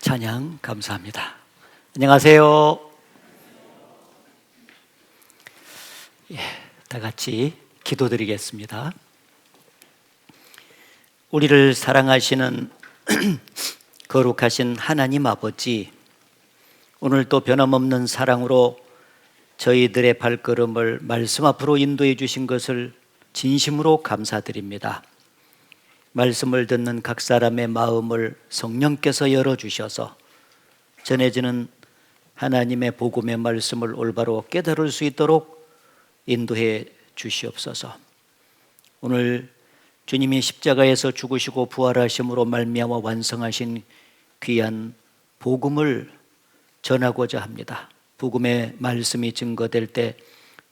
찬양 감사합니다. 안녕하세요. 다 같이 기도드리겠습니다. 우리를 사랑하시는 거룩하신 하나님 아버지, 오늘도 변함없는 사랑으로 저희들의 발걸음을 말씀 앞으로 인도해 주신 것을 진심으로 감사드립니다. 말씀을 듣는 각 사람의 마음을 성령께서 열어주셔서 전해지는 하나님의 복음의 말씀을 올바로 깨달을 수 있도록 인도해 주시옵소서. 오늘 주님이 십자가에서 죽으시고 부활하심으로 말미암아 완성하신 귀한 복음을 전하고자 합니다. 복음의 말씀이 증거될 때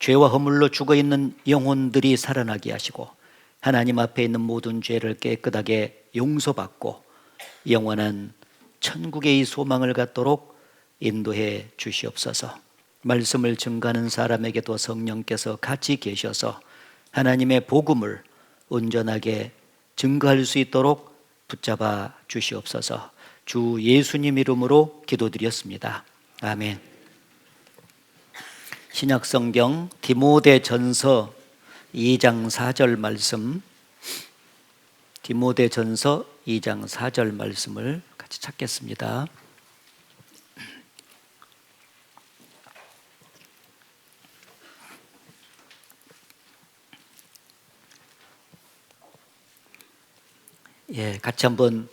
죄와 허물로 죽어있는 영혼들이 살아나게 하시고 하나님 앞에 있는 모든 죄를 깨끗하게 용서받고 영원한 천국의 소망을 갖도록 인도해 주시옵소서. 말씀을 증거하는 사람에게도 성령께서 같이 계셔서 하나님의 복음을 온전하게 증거할 수 있도록 붙잡아 주시옵소서. 주 예수님 이름으로 기도드렸습니다. 아멘. 신약성경 디모데전서 2장 4절 말씀, 디모데전서 2장 4절 말씀을 같이 찾겠습니다. 같이 한번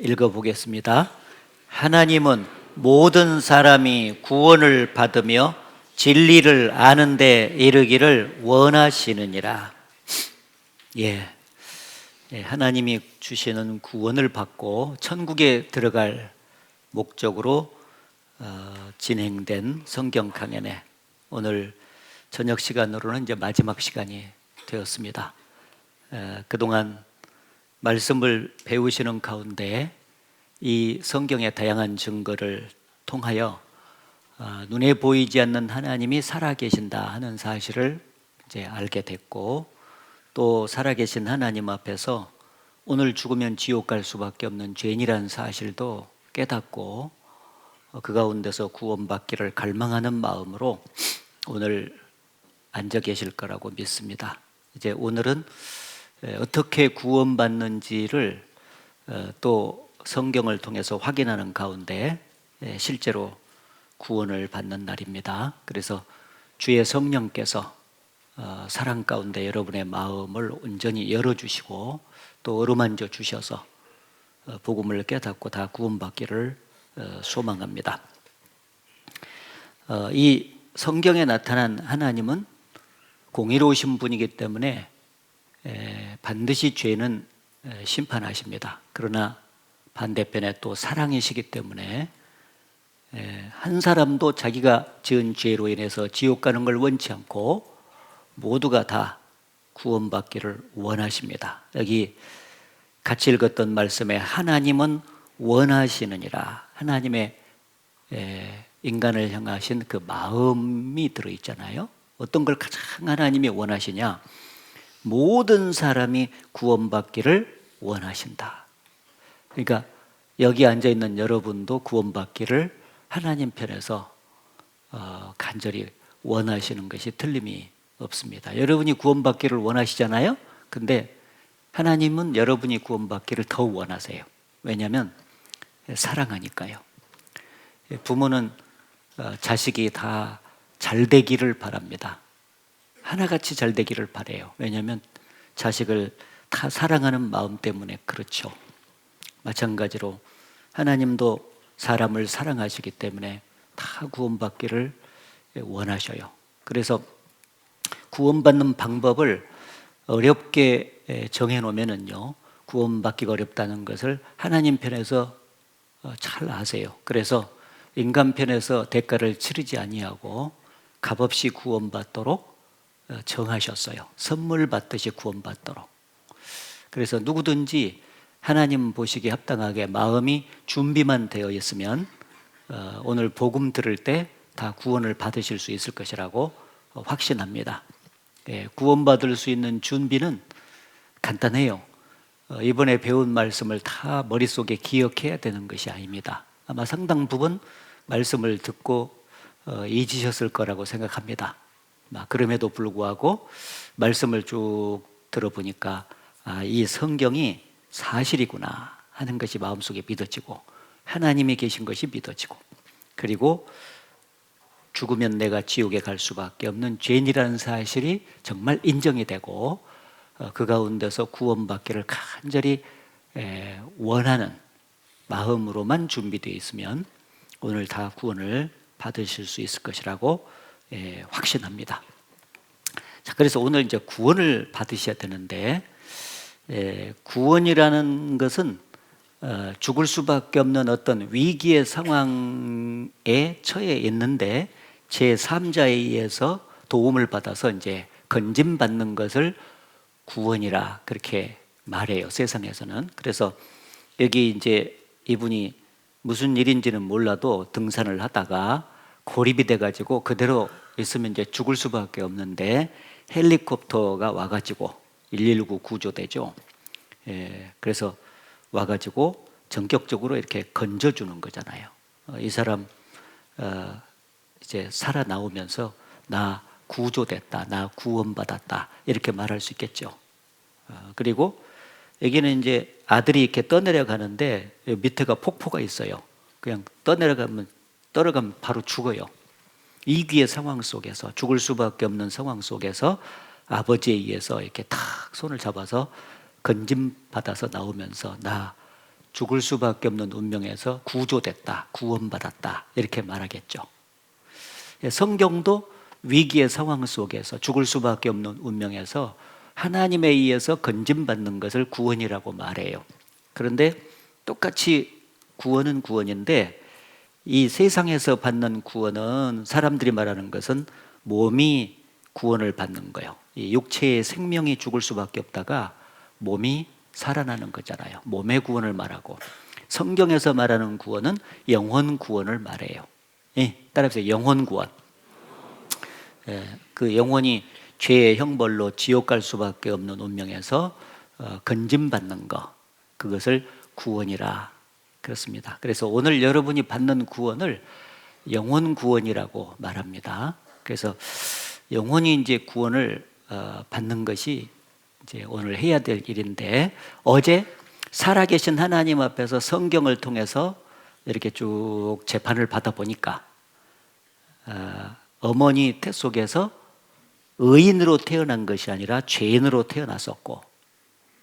읽어보겠습니다. 하나님은 모든 사람이 구원을 받으며 진리를 아는 데 이르기를 원하시느니라. 하나님이 주시는 구원을 받고 천국에 들어갈 목적으로 진행된 성경 강연회, 오늘 저녁 시간으로는 이제 마지막 시간이 되었습니다. 그동안 말씀을 배우시는 가운데 이 성경의 다양한 증거를 통하여 눈에 보이지 않는 하나님이 살아계신다 하는 사실을 이제 알게 됐고, 또 살아계신 하나님 앞에서 오늘 죽으면 지옥 갈 수밖에 없는 죄인이라는 사실도 깨닫고 그 가운데서 구원받기를 갈망하는 마음으로 오늘 앉아 계실 거라고 믿습니다. 이제 오늘은 어떻게 구원받는지를 또 성경을 통해서 확인하는 가운데 실제로 구원을 받는 날입니다. 그래서 주의 성령께서 사랑 가운데 여러분의 마음을 온전히 열어주시고 또 어루만져 주셔서 복음을 깨닫고 다 구원받기를 소망합니다. 이 성경에 나타난 하나님은 공의로우신 분이기 때문에 반드시 죄는 심판하십니다. 그러나 반대편에 또 사랑이시기 때문에 한 사람도 자기가 지은 죄로 인해서 지옥 가는 걸 원치 않고 모두가 다 구원받기를 원하십니다. 여기 같이 읽었던 말씀에 하나님은 원하시느니라, 하나님의 인간을 향하신 그 마음이 들어있잖아요. 어떤 걸 가장 하나님이 원하시냐? 모든 사람이 구원받기를 원하신다. 그러니까 여기 앉아있는 여러분도 구원받기를 하나님 편에서 간절히 원하시는 것이 틀림이 없습니다. 여러분이 구원받기를 원하시잖아요. 근데 하나님은 여러분이 구원받기를 더 원하세요. 왜냐하면 사랑하니까요. 부모는 자식이 다 잘 되기를 바랍니다. 하나같이 잘 되기를 바라요. 왜냐하면 자식을 다 사랑하는 마음 때문에 그렇죠. 마찬가지로 하나님도 사람을 사랑하시기 때문에 다 구원받기를 원하셔요. 그래서 구원받는 방법을 어렵게 정해놓으면요, 구원받기가 어렵다는 것을 하나님 편에서 잘 아세요. 그래서 인간 편에서 대가를 치르지 아니하고 값없이 구원받도록 정하셨어요. 선물 받듯이 구원받도록. 그래서 누구든지 하나님 보시기에 합당하게 마음이 준비만 되어 있으면 오늘 복음 들을 때 다 구원을 받으실 수 있을 것이라고 확신합니다. 구원받을 수 있는 준비는 간단해요. 이번에 배운 말씀을 다 머릿속에 기억해야 되는 것이 아닙니다. 아마 상당 부분 말씀을 듣고 잊으셨을 거라고 생각합니다. 그럼에도 불구하고 말씀을 쭉 들어보니까 이 성경이 사실이구나 하는 것이 마음속에 믿어지고, 하나님이 계신 것이 믿어지고, 그리고 죽으면 내가 지옥에 갈 수밖에 없는 죄인이라는 사실이 정말 인정이 되고, 그 가운데서 구원받기를 간절히 원하는 마음으로만 준비되어 있으면 오늘 다 구원을 받으실 수 있을 것이라고 확신합니다. 자, 그래서 오늘 이제 구원을 받으셔야 되는데, 구원이라는 것은 죽을 수밖에 없는 어떤 위기의 상황에 처해 있는데 제3자에 의해서 도움을 받아서 이제 건짐받는 것을 구원이라 그렇게 말해요, 세상에서는. 그래서 여기 이제 이분이 무슨 일인지는 몰라도 등산을 하다가 고립이 돼가지고 그대로 있으면 이제 죽을 수밖에 없는데 헬리콥터가 와가지고 119 구조되죠. 그래서 와가지고 전격적으로 이렇게 건져주는 거잖아요. 이 사람 이제 살아나오면서 나 구조됐다, 나 구원받았다 이렇게 말할 수 있겠죠. 그리고 여기는 이제 아들이 이렇게 떠내려가는데 밑에가 폭포가 있어요. 그냥 떠내려가면 떨어가면 바로 죽어요. 위기의 상황 속에서, 죽을 수밖에 없는 상황 속에서 아버지에 의해서 이렇게 탁 손을 잡아서 건짐받아서 나오면서 나 죽을 수밖에 없는 운명에서 구조됐다, 구원받았다 이렇게 말하겠죠. 성경도 위기의 상황 속에서 죽을 수밖에 없는 운명에서 하나님에 의해서 건짐받는 것을 구원이라고 말해요. 그런데 똑같이 구원은 구원인데, 이 세상에서 받는 구원은 사람들이 말하는 것은 몸이 구원을 받는 거예요. 이 육체의 생명이 죽을 수밖에 없다가 몸이 살아나는 거잖아요. 몸의 구원을 말하고, 성경에서 말하는 구원은 영혼 구원을 말해요. 따라해보세요. 영혼 구원. 그 영혼이 죄의 형벌로 지옥 갈 수밖에 없는 운명에서 건짐받는 것, 그것을 구원이라 그렇습니다. 그래서 오늘 여러분이 받는 구원을 영혼 구원이라고 말합니다. 그래서 영혼이 이제 구원을 받는 것이 이제 오늘 해야 될 일인데, 어제 살아계신 하나님 앞에서 성경을 통해서 이렇게 쭉 재판을 받아보니까 어머니 태 속에서 의인으로 태어난 것이 아니라 죄인으로 태어났었고,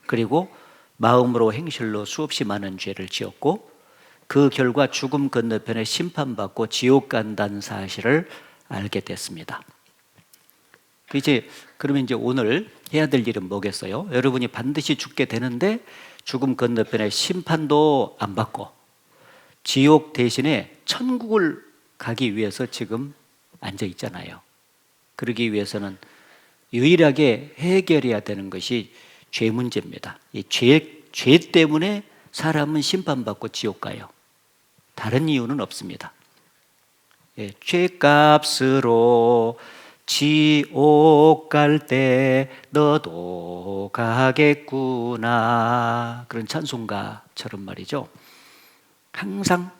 그리고 마음으로 행실로 수없이 많은 죄를 지었고, 그 결과 죽음 건너편에 심판받고 지옥 간다는 사실을 알게 됐습니다. 그러면 이제 오늘 해야 될 일은 뭐겠어요? 여러분이 반드시 죽게 되는데 죽음 건너편에 심판도 안 받고 지옥 대신에 천국을 가기 위해서 지금 앉아 있잖아요. 그러기 위해서는 유일하게 해결해야 되는 것이 죄 문제입니다. 이 죄 때문에 사람은 심판받고 지옥 가요. 다른 이유는 없습니다. 죄값으로 지옥 갈 때 너도 가겠구나, 그런 찬송가처럼 말이죠. 항상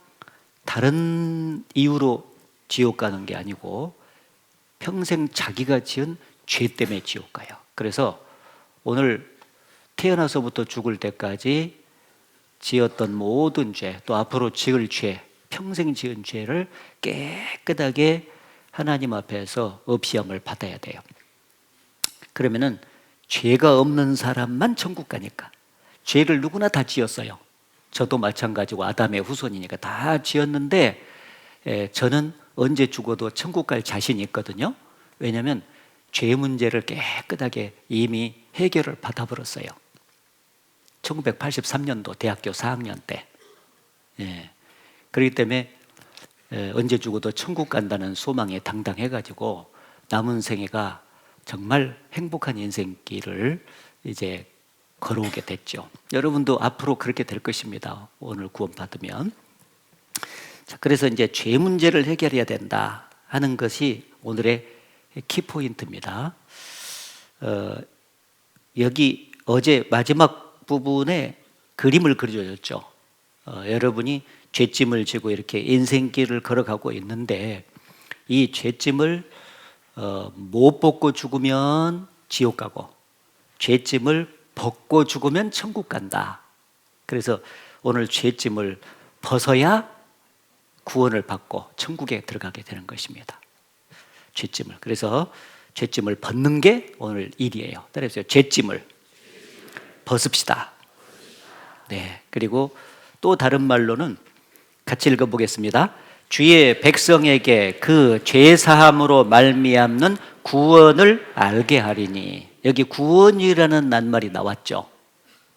다른 이유로 지옥 가는 게 아니고 평생 자기가 지은 죄 때문에 지옥 가요. 그래서 오늘 태어나서부터 죽을 때까지 지었던 모든 죄, 또 앞으로 지을 죄, 평생 지은 죄를 깨끗하게 하나님 앞에서 업시함을 받아야 돼요. 그러면은 죄가 없는 사람만 천국 가니까. 죄를 누구나 다 지었어요. 저도 마찬가지고 아담의 후손이니까 다 지었는데, 저는 언제 죽어도 천국 갈 자신이 있거든요. 왜냐하면 죄 문제를 깨끗하게 이미 해결을 받아버렸어요. 1983년도 대학교 4학년 때. 그렇기 때문에 언제 죽어도 천국 간다는 소망에 당당해가지고 남은 생애가 정말 행복한 인생길을 이제 걸어오게 됐죠. 여러분도 앞으로 그렇게 될 것입니다. 오늘 구원받으면. 자, 그래서 이제 죄 문제를 해결해야 된다 하는 것이 오늘의 키포인트입니다. 여기 어제 마지막 부분에 그림을 그려줬죠. 여러분이 죄짐을 지고 이렇게 인생길을 걸어가고 있는데 이 죄짐을 못 벗고 죽으면 지옥 가고 죄짐을 벗고 죽으면 천국 간다. 그래서 오늘 죄짐을 벗어야 구원을 받고 천국에 들어가게 되는 것입니다. 죄짐을. 그래서 죄짐을 벗는 게 오늘 일이에요. 따라서 죄짐을 벗읍시다. 네. 그리고 또 다른 말로는 같이 읽어보겠습니다. 주의 백성에게 그 죄사함으로 말미암는 구원을 알게 하리니. 여기 구원이라는 낫말이 나왔죠.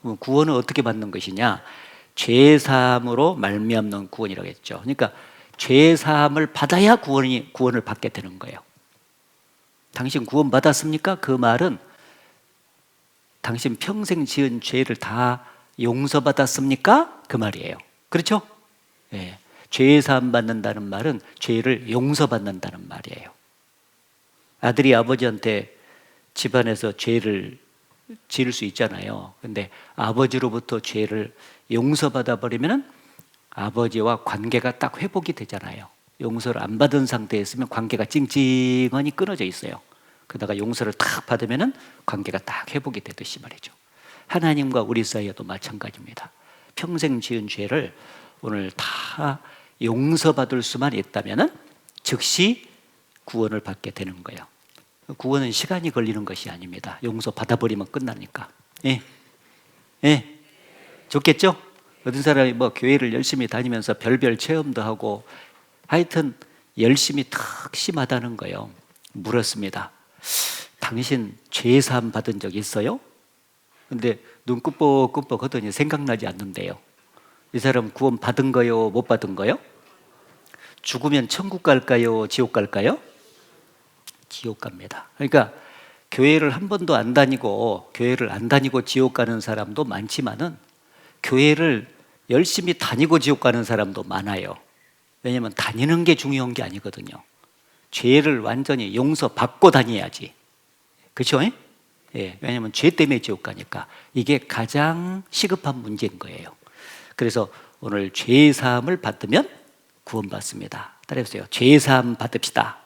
그럼 구원은 어떻게 받는 것이냐? 죄사함으로 말미암는 구원이라고 했죠. 그러니까 죄사함을 받아야 구원을 받게 되는 거예요. 당신 구원 받았습니까? 그 말은 당신 평생 지은 죄를 다 용서받았습니까? 그 말이에요. 그렇죠? 예. 죄사함 받는다는 말은 죄를 용서받는다는 말이에요. 아들이 아버지한테 집안에서 죄를 지을 수 있잖아요. 근데 아버지로부터 죄를 용서받아 버리면 아버지와 관계가 딱 회복이 되잖아요. 용서를 안 받은 상태에 있으면 관계가 찡찡하니 끊어져 있어요. 그러다가 용서를 딱 받으면 관계가 딱 회복이 되듯이 말이죠. 하나님과 우리 사이에도 마찬가지입니다. 평생 지은 죄를 오늘 다 용서받을 수만 있다면 즉시 구원을 받게 되는 거예요. 구원은 시간이 걸리는 것이 아닙니다. 용서 받아버리면 끝나니까. 예. 예. 좋겠죠? 어떤 사람이 뭐 교회를 열심히 다니면서 별별 체험도 하고 하여튼 열심히 탁 심하다는 거예요. 물었습니다. 당신 죄사함 받은 적 있어요? 근데 눈 끔뻑끔뻑 하더니 생각나지 않는데요. 이 사람 구원 받은 거요? 못 받은 거요? 죽으면 천국 갈까요? 지옥 갈까요? 지옥 갑니다. 그러니까 교회를 한 번도 안 다니고 지옥 가는 사람도 많지만은 교회를 열심히 다니고 지옥 가는 사람도 많아요. 왜냐하면 다니는 게 중요한 게 아니거든요. 죄를 완전히 용서받고 다녀야지. 그렇죠? 예, 왜냐하면 죄 때문에 지옥 가니까 이게 가장 시급한 문제인 거예요. 그래서 오늘 죄사함을 받으면 구원받습니다. 따라해보세요. 죄사함 받읍시다.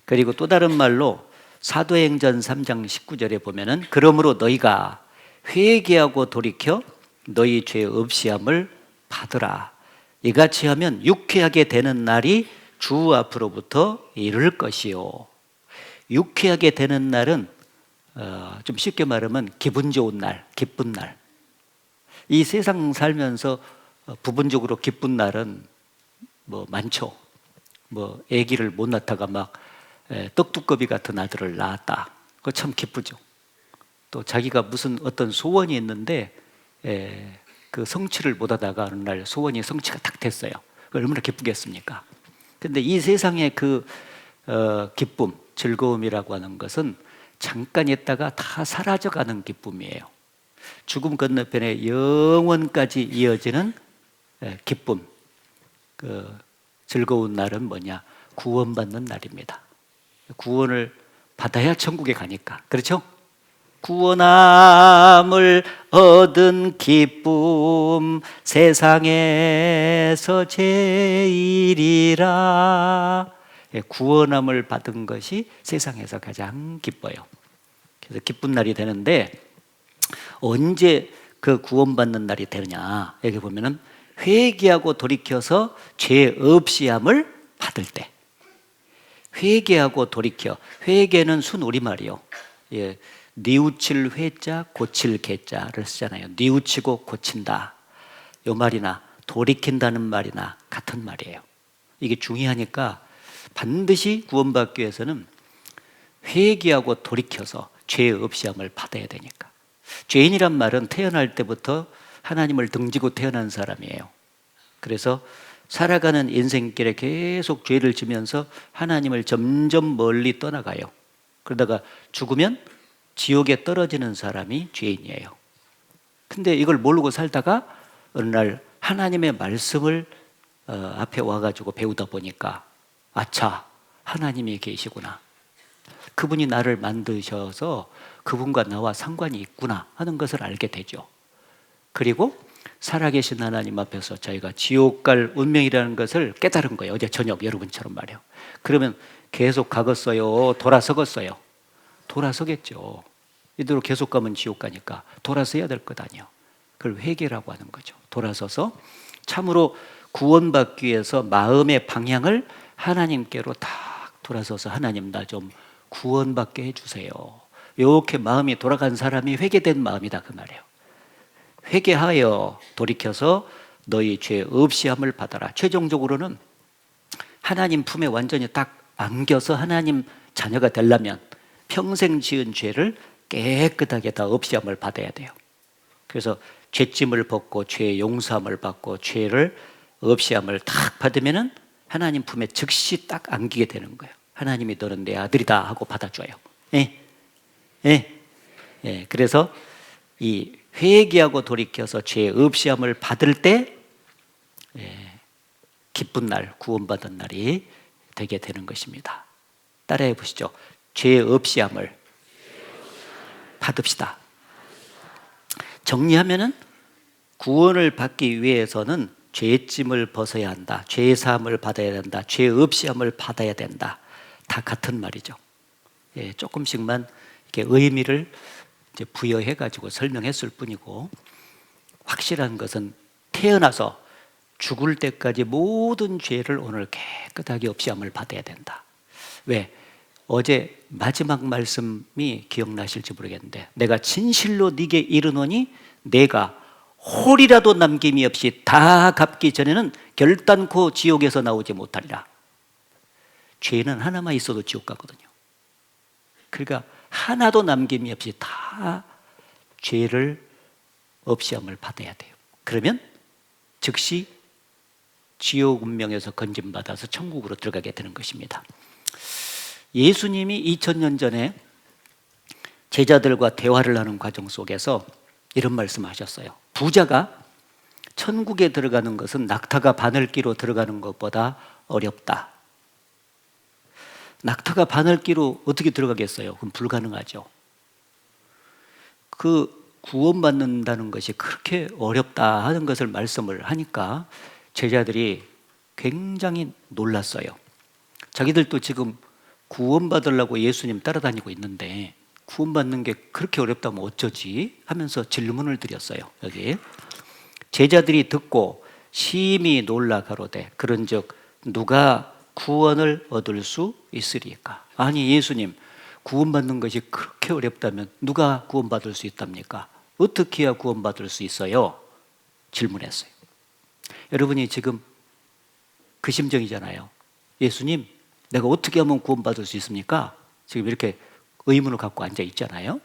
그리고 또 다른 말로 사도행전 3장 19절에 보면은 그러므로 너희가 회개하고 돌이켜 너희 죄 없이함을 받으라. 이같이 하면 유쾌하게 되는 날이 주 앞으로부터 이를 것이요. 유쾌하게 되는 날은 좀 쉽게 말하면 기분 좋은 날, 기쁜 날. 이 세상 살면서 부분적으로 기쁜 날은 뭐 많죠. 뭐 아기를 못 낳다가 막 떡두꺼비 같은 아들을 낳았다. 그거 참 기쁘죠. 또 자기가 무슨 어떤 소원이 있는데 그 성취를 못하다가 어느 날 소원이 성취가 딱 됐어요. 얼마나 기쁘겠습니까? 근데 이 세상의 그 기쁨, 즐거움이라고 하는 것은 잠깐 있다가 다 사라져가는 기쁨이에요. 죽음 건너편에 영원까지 이어지는 기쁨, 그 즐거운 날은 뭐냐? 구원받는 날입니다. 구원을 받아야 천국에 가니까. 그렇죠? 구원함을 얻은 기쁨 세상에서 제일이라. 구원함을 받은 것이 세상에서 가장 기뻐요. 그래서 기쁜 날이 되는데 언제 그 구원받는 날이 되느냐? 여기 보면은 회개하고 돌이켜서 죄 없이함을 받을 때. 회개하고 돌이켜. 회개는 순우리말이요. 예, 뉘우칠 회자, 고칠 개자를 쓰잖아요. 뉘우치고 고친다. 이 말이나 돌이킨다는 말이나 같은 말이에요. 이게 중요하니까 반드시 구원받기 위해서는 회개하고 돌이켜서 죄 없이함을 받아야 되니까. 죄인이란 말은 태어날 때부터 하나님을 등지고 태어난 사람이에요. 그래서 살아가는 인생길에 계속 죄를 지면서 하나님을 점점 멀리 떠나가요. 그러다가 죽으면 지옥에 떨어지는 사람이 죄인이에요. 근데 이걸 모르고 살다가 어느 날 하나님의 말씀을 앞에 와가지고 배우다 보니까 아차, 하나님이 계시구나. 그분이 나를 만드셔서 그분과 나와 상관이 있구나 하는 것을 알게 되죠. 그리고 살아계신 하나님 앞에서 자기가 지옥 갈 운명이라는 것을 깨달은 거예요. 어제 저녁 여러분처럼 말이에요. 그러면 계속 가겠어요? 돌아서겠어요? 돌아서겠죠. 이대로 계속 가면 지옥 가니까 돌아서야 될 것 아니에요. 그걸 회개라고 하는 거죠. 돌아서서 참으로 구원받기 위해서 마음의 방향을 하나님께로 딱 돌아서서 하나님 나 좀 구원받게 해주세요. 이렇게 마음이 돌아간 사람이 회개된 마음이다 그 말이에요. 회개하여 돌이켜서 너희 죄 없이함을 받아라. 최종적으로는 하나님 품에 완전히 딱 안겨서 하나님 자녀가 되려면 평생 지은 죄를 깨끗하게 다 없이함을 받아야 돼요. 그래서 죄짐을 벗고 죄의 용서함을 받고 죄를 없이함을 딱 받으면은 하나님 품에 즉시 딱 안기게 되는 거예요. 하나님이 너는 내 아들이다 하고 받아줘요. 예, 예, 예. 그래서 이 회개하고 돌이켜서 죄 없이함을 받을 때 기쁜 날, 구원받은 날이 되게 되는 것입니다. 따라해 보시죠. 죄 없이함을 받읍시다. 정리하면은 구원을 받기 위해서는 죄짐을 벗어야 한다. 죄 사함을 받아야 된다. 죄 없이함을 받아야 된다. 다 같은 말이죠. 예, 조금씩만 이렇게 의미를 이제 부여해 가지고 설명했을 뿐이고, 확실한 것은 태어나서 죽을 때까지 모든 죄를 오늘 깨끗하게 없이함을 받아야 된다. 왜? 어제 마지막 말씀이 기억나실지 모르겠는데, 내가 진실로 네게 이르노니 내가 홀이라도 남김이 없이 다 갚기 전에는 결단코 지옥에서 나오지 못하리라. 죄는 하나만 있어도 지옥 가거든요. 그러니까 하나도 남김이 없이 다 죄를 없이함을 받아야 돼요. 그러면 즉시 지옥 운명에서 건짐받아서 천국으로 들어가게 되는 것입니다. 예수님이 2000년 전에 제자들과 대화를 하는 과정 속에서 이런 말씀하셨어요. 부자가 천국에 들어가는 것은 낙타가 바늘기로 들어가는 것보다 어렵다. 낙타가 바늘기로 어떻게 들어가겠어요? 그럼 불가능하죠. 그 구원받는다는 것이 그렇게 어렵다 하는 것을 말씀을 하니까 제자들이 굉장히 놀랐어요. 자기들도 지금 구원받으려고 예수님 따라다니고 있는데 구원받는 게 그렇게 어렵다면 어쩌지? 하면서 질문을 드렸어요. 여기 제자들이 듣고 심히 놀라 가로되 그런즉 누가 구원을 얻을 수 있으리까? 아니 예수님, 구원받는 것이 그렇게 어렵다면 누가 구원받을 수 있답니까? 어떻게 해야 구원받을 수 있어요? 질문했어요. 여러분이 지금 그 심정이잖아요. 예수님, 내가 어떻게 하면 구원받을 수 있습니까? 지금 이렇게 의문을 갖고 앉아 있잖아요.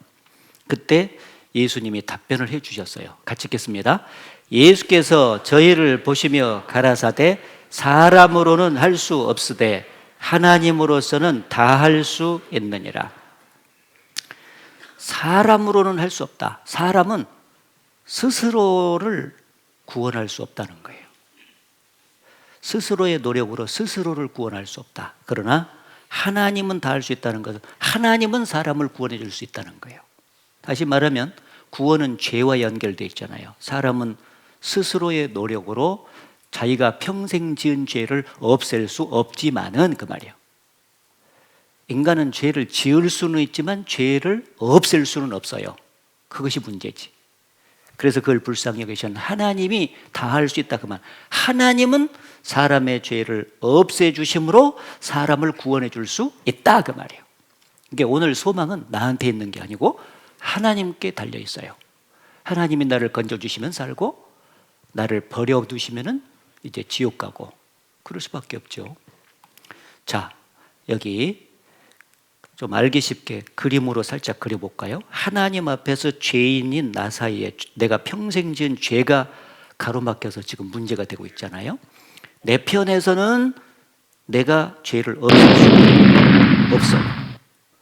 그때 예수님이 답변을 해 주셨어요. 같이 읽겠습니다. 예수께서 저희를 보시며 가라사대 사람으로는 할 수 없으되 하나님으로서는 다 할 수 있느니라. 사람으로는 할 수 없다. 사람은 스스로를 구원할 수 없다는 거예요. 스스로의 노력으로 스스로를 구원할 수 없다. 그러나 하나님은 다 할 수 있다는 것은 하나님은 사람을 구원해 줄 수 있다는 거예요. 다시 말하면 구원은 죄와 연결되어 있잖아요. 사람은 스스로의 노력으로 자기가 평생 지은 죄를 없앨 수 없지만은 그 말이에요. 인간은 죄를 지을 수는 있지만 죄를 없앨 수는 없어요. 그것이 문제지. 그래서 그걸 불쌍히 여기신 하나님이 다 할 수 있다 그 말. 하나님은 사람의 죄를 없애주심으로 사람을 구원해 줄 수 있다 그 말이에요. 그러니까 오늘 소망은 나한테 있는 게 아니고 하나님께 달려 있어요. 하나님이 나를 건져주시면 살고 나를 버려두시면 이제 지옥 가고 그럴 수밖에 없죠. 자, 여기 좀 알기 쉽게 그림으로 살짝 그려볼까요? 하나님 앞에서 죄인인 나 사이에 내가 평생 지은 죄가 가로막혀서 지금 문제가 되고 있잖아요. 내 편에서는 내가 죄를 없앨 수는 없어요.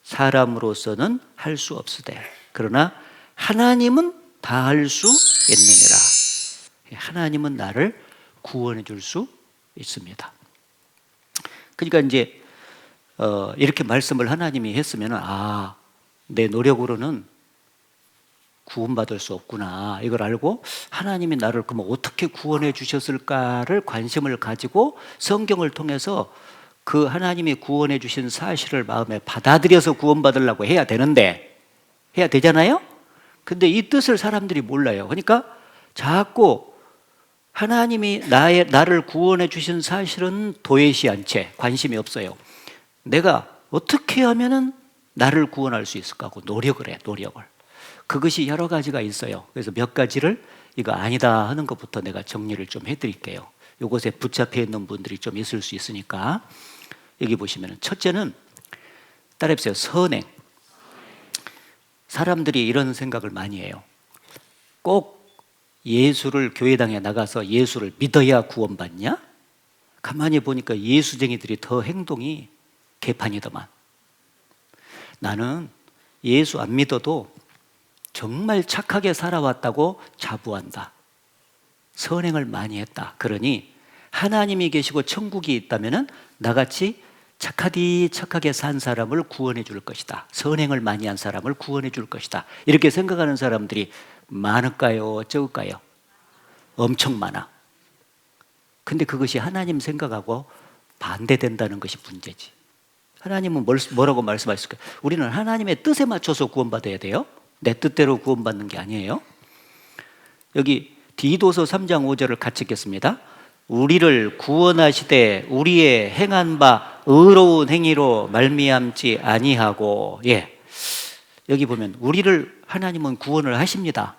사람으로서는 할 수 없으되 그러나 하나님은 다 할 수 있느니라. 하나님은 나를 구원해 줄 수 있습니다. 그러니까 이제 이렇게 말씀을 하나님이 했으면 내 노력으로는 구원받을 수 없구나. 이걸 알고 하나님이 나를 그럼 어떻게 구원해 주셨을까를 관심을 가지고 성경을 통해서 그 하나님이 구원해 주신 사실을 마음에 받아들여서 구원받으려고 해야 되는데, 해야 되잖아요? 근데 이 뜻을 사람들이 몰라요. 그러니까 자꾸 하나님이 나를 구원해 주신 사실은 도외시한 채 관심이 없어요. 내가 어떻게 하면은 나를 구원할 수 있을까 하고 노력을 해, 노력을. 그것이 여러 가지가 있어요. 그래서 몇 가지를 이거 아니다 하는 것부터 내가 정리를 좀 해드릴게요. 이것에 붙잡혀 있는 분들이 좀 있을 수 있으니까. 여기 보시면 첫째는 따라해보세요. 선행. 사람들이 이런 생각을 많이 해요. 꼭 예수를 교회당에 나가서 예수를 믿어야 구원받냐? 가만히 보니까 예수쟁이들이 더 행동이 개판이더만. 나는 예수 안 믿어도 정말 착하게 살아왔다고 자부한다. 선행을 많이 했다. 그러니 하나님이 계시고 천국이 있다면 나같이 착하게 산 사람을 구원해 줄 것이다. 선행을 많이 한 사람을 구원해 줄 것이다. 이렇게 생각하는 사람들이 많을까요? 적을까요? 엄청 많아. 근데 그것이 하나님 생각하고 반대된다는 것이 문제지. 하나님은 뭐라고 말씀하셨을까요? 우리는 하나님의 뜻에 맞춰서 구원받아야 돼요. 내 뜻대로 구원받는 게 아니에요. 여기 디도서 3장 5절을 같이 읽겠습니다. 우리를 구원하시되 우리의 행한 바 의로운 행위로 말미암지 아니하고. 여기 보면 우리를 하나님은 구원을 하십니다.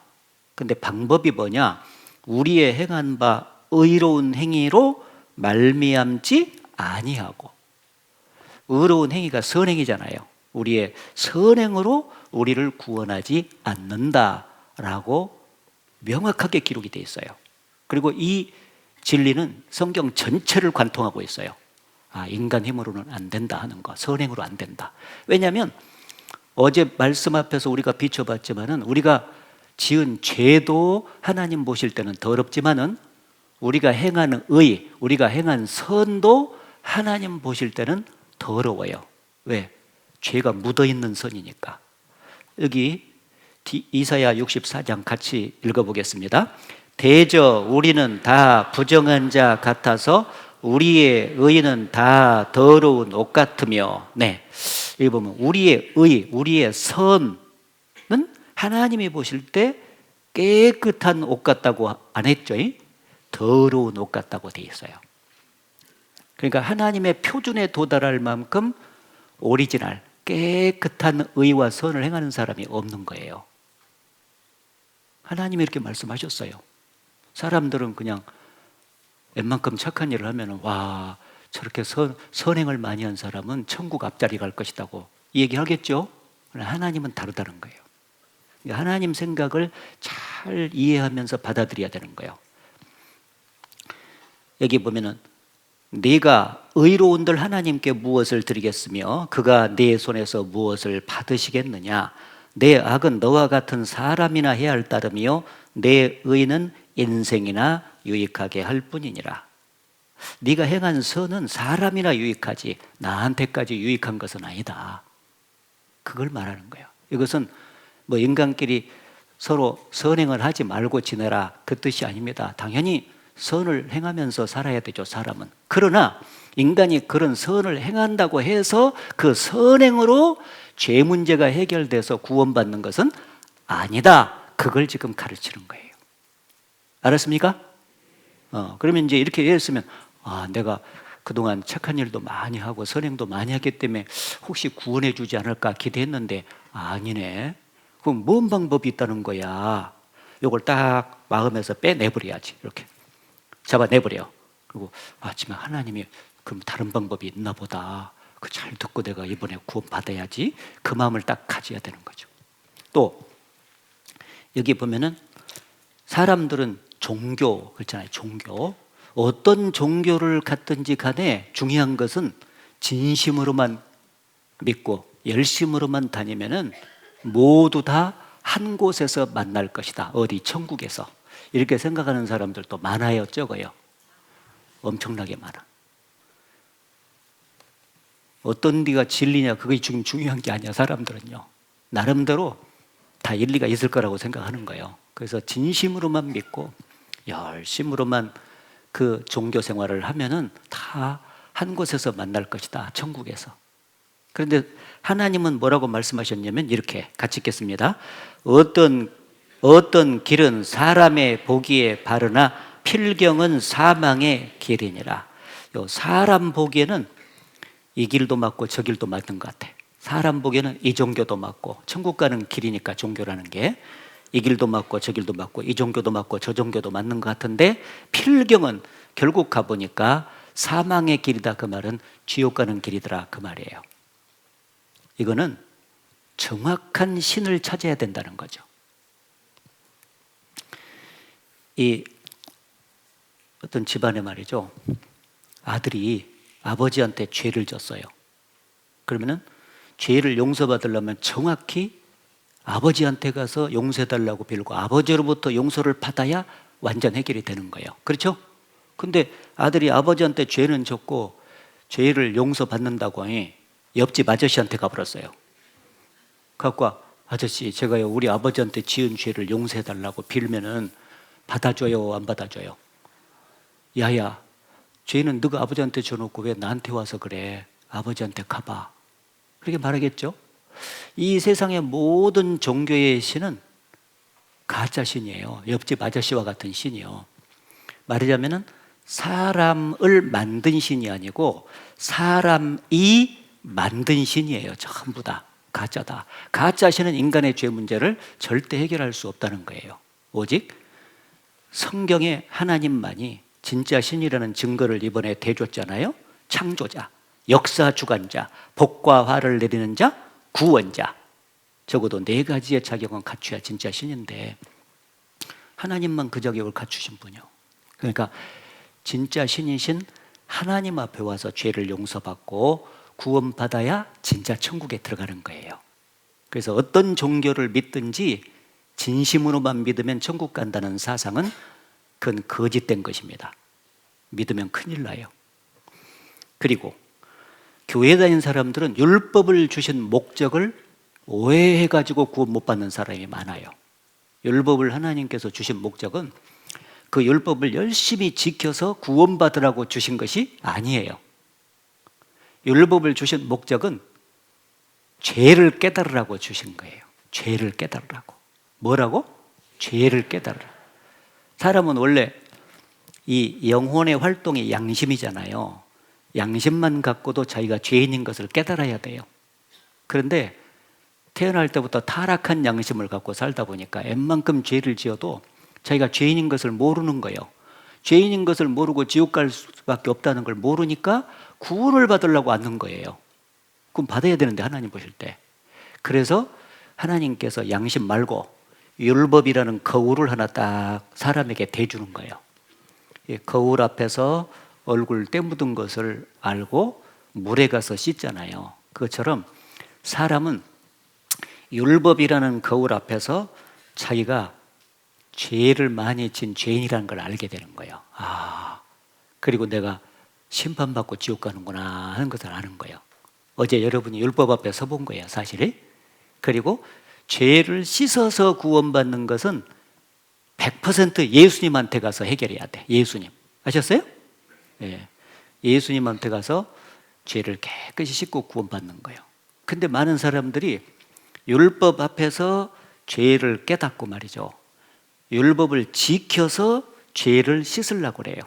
근데 방법이 뭐냐? 우리의 행한 바 의로운 행위로 말미암지 아니하고. 의로운 행위가 선행이잖아요. 우리의 선행으로 우리를 구원하지 않는다라고 명확하게 기록이 되어 있어요. 그리고 이 진리는 성경 전체를 관통하고 있어요. 인간 힘으로는 안 된다 하는 거, 선행으로 안 된다. 왜냐하면 어제 말씀 앞에서 우리가 비춰봤지만은 우리가 지은 죄도 하나님 보실 때는 더럽지만은 우리가 행하는 의, 우리가 행한 선도 하나님 보실 때는 더러워요. 왜? 죄가 묻어있는 선이니까. 여기 이사야 64장 같이 읽어보겠습니다. 대저 우리는 다 부정한 자 같아서 우리의 의는 다 더러운 옷 같으며. 여기 보면 우리의 의, 우리의 선은 하나님이 보실 때 깨끗한 옷 같다고 안 했죠? 더러운 옷 같다고 돼 있어요. 그러니까 하나님의 표준에 도달할 만큼 오리지널, 깨끗한 의와 선을 행하는 사람이 없는 거예요. 하나님이 이렇게 말씀하셨어요. 사람들은 그냥 웬만큼 착한 일을 하면 와, 저렇게 선행을 많이 한 사람은 천국 앞자리 갈 것이라고 얘기하겠죠. 하나님은 다르다는 거예요. 하나님 생각을 잘 이해하면서 받아들여야 되는 거예요. 여기 보면은 네가 의로운들 하나님께 무엇을 드리겠으며 그가 네 손에서 무엇을 받으시겠느냐? 내 악은 너와 같은 사람이나 해야 할 따름이요 내 의는 인생이나 유익하게 할 뿐이니라. 네가 행한 선은 사람이나 유익하지 나한테까지 유익한 것은 아니다. 그걸 말하는 거예요. 이것은 뭐 인간끼리 서로 선행을 하지 말고 지내라 그 뜻이 아닙니다. 당연히 선을 행하면서 살아야 되죠, 사람은. 그러나 인간이 그런 선을 행한다고 해서 그 선행으로 죄 문제가 해결돼서 구원받는 것은 아니다. 그걸 지금 가르치는 거예요. 알았습니까? 그러면 이제 이렇게 했으면 내가 그동안 착한 일도 많이 하고 선행도 많이 했기 때문에 혹시 구원해 주지 않을까 기대했는데 아니네. 그럼 뭔 방법이 있다는 거야? 이걸 딱 마음에서 빼내버려야지. 이렇게 잡아내버려. 그리고 지금 하나님이 그럼 다른 방법이 있나 보다. 그 잘 듣고 내가 이번에 구원 받아야지. 그 마음을 딱 가져야 되는 거죠. 또 여기 보면은 사람들은 종교 그렇잖아요. 종교 어떤 종교를 갖든지 간에 중요한 것은 진심으로만 믿고 열심으로만 다니면은 모두 다 한 곳에서 만날 것이다. 어디 천국에서. 이렇게 생각하는 사람들도 많아요, 적어요? 엄청나게 많아. 어떤 데가 진리냐 그게 지금 중요한 게 아니야. 사람들은요 나름대로 다 일리가 있을 거라고 생각하는 거예요. 그래서 진심으로만 믿고 열심으로만 그 종교 생활을 하면은 다 한 곳에서 만날 것이다, 천국에서. 그런데 하나님은 뭐라고 말씀하셨냐면 이렇게 같이 읽겠습니다. 어떤 길은 사람의 보기에 바르나 필경은 사망의 길이니라. 요 사람 보기에는 이 길도 맞고 저 길도 맞는 것 같아. 사람 보기에는 이 종교도 맞고, 천국 가는 길이니까 종교라는 게 이 길도 맞고 저 길도 맞고 이 종교도 맞고 저 종교도 맞는 것 같은데, 필경은 결국 가보니까 사망의 길이다, 그 말은 지옥 가는 길이더라, 그 말이에요. 이거는 정확한 신을 찾아야 된다는 거죠. 이 어떤 집안에 말이죠, 아들이 아버지한테 죄를 졌어요. 그러면은 죄를 용서받으려면 정확히 아버지한테 가서 용서해달라고 빌고 아버지로부터 용서를 받아야 완전 해결이 되는 거예요. 그렇죠? 근데 아들이 아버지한테 죄는 졌고 죄를 용서받는다고 하니 옆집 아저씨한테 가버렸어요. 갖고 아저씨, 제가요 우리 아버지한테 지은 죄를 용서해달라고 빌면은 받아줘요, 안 받아줘요? 야야, 죄는 너가 아버지한테 줘놓고 왜 나한테 와서 그래? 아버지한테 가봐. 그렇게 말하겠죠? 이 세상의 모든 종교의 신은 가짜 신이에요. 옆집 아저씨와 같은 신이요. 말하자면은 사람을 만든 신이 아니고 사람이 만든 신이에요. 전부 다 가짜다. 가짜 신은 인간의 죄 문제를 절대 해결할 수 없다는 거예요. 오직 성경의 하나님만이 진짜 신이라는 증거를 이번에 대줬잖아요. 창조자, 역사 주관자, 복과 화를 내리는 자, 구원자. 적어도 4가지의 자격은 갖춰야 진짜 신인데 하나님만 그 자격을 갖추신 분이요. 그러니까 진짜 신이신 하나님 앞에 와서 죄를 용서받고 구원받아야 진짜 천국에 들어가는 거예요. 그래서 어떤 종교를 믿든지 진심으로만 믿으면 천국 간다는 사상은 그건 거짓된 것입니다. 믿으면 큰일 나요. 그리고 교회 다니는 사람들은 율법을 주신 목적을 오해해가지고 구원 못 받는 사람이 많아요. 율법을 하나님께서 주신 목적은 그 율법을 열심히 지켜서 구원받으라고 주신 것이 아니에요. 율법을 주신 목적은 죄를 깨달으라고 주신 거예요. 죄를 깨달으라고. 뭐라고? 죄를 깨달으라. 사람은 원래 이 영혼의 활동이 양심이잖아요. 양심만 갖고도 자기가 죄인인 것을 깨달아야 돼요. 그런데 태어날 때부터 타락한 양심을 갖고 살다 보니까 웬만큼 죄를 지어도 자기가 죄인인 것을 모르는 거예요. 죄인인 것을 모르고 지옥 갈 수밖에 없다는 걸 모르니까 구원을 받으려고 앉는 거예요. 그럼 받아야 되는데 하나님 보실 때. 그래서 하나님께서 양심 말고 율법이라는 거울을 하나 딱 사람에게 대주는 거예요. 이 거울 앞에서 얼굴 때 묻은 것을 알고 물에 가서 씻잖아요. 그것처럼 사람은 율법이라는 거울 앞에서 자기가 죄를 많이 진 죄인이라는 걸 알게 되는 거예요. 그리고 내가 심판받고 지옥 가는구나 하는 것을 아는 거예요. 어제 여러분이 율법 앞에 서본 거예요, 사실이. 그리고 죄를 씻어서 구원받는 것은 100% 예수님한테 가서 해결해야 돼. 예수님. 아셨어요? 예. 예수님한테 가서 죄를 깨끗이 씻고 구원받는 거예요. 근데 많은 사람들이 율법 앞에서 죄를 깨닫고 말이죠, 율법을 지켜서 죄를 씻으려고 그래요.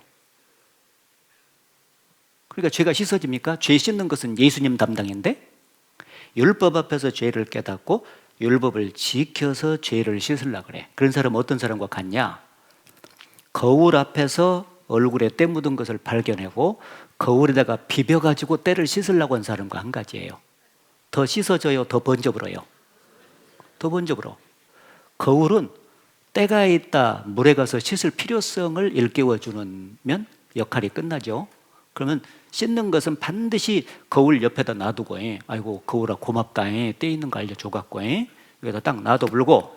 그러니까 죄가 씻어집니까? 죄 씻는 것은 예수님 담당인데 율법 앞에서 죄를 깨닫고 율법을 지켜서 죄를 씻으려고 그래. 그런 사람은 어떤 사람과 같냐? 거울 앞에서 얼굴에 때 묻은 것을 발견하고 거울에다가 비벼가지고 때를 씻으려고 한 사람과 한 가지예요. 더 씻어져요? 더 번져버려요? 더 번져버려. 거울은 때가 있다 물에 가서 씻을 필요성을 일깨워주면 역할이 끝나죠. 그러면 씻는 것은 반드시 거울 옆에다 놔두고, 아이고 거울아 고맙다, 때 있는 거 알려줘갖고 여기다 딱 놔둬불고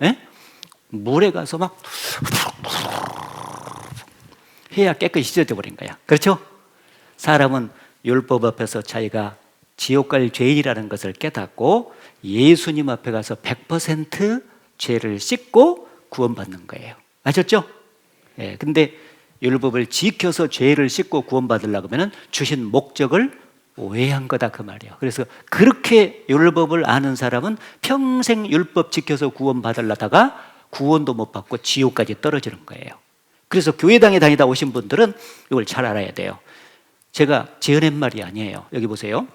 물에 가서 막 해야 깨끗이 씻어져 버린 거야. 그렇죠? 사람은 율법 앞에서 자기가 지옥 갈 죄인이라는 것을 깨닫고 예수님 앞에 가서 100% 죄를 씻고 구원받는 거예요. 아셨죠? 예, 근데 율법을 지켜서 죄를 씻고 구원받으려고 하면 주신 목적을 오해한 거다 그 말이에요. 그래서 그렇게 율법을 아는 사람은 평생 율법 지켜서 구원받으려다가 구원도 못 받고 지옥까지 떨어지는 거예요. 그래서 교회당에 다니다 오신 분들은 이걸 잘 알아야 돼요. 제가 지어낸 말이 아니에요. 여기 보세요.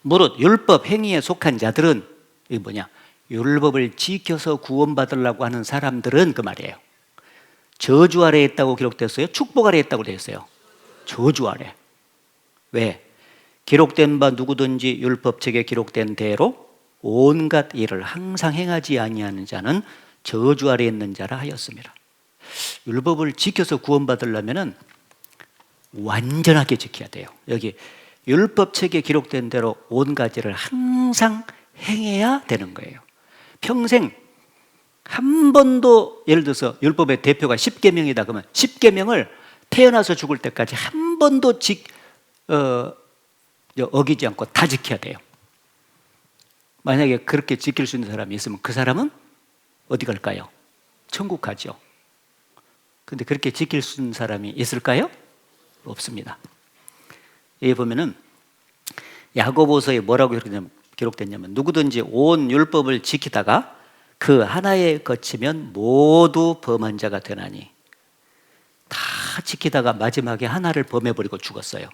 무릇 율법 행위에 속한 자들은 이게 뭐냐? 율법을 지켜서 구원받으려고 하는 사람들은 그 말이에요. 저주 아래에 있다고 기록됐어요? 축복 아래에 있다고 되어 있어요? 저주 아래. 왜? 기록된 바 누구든지 율법책에 기록된 대로 온갖 일을 항상 행하지 아니하는 자는 저주 아래에 있는 자라 하였습니다. 율법을 지켜서 구원받으려면 완전하게 지켜야 돼요. 여기 율법책에 기록된 대로 온갖 일을 항상 행해야 되는 거예요. 평생 한 번도, 예를 들어서 율법의 대표가 10계명이다 그러면 10계명을 태어나서 죽을 때까지 한 번도 어기지 않고 다 지켜야 돼요. 만약에 그렇게 지킬 수 있는 사람이 있으면 그 사람은 어디 갈까요? 천국 가죠. 근데 그렇게 지킬 수 있는 사람이 있을까요? 없습니다. 여기 보면은 야고보서에 뭐라고 기록됐냐면 누구든지 온 율법을 지키다가 그 하나에 거치면 모두 범한 자가 되나니, 다 지키다가 마지막에 하나를 범해버리고 죽었어요.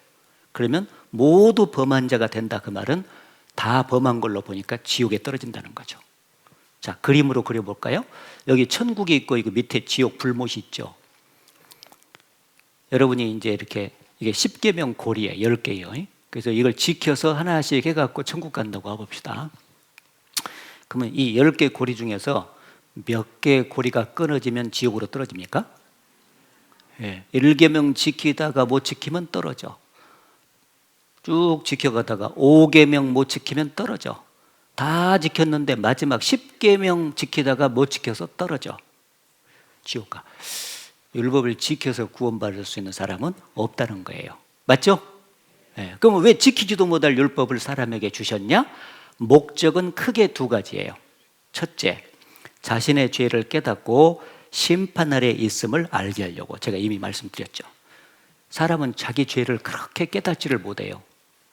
그러면 모두 범한 자가 된다. 그 말은 다 범한 걸로 보니까 지옥에 떨어진다는 거죠. 자, 그림으로 그려볼까요? 여기 천국이 있고 이거 밑에 지옥 불못이 있죠. 여러분이 이제 이렇게 이게 10계명 고리에 10개예요. 그래서 이걸 지켜서 하나씩 해갖고 천국 간다고 해봅시다. 그러면 이 10개 고리 중에서 몇 개 고리가 끊어지면 지옥으로 떨어집니까? 예, 1계명 지키다가 못 지키면 떨어져. 쭉 지켜가다가 5계명 못 지키면 떨어져. 다 지켰는데 마지막 10계명 지키다가 못 지켜서 떨어져. 지옥 가. 율법을 지켜서 구원받을 수 있는 사람은 없다는 거예요. 맞죠? 네. 그럼 왜 지키지도 못할 율법을 사람에게 주셨냐? 목적은 크게 두 가지예요. 첫째, 자신의 죄를 깨닫고 심판 아래 있음을 알게 하려고. 제가 이미 말씀드렸죠. 사람은 자기 죄를 그렇게 깨닫지를 못해요.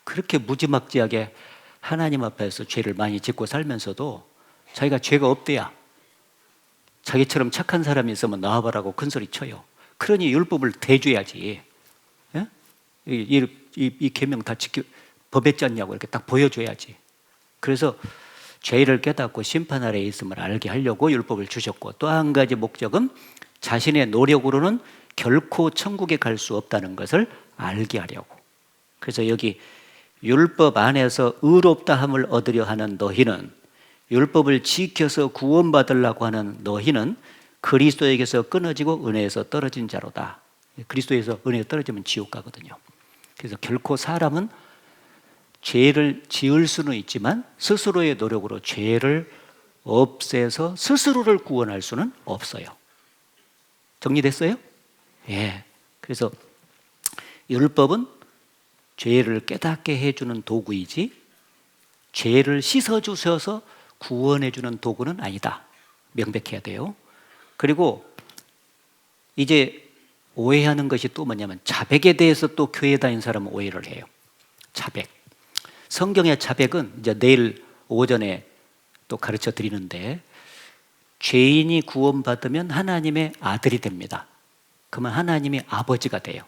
그렇게 무지막지하게 하나님 앞에서 죄를 많이 짓고 살면서도 자기가 죄가 없대야. 자기처럼 착한 사람이 있으면 나와봐라고 큰소리 쳐요. 그러니 율법을 대줘야지. 예? 이 계명 다 법에 짰냐고 이렇게 딱 보여줘야지. 그래서 죄를 깨닫고 심판 아래에 있음을 알게 하려고 율법을 주셨고, 또 한 가지 목적은 자신의 노력으로는 결코 천국에 갈 수 없다는 것을 알게 하려고. 그래서 여기 율법 안에서 의롭다함을 얻으려 하는 너희는, 율법을 지켜서 구원받으려고 하는 너희는 그리스도에게서 끊어지고 은혜에서 떨어진 자로다. 그리스도에서 은혜에 떨어지면 지옥 가거든요. 그래서 결코 사람은 죄를 지을 수는 있지만 스스로의 노력으로 죄를 없애서 스스로를 구원할 수는 없어요. 정리됐어요? 예. 그래서 율법은 죄를 깨닫게 해주는 도구이지 죄를 씻어주셔서 구원해주는 도구는 아니다. 명백해야 돼요. 그리고 이제 오해하는 것이 또 뭐냐면 자백에 대해서 또 교회 다니는 사람은 오해를 해요. 자백. 성경의 자백은 이제 내일 오전에 또 가르쳐 드리는데, 죄인이 구원받으면 하나님의 아들이 됩니다. 그러면 하나님이 아버지가 돼요.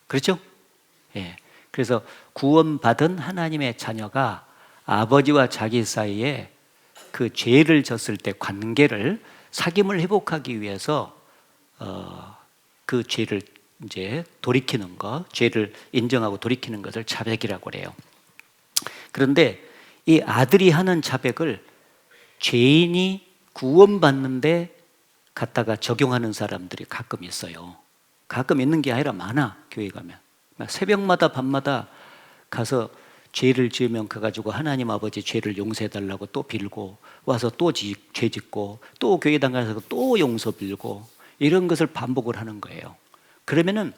그렇죠? 예. 그래서 구원받은 하나님의 자녀가 아버지와 자기 사이에 그 죄를 졌을 때 관계를, 사귐을 회복하기 위해서 그 죄를 이제 돌이키는 것, 죄를 인정하고 돌이키는 것을 자백이라고 그래요. 그런데 이 아들이 하는 자백을 죄인이 구원받는데 갖다가 적용하는 사람들이 가끔 있어요. 가끔 있는 게 아니라 많아. 교회 가면 새벽마다 밤마다 가서 죄를 지으면 가가지고 하나님 아버지 죄를 용서해달라고 또 빌고 와서 또 죄 짓고 또 교회당 가서 또 용서 빌고 이런 것을 반복을 하는 거예요. 그러면은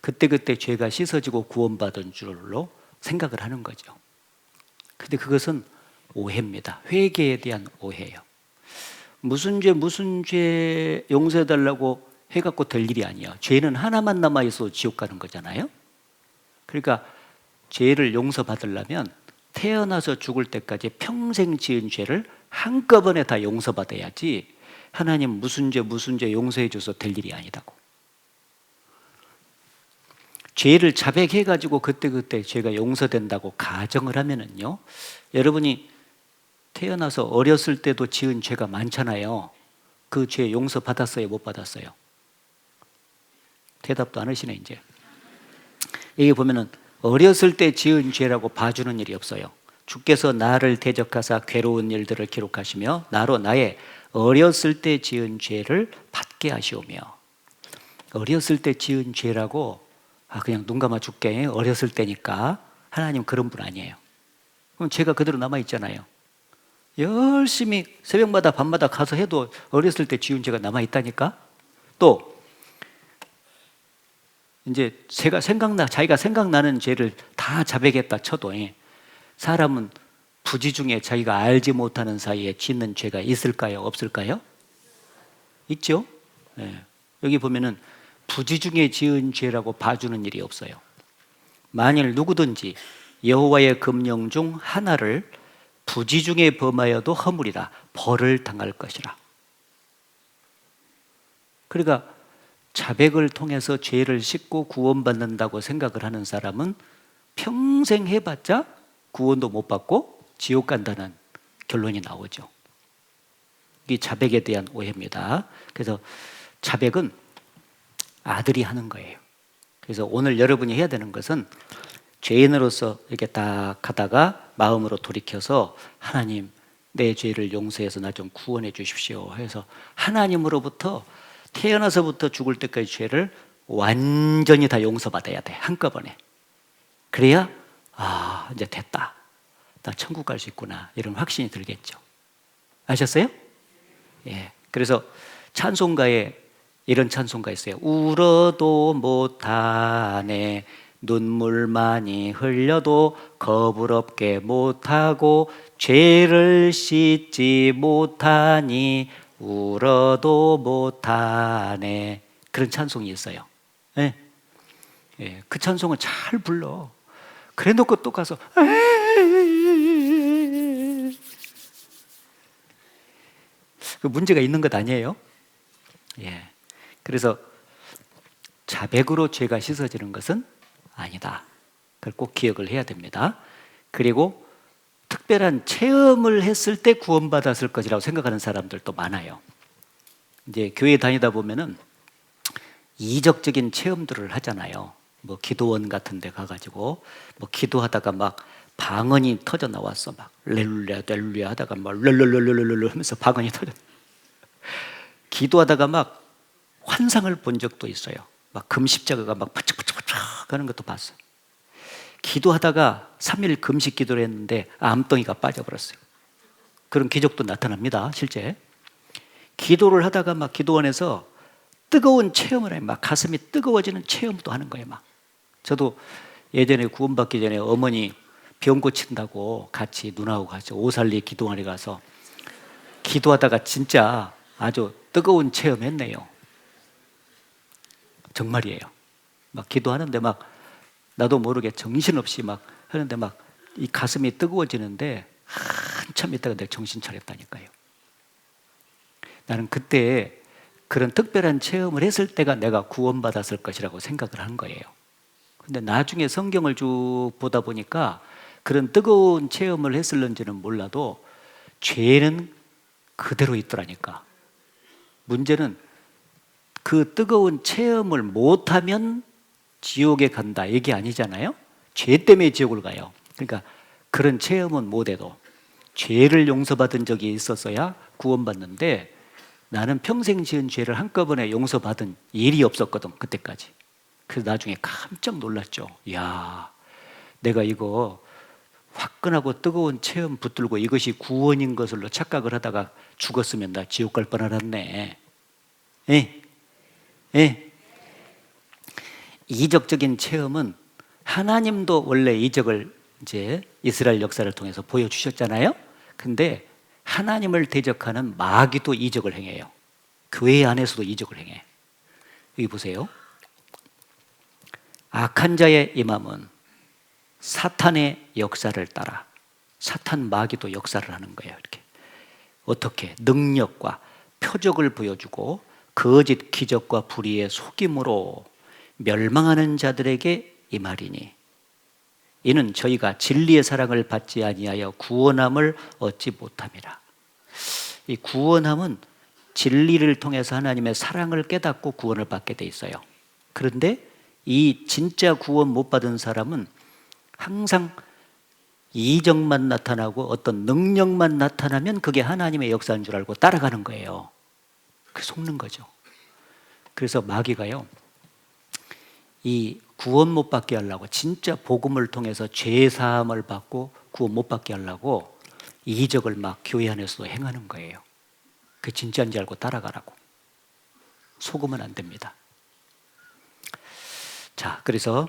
그때그때 죄가 씻어지고 구원받은 줄로 생각을 하는 거죠. 근데 그것은 오해입니다. 회개에 대한 오해예요. 무슨 죄 용서해달라고 해갖고 될 일이 아니야. 죄는 하나만 남아있어 지옥 가는 거잖아요. 그러니까 죄를 용서받으려면 태어나서 죽을 때까지 평생 지은 죄를 한꺼번에 다 용서받아야지 하나님 무슨 죄 용서해 줘서 될 일이 아니다고. 죄를 자백해가지고 그때 죄가 용서된다고 가정을 하면은요, 여러분이 태어나서 어렸을 때도 지은 죄가 많잖아요. 그 죄 용서받았어요, 못 받았어요? 대답도 안 하시네 이제. 여기 보면은 어렸을 때 지은 죄라고 봐주는 일이 없어요. 주께서 나를 대적하사 괴로운 일들을 기록하시며 나로 나의 어렸을 때 지은 죄를 받게 하시오며. 어렸을 때 지은 죄라고 그냥 눈 감아 줄게, 어렸을 때니까. 하나님 그런 분 아니에요. 그럼 죄가 그대로 남아있잖아요. 열심히 새벽마다 밤마다 가서 해도 어렸을 때 지은 죄가 남아있다니까. 또 이제 자기가 생각나는 죄를 다 자백했다 쳐도 사람은 부지 중에 자기가 알지 못하는 사이에 짓는 죄가 있을까요? 없을까요? 있죠? 네. 여기 보면은 부지 중에 지은 죄라고 봐주는 일이 없어요. 만일 누구든지 여호와의 금령 중 하나를 부지 중에 범하여도 허물이라 벌을 당할 것이라. 그러니까 자백을 통해서 죄를 씻고 구원받는다고 생각을 하는 사람은 평생 해봤자 구원도 못 받고 지옥 간다는 결론이 나오죠. 이게 자백에 대한 오해입니다. 그래서 자백은 아들이 하는 거예요. 그래서 오늘 여러분이 해야 되는 것은 죄인으로서 이렇게 딱 하다가 마음으로 돌이켜서 하나님, 내 죄를 용서해서 나 좀 구원해 주십시오 해서 하나님으로부터 태어나서부터 죽을 때까지 죄를 완전히 다 용서받아야 돼, 한꺼번에. 그래야 이제 됐다, 나 천국 갈 수 있구나, 이런 확신이 들겠죠. 아셨어요? 예. 그래서 찬송가에 이런 찬송가 있어요. 울어도 못하네, 눈물 많이 흘려도 겁을 없게 못하고 죄를 씻지 못하니 울어도 못하네. 그런 찬송이 있어요. 예. 예. 그 찬송을 잘 불러. 그래 놓고 또 가서 그 문제가 있는 것 아니에요? 예. 그래서 자백으로 죄가 씻어지는 것은 아니다. 그걸 꼭 기억을 해야 됩니다. 그리고 특별한 체험을 했을 때 구원받았을 것이라고 생각하는 사람들도 많아요. 이제 교회 다니다 보면은 이적적인 체험들을 하잖아요. 뭐 기도원 같은 데 가가지고 뭐 기도하다가 막 방언이 터져 나왔어. 막 렐루야 렐루야 하다가 막 렐렐렐렐렐 하면서 방언이 터져. 기도하다가 막 환상을 본 적도 있어요. 막 금십자가가 막 푸쩍푸쩍푸쩍 하는 것도 봤어요. 기도하다가 3일 금식 기도를 했는데 암덩이가 빠져버렸어요. 그런 기적도 나타납니다, 실제. 기도를 하다가 막 기도원에서 뜨거운 체험을 해요. 막 가슴이 뜨거워지는 체험도 하는 거예요. 막 저도 예전에 구원받기 전에 어머니 병 고친다고 같이 누나하고 같이 오살리 기도원에 가서 기도하다가 진짜 아주 뜨거운 체험했네요. 정말이에요. 막 기도하는데 막 나도 모르게 정신없이 막 하는데 막 이 가슴이 뜨거워지는데 한참 있다가 내가 정신 차렸다니까요. 나는 그때 그런 특별한 체험을 했을 때가 내가 구원받았을 것이라고 생각을 한 거예요. 근데 나중에 성경을 쭉 보다 보니까 그런 뜨거운 체험을 했을는지는 몰라도 죄는 그대로 있더라니까. 문제는 그 뜨거운 체험을 못하면 지옥에 간다, 이게 아니잖아요. 죄 때문에 지옥을 가요. 그러니까 그런 체험은 못해도 죄를 용서받은 적이 있었어야 구원받는데 나는 평생 지은 죄를 한꺼번에 용서받은 일이 없었거든, 그때까지. 그래서 나중에 깜짝 놀랐죠. 이야, 내가 이거 화끈하고 뜨거운 체험 붙들고 이것이 구원인 것으로 착각을 하다가 죽었으면 나 지옥 갈 뻔 알았네. 예? 예? 이적적인 체험은 하나님도 원래 이적을 이제 이스라엘 역사를 통해서 보여주셨잖아요. 근데 하나님을 대적하는 마귀도 이적을 행해요. 교회 안에서도 이적을 행해. 여기 보세요. 악한 자의 임함은 사탄의 역사를 따라, 사탄 마귀도 역사를 하는 거예요. 이렇게 어떻게 능력과 표적을 보여주고 거짓 기적과 불의의 속임으로 멸망하는 자들에게 임하리니 이는 저희가 진리의 사랑을 받지 아니하여 구원함을 얻지 못함이라. 이 구원함은 진리를 통해서 하나님의 사랑을 깨닫고 구원을 받게 돼 있어요. 그런데 이 진짜 구원 못 받은 사람은 항상 이적만 나타나고 어떤 능력만 나타나면 그게 하나님의 역사인 줄 알고 따라가는 거예요. 그 속는 거죠. 그래서 마귀가요, 이 구원 못 받게 하려고, 진짜 복음을 통해서 죄 사함을 받고 구원 못 받게 하려고 이적을 막 교회 안에서도 행하는 거예요. 그 진짜인지 알고 따라가라고. 속으면 안 됩니다. 자, 그래서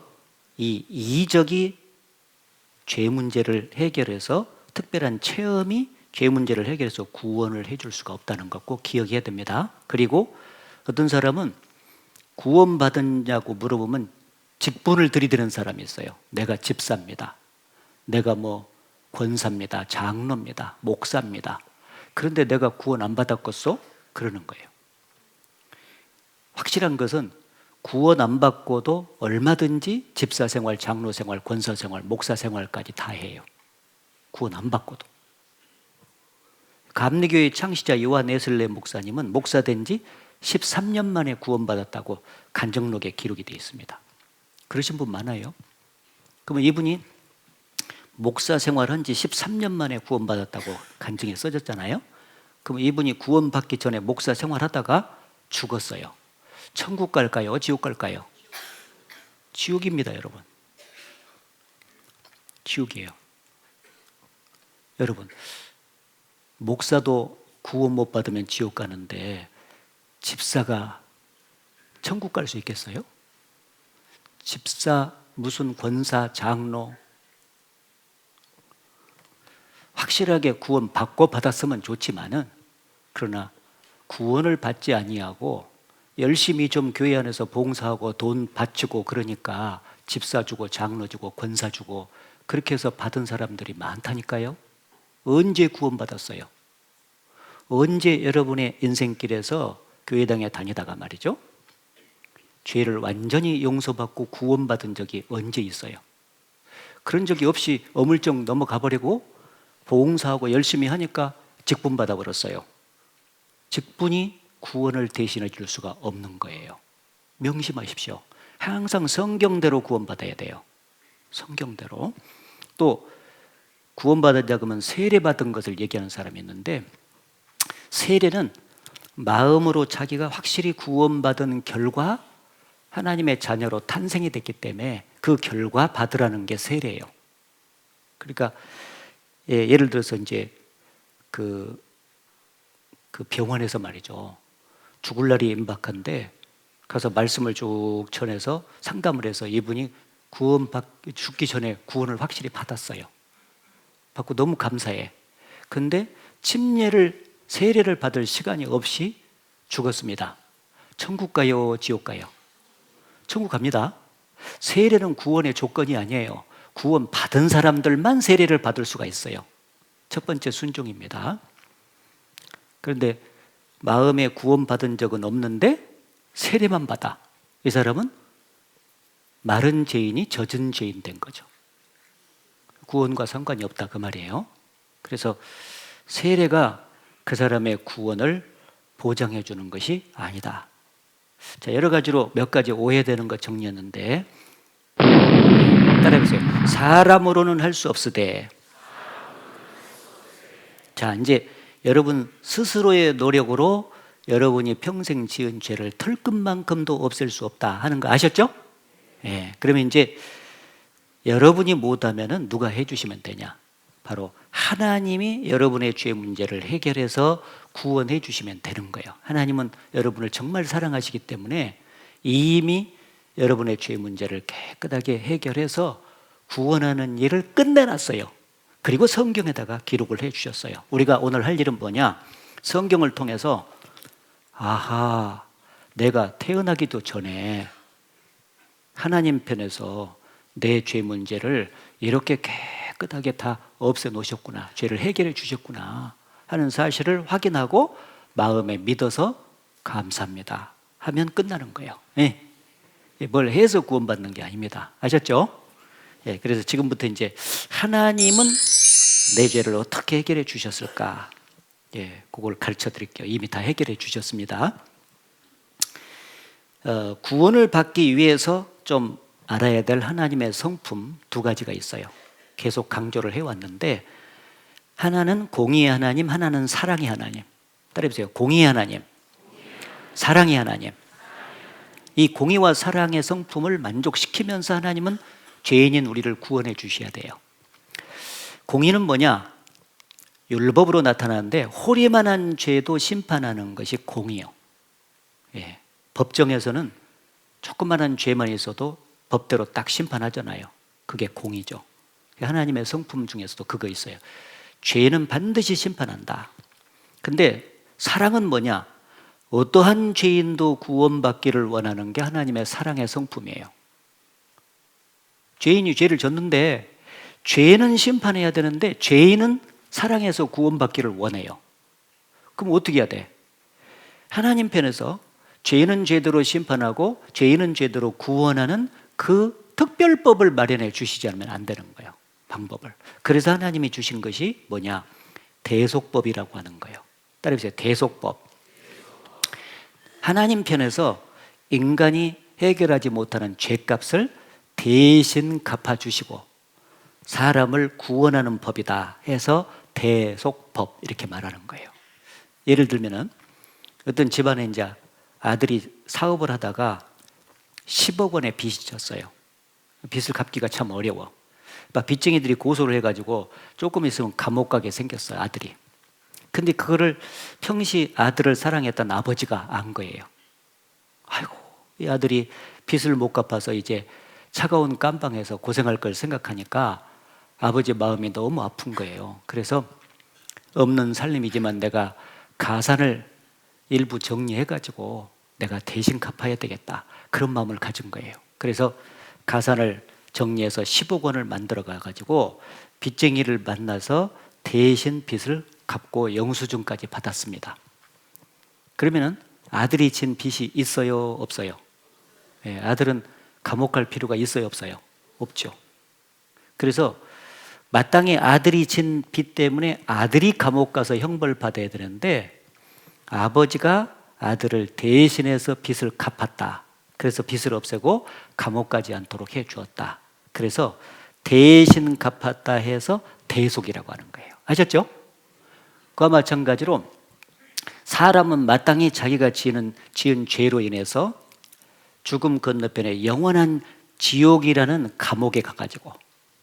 이 이적이 죄 문제를 해결해서, 특별한 체험이 죄 문제를 해결해서 구원을 해줄 수가 없다는 것 꼭 기억해야 됩니다. 그리고 어떤 사람은 구원받았냐고 물어보면 직분을 들이대는 사람이 있어요. 내가 집사입니다. 내가 뭐 권사입니다. 장로입니다. 목사입니다. 그런데 내가 구원 안 받았겠어? 그러는 거예요. 확실한 것은 구원 안 받고도 얼마든지 집사 생활, 장로 생활, 권사 생활, 목사 생활까지 다 해요. 구원 안 받고도. 감리교회 창시자 요한 웨슬레 목사님은 목사된 지 13년 만에 구원받았다고 간정록에 기록이 되어 있습니다. 그러신 분 많아요. 그러면 이분이 목사 생활한 지 13년 만에 구원받았다고 간증에 써졌잖아요. 그럼 이분이 구원받기 전에 목사 생활하다가 죽었어요. 천국 갈까요? 지옥 갈까요? 지옥입니다, 여러분. 지옥이에요. 여러분, 목사도 구원 못 받으면 지옥 가는데 집사가 천국 갈 수 있겠어요? 집사, 무슨 권사, 장로, 확실하게 구원 받고 받았으면 좋지만은, 그러나 구원을 받지 아니하고 열심히 좀 교회 안에서 봉사하고 돈 바치고 그러니까 집사 주고 장로 주고 권사 주고 그렇게 해서 받은 사람들이 많다니까요. 언제 구원받았어요? 언제 여러분의 인생길에서 교회당에 다니다가 말이죠, 죄를 완전히 용서받고 구원받은 적이 언제 있어요? 그런 적이 없이 어물쩍 넘어가 버리고 봉사하고 열심히 하니까 직분 받아버렸어요. 직분이 구원을 대신해 줄 수가 없는 거예요. 명심하십시오. 항상 성경대로 구원받아야 돼요. 성경대로. 또 구원받았냐 그러면 세례받은 것을 얘기하는 사람이 있는데, 세례는 마음으로 자기가 확실히 구원받은 결과 하나님의 자녀로 탄생이 됐기 때문에 그 결과 받으라는 게 세례예요. 그러니까 예를 들어서 이제 그 병원에서 말이죠, 죽을 날이 임박한데 가서 말씀을 쭉 전해서 상담을 해서 이분이 죽기 전에 구원을 확실히 받았어요. 받고 너무 감사해. 근데 세례를 받을 시간이 없이 죽었습니다. 천국 가요, 지옥 가요? 천국 갑니다. 세례는 구원의 조건이 아니에요. 구원 받은 사람들만 세례를 받을 수가 있어요. 첫 번째 순종입니다. 그런데 마음에 구원받은 적은 없는데 세례만 받아. 이 사람은 마른 죄인이 젖은 죄인 된 거죠. 구원과 상관이 없다 그 말이에요. 그래서 세례가 그 사람의 구원을 보장해 주는 것이 아니다. 자, 여러 가지로 몇 가지 오해되는 것 정리했는데, 따라해보세요. 사람으로는 할 수 없으되. 자, 이제 여러분 스스로의 노력으로 여러분이 평생 지은 죄를 털끝만큼도 없앨 수 없다 하는 거 아셨죠? 예. 그러면 이제 여러분이 못하면은 누가 해주시면 되냐? 바로 하나님이 여러분의 죄 문제를 해결해서 구원해 주시면 되는 거예요. 하나님은 여러분을 정말 사랑하시기 때문에 이미 여러분의 죄 문제를 깨끗하게 해결해서 구원하는 일을 끝내놨어요. 그리고 성경에다가 기록을 해 주셨어요. 우리가 오늘 할 일은 뭐냐? 성경을 통해서 아하, 내가 태어나기도 전에 하나님 편에서 내 죄 문제를 이렇게 깨끗하게 다 없애 놓으셨구나, 죄를 해결해 주셨구나 하는 사실을 확인하고 마음에 믿어서 감사합니다 하면 끝나는 거예요. 네. 뭘 해서 구원받는 게 아닙니다. 아셨죠? 예, 그래서 지금부터 이제 하나님은 내 죄를 어떻게 해결해 주셨을까? 예, 그걸 가르쳐 드릴게요. 이미 다 해결해 주셨습니다. 구원을 받기 위해서 좀 알아야 될 하나님의 성품 두 가지가 있어요. 계속 강조를 해왔는데, 하나는 공의의 하나님, 하나는 사랑의 하나님. 따라해보세요. 공의의 하나님, 사랑의 하나님. 이 공의와 사랑의 성품을 만족시키면서 하나님은 죄인인 우리를 구원해 주셔야 돼요. 공의는 뭐냐? 율법으로 나타나는데 호리만한 죄도 심판하는 것이 공의요. 예. 법정에서는 조그만한 죄만 있어도 법대로 딱 심판하잖아요. 그게 공의죠. 하나님의 성품 중에서도 그거 있어요. 죄는 반드시 심판한다. 근데 사랑은 뭐냐? 어떠한 죄인도 구원받기를 원하는 게 하나님의 사랑의 성품이에요. 죄인이 죄를 졌는데 죄는 심판해야 되는데 죄인은 사랑해서 구원받기를 원해요. 그럼 어떻게 해야 돼? 하나님 편에서 죄는 죄대로 심판하고 죄인은 죄대로 구원하는 그 특별법을 마련해 주시지 않으면 안 되는 거예요. 방법을. 그래서 하나님이 주신 것이 뭐냐? 대속법이라고 하는 거예요. 따라해보세요. 대속법. 하나님 편에서 인간이 해결하지 못하는 죄값을 대신 갚아주시고 사람을 구원하는 법이다 해서 대속법 이렇게 말하는 거예요. 예를 들면은 어떤 집안에 이제 아들이 사업을 하다가 10억 원의 빚이 졌어요. 빚을 갚기가 참 어려워. 빚쟁이들이 고소를 해가지고 조금 있으면 감옥 가게 생겼어요, 아들이. 근데 그거를 평시 아들을 사랑했던 아버지가 안 거예요. 아이고, 이 아들이 빚을 못 갚아서 이제 차가운 깜방에서 고생할 걸 생각하니까 아버지 마음이 너무 아픈 거예요. 그래서 없는 살림이지만 내가 가산을 일부 정리해가지고 내가 대신 갚아야 되겠다, 그런 마음을 가진 거예요. 그래서 가산을 정리해서 10억 원을 만들어 가지고 빚쟁이를 만나서 대신 빚을 갚고 영수증까지 받았습니다. 그러면은 아들이 진 빚이 있어요, 없어요? 네, 아들은 감옥 갈 필요가 있어요, 없어요? 없죠. 그래서 마땅히 아들이 진 빚 때문에 아들이 감옥 가서 형벌 받아야 되는데 아버지가 아들을 대신해서 빚을 갚았다. 그래서 빚을 없애고 감옥 가지 않도록 해 주었다. 그래서 대신 갚았다 해서 대속이라고 하는 거예요. 아셨죠? 그와 마찬가지로 사람은 마땅히 자기가 지은 죄로 인해서 죽음 건너편에 영원한 지옥이라는 감옥에 가가지고,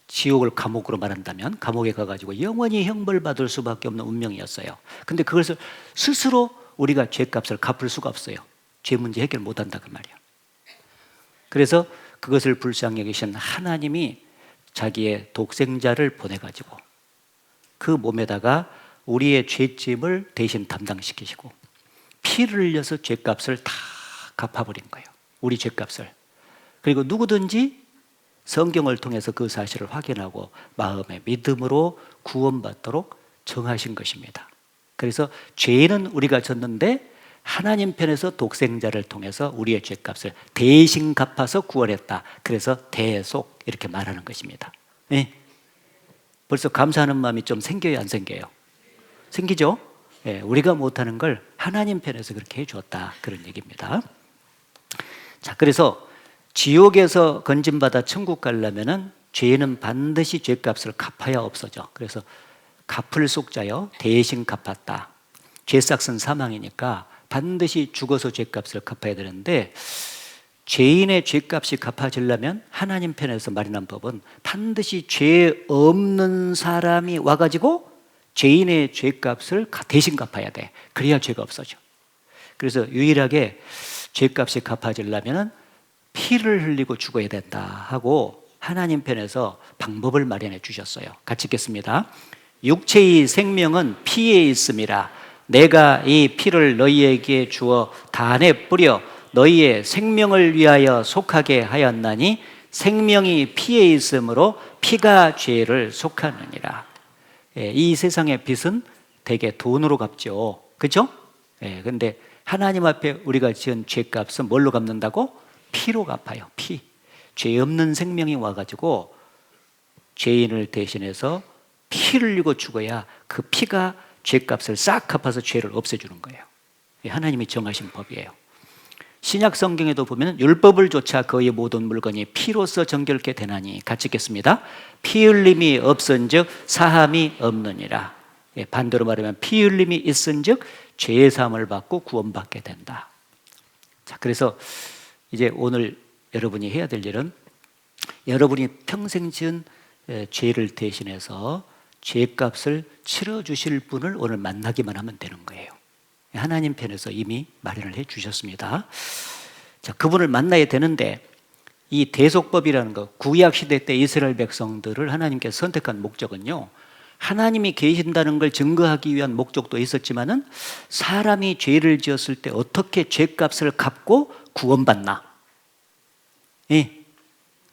지옥을 감옥으로 말한다면 감옥에 가가지고 영원히 형벌받을 수밖에 없는 운명이었어요. 근데 그것을 스스로 우리가 죄값을 갚을 수가 없어요. 죄 문제 해결 못한다 그 말이에요. 그래서 그것을 불쌍히 여기신 하나님이 자기의 독생자를 보내가지고 그 몸에다가 우리의 죄짐을 대신 담당시키시고 피를 흘려서 죄값을 다 갚아버린 거예요. 우리 죄값을. 그리고 누구든지 성경을 통해서 그 사실을 확인하고 마음의 믿음으로 구원받도록 정하신 것입니다. 그래서 죄는 우리가 졌는데 하나님 편에서 독생자를 통해서 우리의 죄값을 대신 갚아서 구원했다. 그래서 대속 이렇게 말하는 것입니다. 네. 벌써 감사하는 마음이 좀 생겨요, 안 생겨요? 생기죠? 네. 우리가 못하는 걸 하나님 편에서 그렇게 해주었다, 그런 얘기입니다. 자, 그래서 지옥에서 건짐받아 천국 가려면은 죄는 반드시 죄값을 갚아야 없어져. 그래서 갚을 속자요, 대신 갚았다. 죄싹은 사망이니까 반드시 죽어서 죄값을 갚아야 되는데, 죄인의 죄값이 갚아지려면 하나님 편에서 마련한 법은 반드시 죄 없는 사람이 와가지고 죄인의 죄값을 대신 갚아야 돼. 그래야 죄가 없어져. 그래서 유일하게 죄값이 갚아지려면 피를 흘리고 죽어야 된다 하고 하나님 편에서 방법을 마련해 주셨어요. 같이 읽겠습니다. 육체의 생명은 피에 있음이라. 내가 이 피를 너희에게 주어 단에 뿌려 너희의 생명을 위하여 속하게 하였나니 생명이 피에 있으므로 피가 죄를 속하느니라. 이 세상의 빚은 대개 돈으로 갚죠. 그렇죠? 그런데 하나님 앞에 우리가 지은 죄값은 뭘로 갚는다고? 피로 갚아요. 피. 죄 없는 생명이 와가지고 죄인을 대신해서 피를 흘리고 죽어야 그 피가 죄값을 싹 갚아서 죄를 없애주는 거예요. 하나님이 정하신 법이에요. 신약 성경에도 보면 율법을 조차 그의 모든 물건이 피로써 정결케 되나니, 같이 읽겠습니다. 피 흘림이 없은즉 사함이 없느니라. 반대로 말하면 피 흘림이 있은즉 죄의 사함을 받고 구원받게 된다. 자, 그래서 이제 오늘 여러분이 해야 될 일은 여러분이 평생 지은 죄를 대신해서 죄값을 치러주실 분을 오늘 만나기만 하면 되는 거예요. 하나님 편에서 이미 마련을 해 주셨습니다. 자, 그분을 만나야 되는데 이 대속법이라는 거, 구약 시대 때 이스라엘 백성들을 하나님께서 선택한 목적은요, 하나님이 계신다는 걸 증거하기 위한 목적도 있었지만은 사람이 죄를 지었을 때 어떻게 죄값을 갚고 구원받나,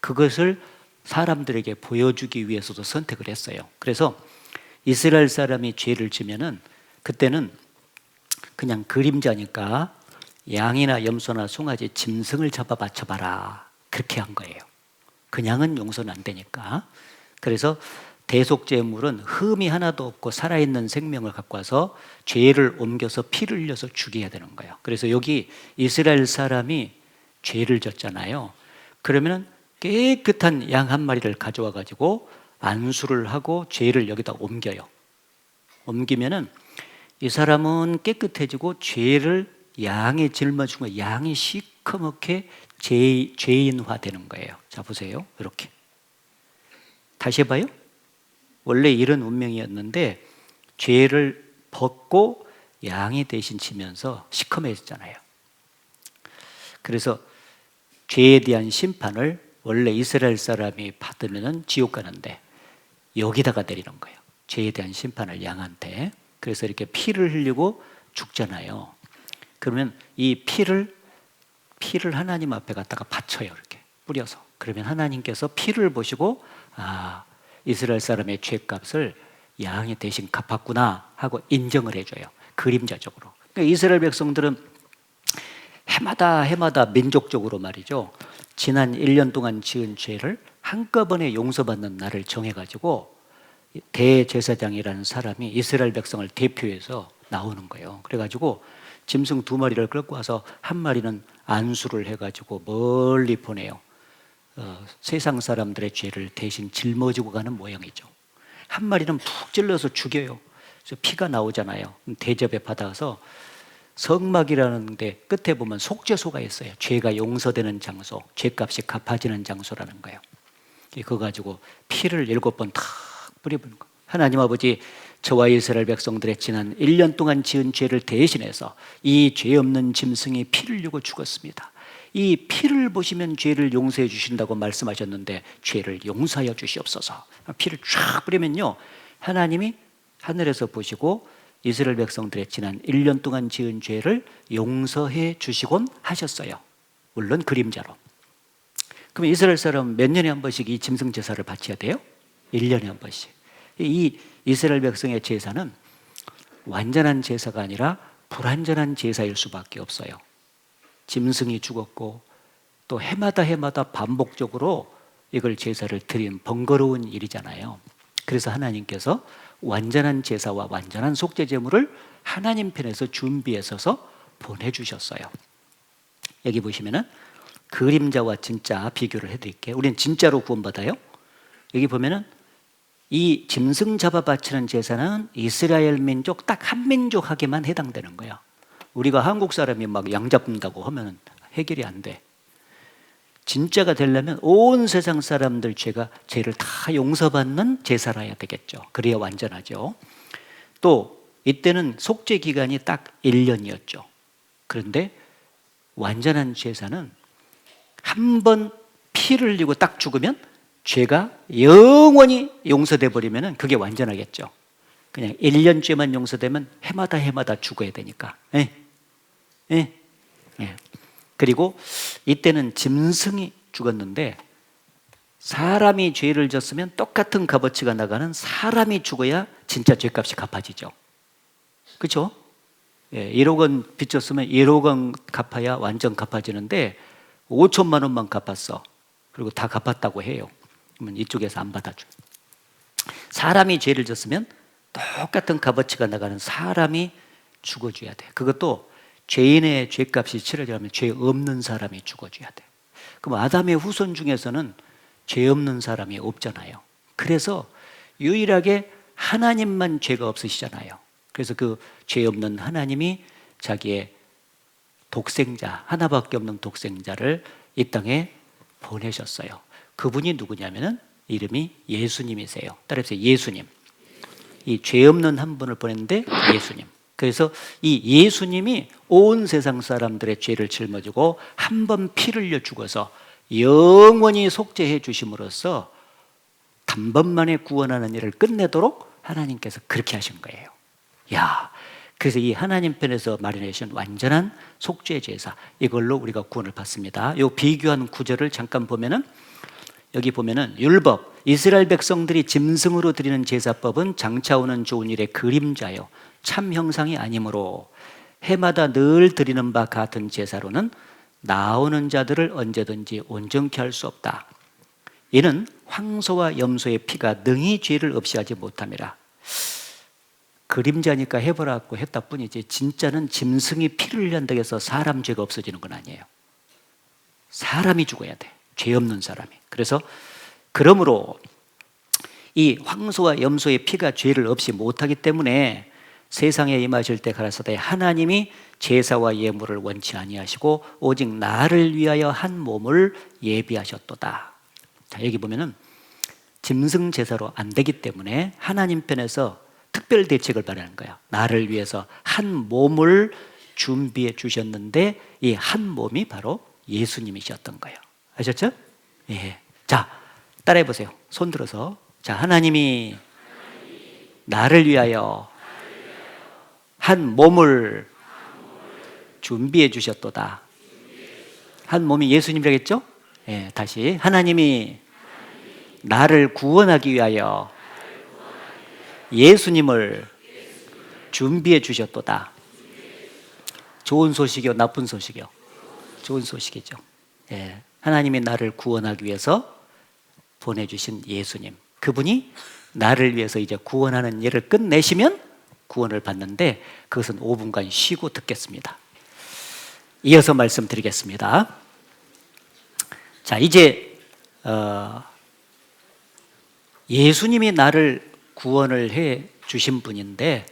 그것을 사람들에게 보여주기 위해서도 선택을 했어요. 그래서 이스라엘 사람이 죄를 지면은 그때는 그냥 그림자니까 양이나 염소나 송아지, 짐승을 잡아 바쳐봐라, 그렇게 한 거예요. 그냥은 용서는 안 되니까. 그래서 대속제물은 흠이 하나도 없고 살아있는 생명을 갖고 와서 죄를 옮겨서 피를 흘려서 죽여야 되는 거예요. 그래서 여기 이스라엘 사람이 죄를 졌잖아요. 그러면 깨끗한 양 한 마리를 가져와 가지고 안수를 하고 죄를 여기다 옮겨요. 옮기면은 이 사람은 깨끗해지고 죄를 양에 짊어진 거예요. 양이 시커멓게 죄인화 되는 거예요. 자, 보세요. 이렇게. 다시 해봐요. 원래 이런 운명이었는데 죄를 벗고 양이 대신 지면서 시커매졌잖아요. 그래서 죄에 대한 심판을 원래 이스라엘 사람이 받으면 지옥 가는데 여기다가 내리는 거예요. 죄에 대한 심판을 양한테. 그래서 이렇게 피를 흘리고 죽잖아요. 그러면 이 피를 하나님 앞에 갖다가 바쳐요. 이렇게 뿌려서. 그러면 하나님께서 피를 보시고, 아, 이스라엘 사람의 죄값을 양이 대신 갚았구나 하고 인정을 해줘요. 그림자적으로. 그러니까 이스라엘 백성들은 해마다 민족적으로 말이죠, 지난 1년 동안 지은 죄를 한꺼번에 용서받는 날을 정해가지고 대제사장이라는 사람이 이스라엘 백성을 대표해서 나오는 거예요. 그래가지고 짐승 2마리를 끌고 와서 한 마리는 안수를 해가지고 멀리 보내요. 세상 사람들의 죄를 대신 짊어지고 가는 모양이죠. 한 마리는 푹 찔러서 죽여요. 그래서 피가 나오잖아요. 대접에 받아서 성막이라는 데 끝에 보면 속죄소가 있어요. 죄가 용서되는 장소, 죄값이 갚아지는 장소라는 거예요. 그거 가지고 피를 7번 탁 뿌려부는 거예요. 하나님 아버지, 저와 이스라엘 백성들의 지난 1년 동안 지은 죄를 대신해서 이 죄 없는 짐승이 피를 흘리고 죽었습니다. 이 피를 보시면 죄를 용서해 주신다고 말씀하셨는데 죄를 용서하여 주시옵소서. 피를 쫙 뿌리면요, 하나님이 하늘에서 보시고 이스라엘 백성들의 지난 1년 동안 지은 죄를 용서해 주시곤 하셨어요. 물론 그림자로. 그럼 이스라엘 사람은 몇 년에 한 번씩 이 짐승 제사를 바쳐야 돼요? 1년에 한 번씩. 이 이스라엘 백성의 제사는 완전한 제사가 아니라 불완전한 제사일 수밖에 없어요. 짐승이 죽었고 또 해마다 반복적으로 이걸 제사를 드린 번거로운 일이잖아요. 그래서 하나님께서 완전한 제사와 완전한 속죄 제물을 하나님 편에서 준비해서 보내주셨어요. 여기 보시면은 그림자와 진짜 비교를 해드릴게요. 우리는 진짜로 구원받아요. 여기 보면은 이 짐승 잡아 바치는 제사는 이스라엘 민족 딱 한 민족에게만 해당되는 거예요. 우리가 한국 사람이 막 양 잡는다고 하면 해결이 안 돼. 진짜가 되려면 온 세상 사람들 죄를 다 용서받는 제사라야 되겠죠. 그래야 완전하죠. 또 이때는 속죄 기간이 딱 1년이었죠. 그런데 완전한 제사는 한 번 피를 흘리고 딱 죽으면 죄가 영원히 용서돼 버리면 그게 완전하겠죠. 그냥 1년 죄만 용서되면 해마다 죽어야 되니까. 예. 예. 예. 그리고 이때는 짐승이 죽었는데 사람이 죄를 졌으면 똑같은 값어치가 나가는 사람이 죽어야 진짜 죄값이 갚아지죠. 그렇죠? 예, 1억 원 빚졌으면 1억 원 갚아야 완전 갚아지는데 5천만 원만 갚았어. 그리고 다 갚았다고 해요. 그러면 이쪽에서 안 받아줘. 사람이 죄를 졌으면 똑같은 값어치가 나가는 사람이 죽어줘야 돼. 그것도 죄인의 죄값이 치러지려면 죄 없는 사람이 죽어줘야 돼. 그럼 아담의 후손 중에서는 죄 없는 사람이 없잖아요. 그래서 유일하게 하나님만 죄가 없으시잖아요. 그래서 그 죄 없는 하나님이 자기의 독생자, 하나밖에 없는 독생자를 이 땅에 보내셨어요. 그분이 누구냐면은 이름이 예수님이세요. 따라해보세요. 예수님. 이 죄 없는 한 분을 보냈는데 예수님. 그래서 이 예수님이 온 세상 사람들의 죄를 짊어지고 한 번 피를 흘려 죽어서 영원히 속죄해 주심으로써 단번만에 구원하는 일을 끝내도록 하나님께서 그렇게 하신 거예요. 야, 그래서 이 하나님 편에서 마련하신 완전한 속죄 제사, 이걸로 우리가 구원을 받습니다. 이 비교한 구절을 잠깐 보면은, 여기 보면은 율법, 이스라엘 백성들이 짐승으로 드리는 제사법은 장차 오는 좋은 일의 그림자요 참 형상이 아니므로 해마다 늘 드리는 바 같은 제사로는 나오는 자들을 언제든지 온전케 할 수 없다. 이는 황소와 염소의 피가 능히 죄를 없이 하지 못함이라. 그림자니까 해보라고 했다 뿐이지 진짜는 짐승이 피를 흘린다고 해서 사람 죄가 없어지는 건 아니에요. 사람이 죽어야 돼. 죄 없는 사람이. 그래서 그러므로 이 황소와 염소의 피가 죄를 없이 못하기 때문에 세상에 임하실 때 가라사대 하나님이 제사와 예물을 원치 아니하시고 오직 나를 위하여 한 몸을 예비하셨도다. 자, 여기 보면은 짐승 제사로 안 되기 때문에 하나님 편에서 특별 대책을 바라는 거야. 나를 위해서 한 몸을 준비해 주셨는데 이 한 몸이 바로 예수님이셨던 거예요. 아셨죠? 예. 자, 따라해 보세요. 손 들어서. 자, 하나님이 나를 위하여 한 몸을 준비해 주셨도다. 한 몸이 예수님이라겠죠? 예, 다시. 하나님이 나를 구원하기 위하여 예수님을 준비해 주셨도다. 좋은 소식이요, 나쁜 소식이요? 좋은 소식이죠. 예, 하나님이 나를 구원하기 위해서 보내주신 예수님, 그분이 나를 위해서 이제 구원하는 일을 끝내시면 구원을 받는데 그것은 5분간 쉬고 듣겠습니다. 이어서 말씀드리겠습니다. 자, 이제 예수님이 나를 구원을 해 주신 분인데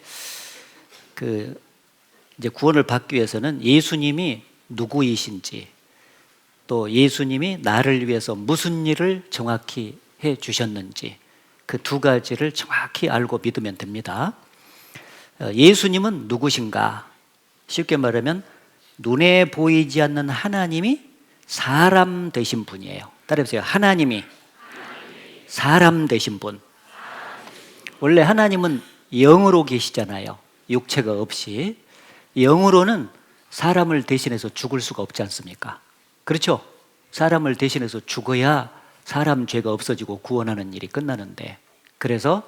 이제 구원을 받기 위해서는 예수님이 누구이신지 또 예수님이 나를 위해서 무슨 일을 정확히 해 주셨는지 그 두 가지를 정확히 알고 믿으면 됩니다. 예수님은 누구신가? 쉽게 말하면 눈에 보이지 않는 하나님이 사람 되신 분이에요. 따라해보세요. 하나님이 사람 되신 분. 원래 하나님은 영으로 계시잖아요. 육체가 없이. 영으로는 사람을 대신해서 죽을 수가 없지 않습니까? 그렇죠? 사람을 대신해서 죽어야 사람 죄가 없어지고 구원하는 일이 끝나는데, 그래서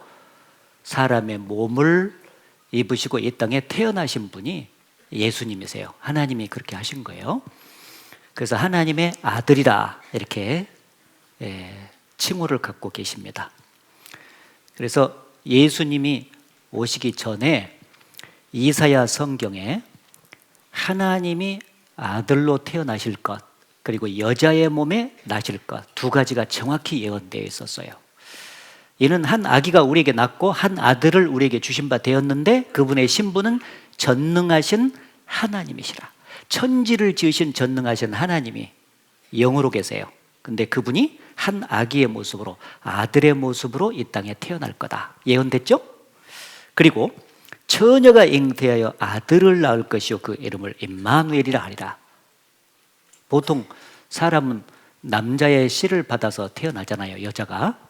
사람의 몸을 입으시고 이 땅에 태어나신 분이 예수님이세요. 하나님이 그렇게 하신 거예요. 그래서 하나님의 아들이라 이렇게 칭호를 갖고 계십니다. 그래서 예수님이 오시기 전에 이사야 성경에 하나님이 아들로 태어나실 것, 그리고 여자의 몸에 나실 것, 두 가지가 정확히 예언되어 있었어요. 이는 한 아기가 우리에게 낳고 한 아들을 우리에게 주신 바 되었는데 그분의 신분은 전능하신 하나님이시라. 천지를 지으신 전능하신 하나님이 영으로 계세요. 근데 그분이 한 아기의 모습으로, 아들의 모습으로 이 땅에 태어날 거다. 예언됐죠? 그리고 처녀가 잉태하여 아들을 낳을 것이요 그 이름을 임마누엘이라 하리라. 보통 사람은 남자의 씨를 받아서 태어나잖아요.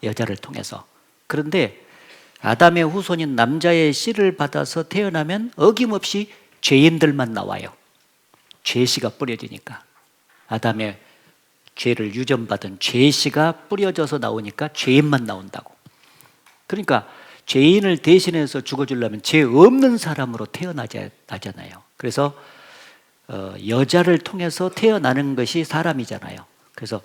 여자를 통해서. 그런데 아담의 후손인 남자의 씨를 받아서 태어나면 어김없이 죄인들만 나와요. 죄씨가 뿌려지니까. 아담의 죄를 유전받은 죄씨가 뿌려져서 나오니까 죄인만 나온다고. 그러니까 죄인을 대신해서 죽어주려면 죄 없는 사람으로 태어나잖아요. 그래서 여자를 통해서 태어나는 것이 사람이잖아요. 그래서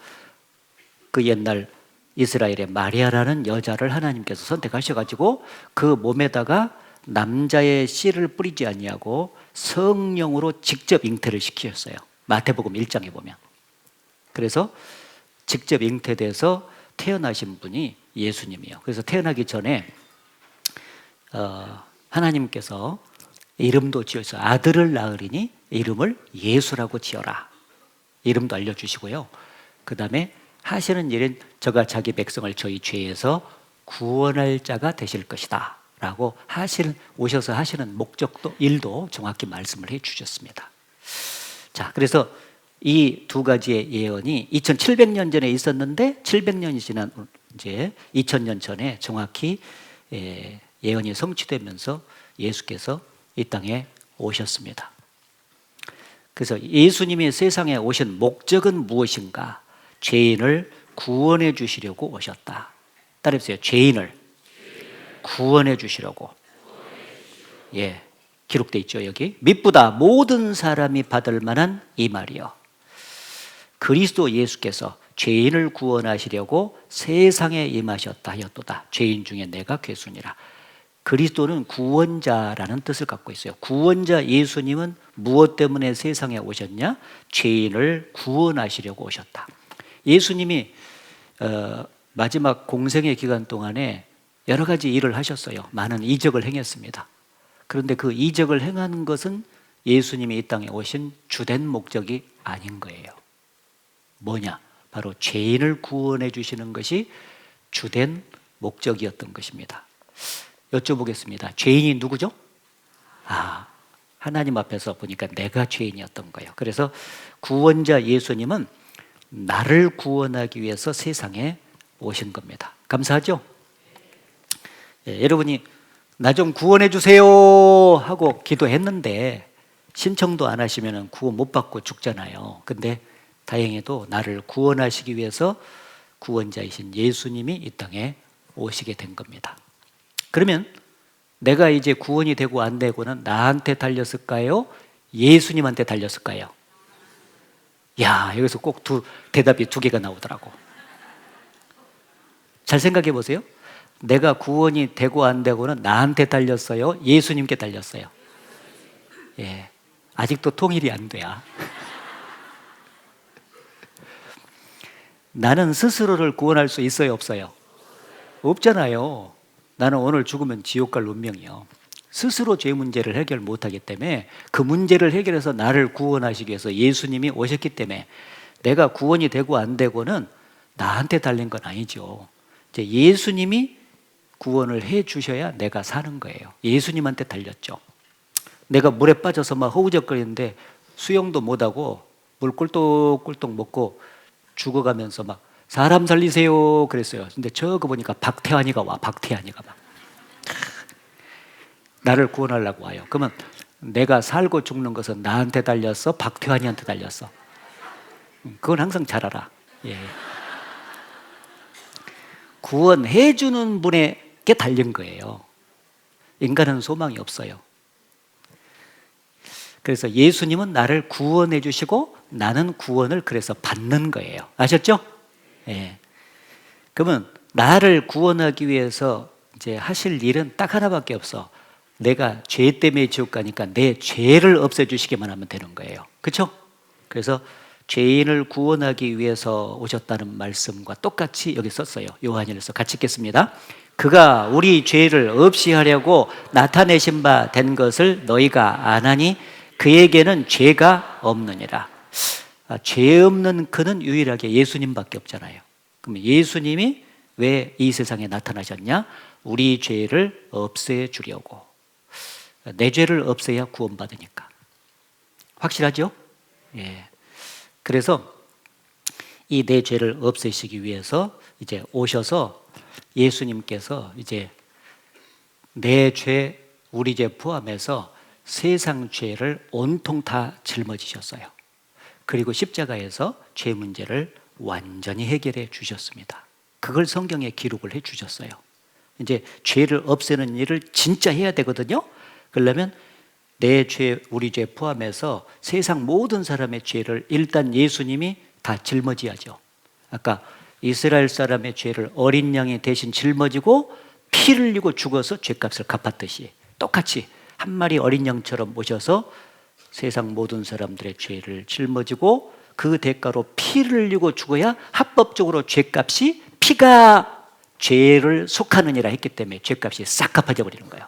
그 옛날 이스라엘의 마리아라는 여자를 하나님께서 선택하셔가지고 그 몸에다가 남자의 씨를 뿌리지 아니하고 성령으로 직접 잉태를 시키셨어요. 마태복음 1장에 보면. 그래서 직접 잉태돼서 태어나신 분이 예수님이에요. 그래서 태어나기 전에 하나님께서 이름도 지어서 아들을 낳으리니 이름을 예수라고 지어라. 이름도 알려주시고요. 그 다음에 하시는 일은 저가 자기 백성을 저희 죄에서 구원할 자가 되실 것이다 라고 오셔서 하시는 목적도 일도 정확히 말씀을 해 주셨습니다. 자, 그래서 이 두 가지의 예언이 2700년 전에 있었는데 700년이 지난 이제 2000년 전에 정확히 예언이 성취되면서 예수께서 이 땅에 오셨습니다. 그래서 예수님이 세상에 오신 목적은 무엇인가? 죄인을 구원해 주시려고 오셨다. 따라해보세요. 죄인을 구원해 주시려고. 예, 기록되어 있죠. 여기 미쁘다 모든 사람이 받을 만한 이 말이요. 그리스도 예수께서 죄인을 구원하시려고 세상에 임하셨다 하였도다. 죄인 중에 내가 괴순이라. 그리스도는 구원자라는 뜻을 갖고 있어요. 구원자 예수님은 무엇 때문에 세상에 오셨냐? 죄인을 구원하시려고 오셨다. 예수님이 마지막 공생의 기간 동안에 여러 가지 일을 하셨어요. 많은 이적을 행했습니다. 그런데 그 이적을 행한 것은 예수님이 이 땅에 오신 주된 목적이 아닌 거예요. 뭐냐? 바로 죄인을 구원해 주시는 것이 주된 목적이었던 것입니다. 여쭤보겠습니다. 죄인이 누구죠? 하나님 앞에서 보니까 내가 죄인이었던 거예요. 그래서 구원자 예수님은 나를 구원하기 위해서 세상에 오신 겁니다. 감사하죠? 예, 여러분이 나 좀 구원해 주세요 하고 기도했는데 신청도 안 하시면 구원 못 받고 죽잖아요. 근데 다행히도 나를 구원하시기 위해서 구원자이신 예수님이 이 땅에 오시게 된 겁니다. 그러면 내가 이제 구원이 되고 안 되고는 나한테 달렸을까요? 예수님한테 달렸을까요? 야, 여기서 꼭 대답이 두 개가 나오더라고. 잘 생각해 보세요. 내가 구원이 되고 안 되고는 나한테 달렸어요? 예수님께 달렸어요? 예, 아직도 통일이 안 돼야. 나는 스스로를 구원할 수 있어요, 없어요? 없잖아요. 나는 오늘 죽으면 지옥 갈 운명이요. 스스로 죄 문제를 해결 못하기 때문에 그 문제를 해결해서 나를 구원하시기 위해서 예수님이 오셨기 때문에 내가 구원이 되고 안 되고는 나한테 달린 건 아니죠. 이제 예수님이 구원을 해 주셔야 내가 사는 거예요. 예수님한테 달렸죠. 내가 물에 빠져서 막 허우적거리는데 수영도 못하고 물 꿀떡꿀떡 먹고 죽어가면서 막 사람 살리세요 그랬어요. 근데 저거 보니까 박태환이가 와. 박태환이가 막 나를 구원하려고 와요. 그러면 내가 살고 죽는 것은 나한테 달렸어? 박태환이한테 달렸어? 그건 항상 잘 알아. 예. 구원해 주는 분에게 달린 거예요. 인간은 소망이 없어요. 그래서 예수님은 나를 구원해 주시고 나는 구원을 그래서 받는 거예요. 아셨죠? 예. 그러면 나를 구원하기 위해서 이제 하실 일은 딱 하나밖에 없어. 내가 죄 때문에 지옥 가니까 내 죄를 없애주시기만 하면 되는 거예요. 그렇죠? 그래서 죄인을 구원하기 위해서 오셨다는 말씀과 똑같이 여기 썼어요. 요한일서 같이 읽겠습니다. 그가 우리 죄를 없이 하려고 나타내신 바 된 것을 너희가 아나니 그에게는 죄가 없느니라. 죄 없는 그는 유일하게 예수님밖에 없잖아요. 그럼 예수님이 왜 이 세상에 나타나셨냐? 우리 죄를 없애주려고. 내 죄를 없애야 구원받으니까. 확실하죠? 예. 그래서 이 내 죄를 없애시기 위해서 이제 오셔서 예수님께서 이제 내 죄, 우리 죄 포함해서 세상 죄를 온통 다 짊어지셨어요. 그리고 십자가에서 죄 문제를 완전히 해결해 주셨습니다. 그걸 성경에 기록을 해 주셨어요. 이제 죄를 없애는 일을 진짜 해야 되거든요. 그러려면 내 죄, 우리 죄 포함해서 세상 모든 사람의 죄를 일단 예수님이 다 짊어져야죠. 아까 이스라엘 사람의 죄를 어린 양이 대신 짊어지고 피를 흘리고 죽어서 죄값을 갚았듯이 똑같이 한 마리 어린 양처럼 오셔서 세상 모든 사람들의 죄를 짊어지고 그 대가로 피를 흘리고 죽어야 합법적으로 죄값이 피가 죄를 속하느니라 했기 때문에 죄값이 싹 갚아져 버리는 거예요.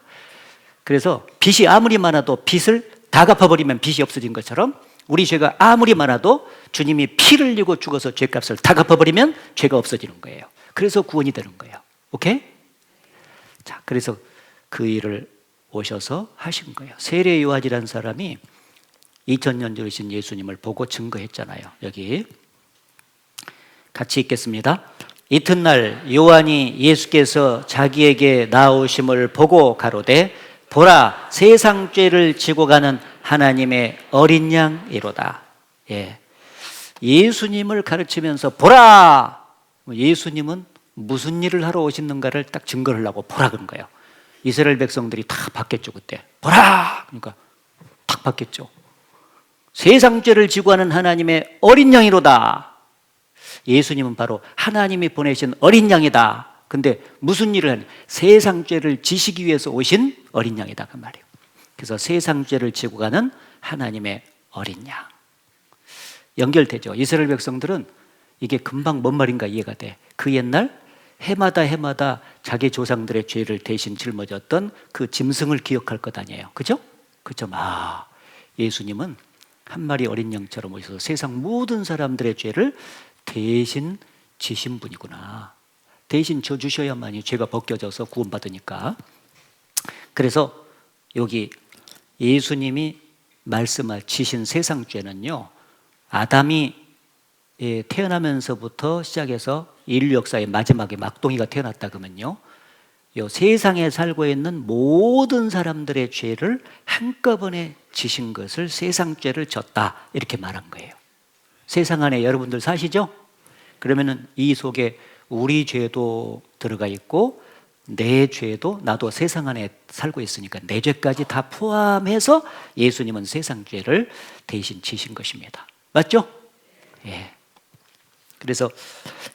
그래서 빚이 아무리 많아도 빚을 다 갚아버리면 빚이 없어진 것처럼 우리 죄가 아무리 많아도 주님이 피를 흘리고 죽어서 죄값을 다 갚아버리면 죄가 없어지는 거예요. 그래서 구원이 되는 거예요. 오케이? 자, 그래서 그 일을 오셔서 하신 거예요. 세례 요한이라는 사람이 2000년 전이신 예수님을 보고 증거했잖아요. 여기 같이 읽겠습니다. 이튿날 요한이 예수께서 자기에게 나오심을 보고 가로되 보라, 세상 죄를 지고 가는 하나님의 어린 양이로다. 예. 예수님을 가르치면서 보라! 예수님은 무슨 일을 하러 오셨는가를 딱 증거를 하려고 보라 그런 거예요. 이스라엘 백성들이 다 봤겠죠, 그때. 보라! 그러니까 딱 봤겠죠. 세상 죄를 지고 가는 하나님의 어린 양이로다. 예수님은 바로 하나님이 보내신 어린 양이다. 근데 무슨 일을 하냐? 세상 죄를 지시기 위해서 오신 어린 양이다 그 말이에요. 그래서 세상 죄를 지고 가는 하나님의 어린 양. 연결되죠. 이스라엘 백성들은 이게 금방 뭔 말인가 이해가 돼. 그 옛날 해마다 자기 조상들의 죄를 대신 짊어졌던 그 짐승을 기억할 것 아니에요. 그죠? 그죠? 예수님은 한 마리 어린 양처럼 오셔서 세상 모든 사람들의 죄를 대신 지신 분이구나. 대신 져주셔야만이 죄가 벗겨져서 구원받으니까. 그래서 여기 예수님이 지신 세상 죄는요, 아담이 태어나면서부터 시작해서 인류 역사의 마지막에 막동이가 태어났다 그러면요, 요 세상에 살고 있는 모든 사람들의 죄를 한꺼번에 지신 것을 세상 죄를 졌다 이렇게 말한 거예요. 세상 안에 여러분들 사시죠? 그러면은 이 속에 우리 죄도 들어가 있고 내 죄도, 나도 세상 안에 살고 있으니까 내 죄까지 다 포함해서 예수님은 세상 죄를 대신 지신 것입니다. 맞죠? 예. 그래서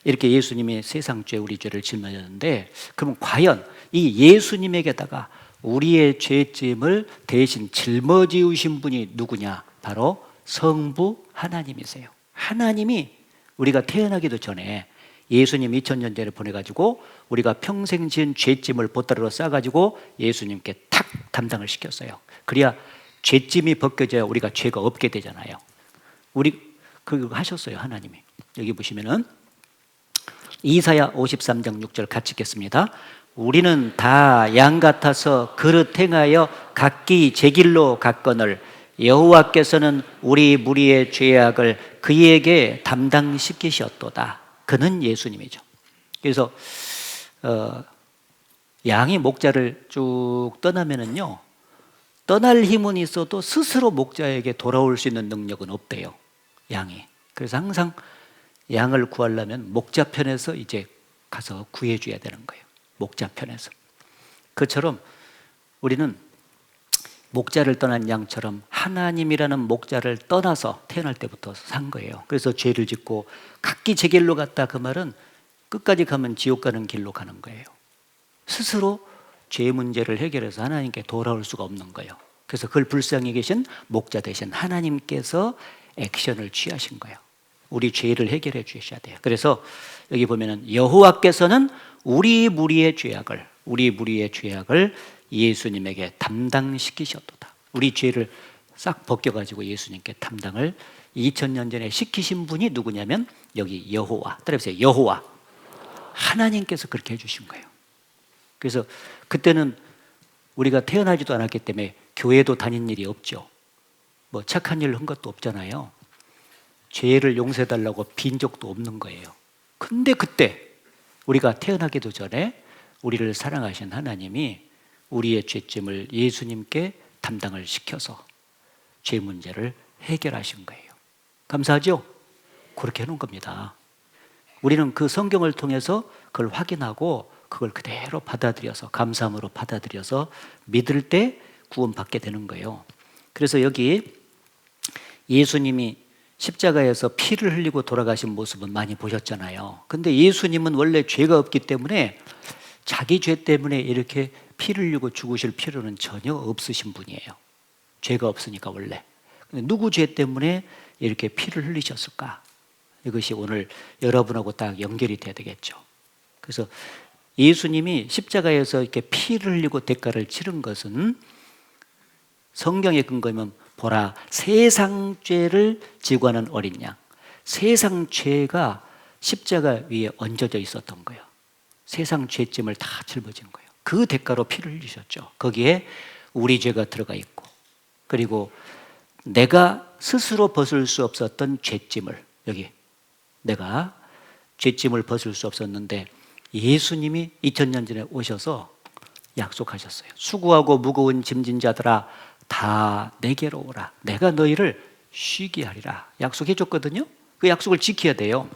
이렇게 예수님이 세상 죄, 우리 죄를 짊어졌는데, 그럼 과연 이 예수님에게다가 우리의 죄짐을 대신 짊어지우신 분이 누구냐? 바로 성부 하나님이세요. 하나님이 우리가 태어나기도 전에 예수님 2000년 전에 보내가지고 우리가 평생 지은 죄짐을 보따리로 싸가지고 예수님께 탁 담당을 시켰어요. 그래야 죄짐이 벗겨져야 우리가 죄가 없게 되잖아요. 우리 그거 하셨어요, 하나님이. 여기 보시면은 이사야 53장 6절 같이 읽겠습니다. 우리는 다 양 같아서 그릇 행하여 각기 제 길로 갔거늘 여호와께서는 우리 무리의 죄악을 그에게 담당시키셨도다. 그는 예수님이죠. 그래서 양이 목자를 쭉 떠나면은요, 떠날 힘은 있어도 스스로 목자에게 돌아올 수 있는 능력은 없대요, 양이. 그래서 항상 양을 구하려면 목자 편에서 이제 가서 구해줘야 되는 거예요. 목자 편에서. 그처럼 우리는 목자를 떠난 양처럼 하나님이라는 목자를 떠나서 태어날 때부터 산 거예요. 그래서 죄를 짓고 각기 제 길로 갔다, 그 말은 끝까지 가면 지옥 가는 길로 가는 거예요. 스스로 죄 문제를 해결해서 하나님께 돌아올 수가 없는 거예요. 그래서 그걸 불쌍히 계신 목자 대신 하나님께서 액션을 취하신 거예요. 우리 죄를 해결해 주셔야 돼요. 그래서 여기 보면은 여호와께서는 우리 무리의 죄악을 예수님에게 담당시키셨도다. 우리 죄를 싹 벗겨가지고 예수님께 담당을 2000년 전에 시키신 분이 누구냐면 여기 여호와. 따라해보세요. 여호와. 하나님께서 그렇게 해주신 거예요. 그래서 그때는 우리가 태어나지도 않았기 때문에 교회도 다닌 일이 없죠. 뭐 착한 일을 한 것도 없잖아요. 죄를 용서해달라고 빈 적도 없는 거예요. 근데 그때 우리가 태어나기도 전에 우리를 사랑하신 하나님이 우리의 죄짐을 예수님께 담당을 시켜서 죄 문제를 해결하신 거예요. 감사하죠? 그렇게 해놓은 겁니다. 우리는 그 성경을 통해서 그걸 확인하고 그걸 그대로 받아들여서 감사함으로 받아들여서 믿을 때 구원받게 되는 거예요. 그래서 여기 예수님이 십자가에서 피를 흘리고 돌아가신 모습은 많이 보셨잖아요. 근데 예수님은 원래 죄가 없기 때문에 자기 죄 때문에 이렇게 피를 흘리고 죽으실 필요는 전혀 없으신 분이에요. 죄가 없으니까 원래. 근데 누구 죄 때문에 이렇게 피를 흘리셨을까? 이것이 오늘 여러분하고 딱 연결이 돼야 되겠죠. 그래서 예수님이 십자가에서 이렇게 피를 흘리고 대가를 치른 것은 성경의 근거면 보라, 세상 죄를 지고 하는 어린 양. 세상 죄가 십자가 위에 얹어져 있었던 거예요. 세상 죄짐을 다 짊어진 거예요. 그 대가로 피를 흘리셨죠. 거기에 우리 죄가 들어가 있고, 그리고 내가 스스로 벗을 수 없었던 죄짐을, 여기 내가 죄짐을 벗을 수 없었는데 예수님이 2000년 전에 오셔서 약속하셨어요. 수고하고 무거운 짐진 자들아 다 내게로 오라. 내가 너희를 쉬게 하리라. 약속해 줬거든요. 그 약속을 지켜야 돼요.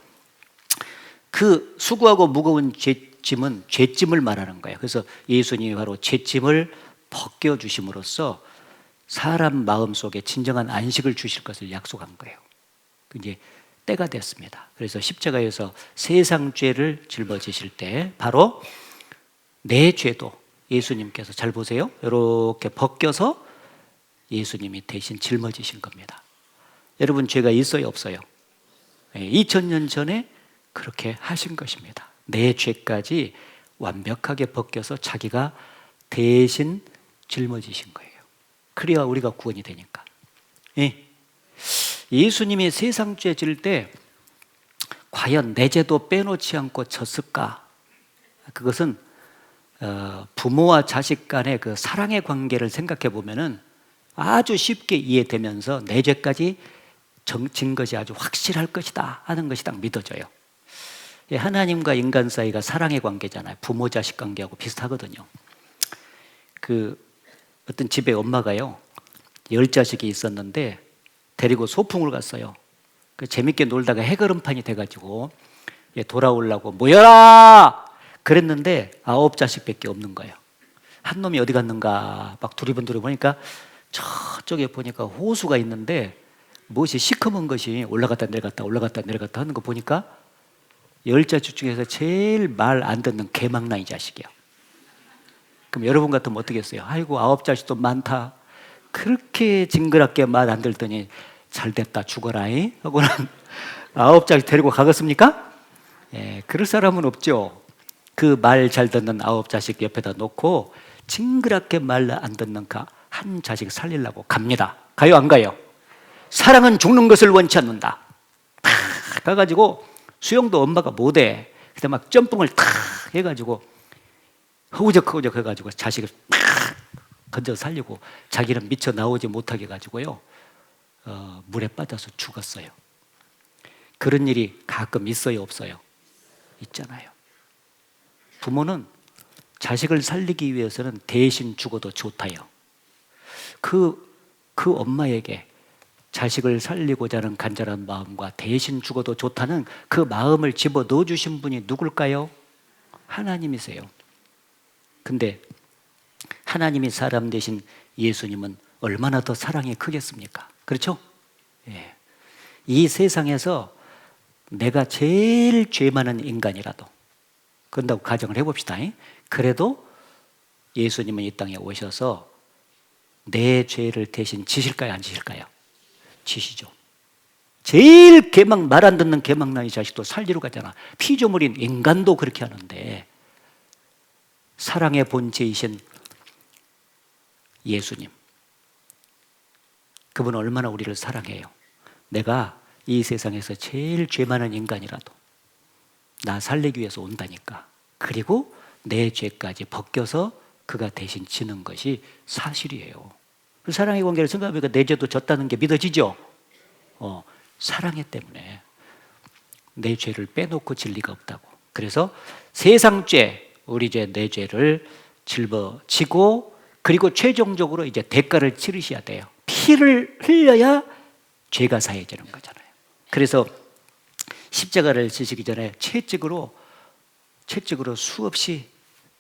그 수고하고 무거운 죄짐은 죄짐을 말하는 거예요. 그래서 예수님이 바로 죄짐을 벗겨주심으로써 사람 마음속에 진정한 안식을 주실 것을 약속한 거예요. 이제 때가 됐습니다. 그래서 십자가에서 세상 죄를 짊어지실 때 바로 내 죄도 예수님께서, 잘 보세요, 이렇게 벗겨서 예수님이 대신 짊어지신 겁니다. 여러분 죄가 있어요, 없어요? 2000년 전에 그렇게 하신 것입니다. 내 죄까지 완벽하게 벗겨서 자기가 대신 짊어지신 거예요. 그래야 우리가 구원이 되니까. 예수님이 세상 죄 질 때 과연 내 죄도 빼놓지 않고 졌을까? 그것은 부모와 자식 간의 그 사랑의 관계를 생각해 보면은 아주 쉽게 이해되면서 내 죄까지 진 것이 아주 확실할 것이다 하는 것이 딱 믿어져요. 하나님과 인간 사이가 사랑의 관계잖아요. 부모 자식 관계하고 비슷하거든요. 그 어떤 집에 엄마가요 10자식이 있었는데 데리고 소풍을 갔어요. 그 재밌게 놀다가 해걸음판이 돼가지고 돌아오려고 모여라 그랬는데 9자식밖에 없는 거예요. 한 놈이 어디 갔는가 막 두리번두리 보니까 저쪽에 보니까 호수가 있는데 무엇이 시커먼 것이 올라갔다 내려갔다 올라갔다 내려갔다 하는 거 보니까 10자식 중에서 제일 말 안 듣는 개망나이 자식이에요. 그럼 여러분 같으면 어떻게 했어요? 아이고 9자식도 많다. 그렇게 징그럽게 말 안 듣더니 잘 됐다 죽어라 하고는 9자식 데리고 가겠습니까? 그럴 사람은 없죠. 그 말 잘 듣는 9자식 옆에다 놓고 징그럽게 말 안 듣는 한 자식 살리려고 갑니다. 가요 안 가요? 사랑은 죽는 것을 원치 않는다. 탁 가가지고 수영도 엄마가 못해. 그때 막 점프를 탁 해가지고 허우적 해가지고 자식을 탁 건져 살리고 자기는 미쳐 나오지 못하게 해가지고요 물에 빠져서 죽었어요. 그런 일이 가끔 있어요, 없어요? 있잖아요. 부모는 자식을 살리기 위해서는 대신 죽어도 좋다요. 그 엄마에게 자식을 살리고자 하는 간절한 마음과 대신 죽어도 좋다는 그 마음을 집어 넣어주신 분이 누굴까요? 하나님이세요. 근데 하나님이 사람 되신 예수님은 얼마나 더 사랑이 크겠습니까? 그렇죠? 이 세상에서 내가 제일 죄 많은 인간이라도 그런다고 가정을 해봅시다. 그래도 예수님은 이 땅에 오셔서 내 죄를 대신 지실까요? 안 지실까요? 지시죠. 제일 말 안 듣는 개망나니 자식도 살리러 가잖아. 피조물인 인간도 그렇게 하는데 사랑의 본체이신 예수님, 그분은 얼마나 우리를 사랑해요. 내가 이 세상에서 제일 죄 많은 인간이라도 나 살리기 위해서 온다니까. 그리고 내 죄까지 벗겨서 그가 대신 지는 것이 사실이에요. 그 사랑의 관계를 생각해보니까 내 죄도 졌다는 게 믿어지죠? 사랑해 때문에 내 죄를 빼놓고 질 리가 없다고. 그래서 세상 죄, 우리 죄, 내 죄를 짊어지고 그리고 최종적으로 이제 대가를 치르셔야 돼요. 피를 흘려야 죄가 사해지는 거잖아요. 그래서 십자가를 지시기 전에 채찍으로 수없이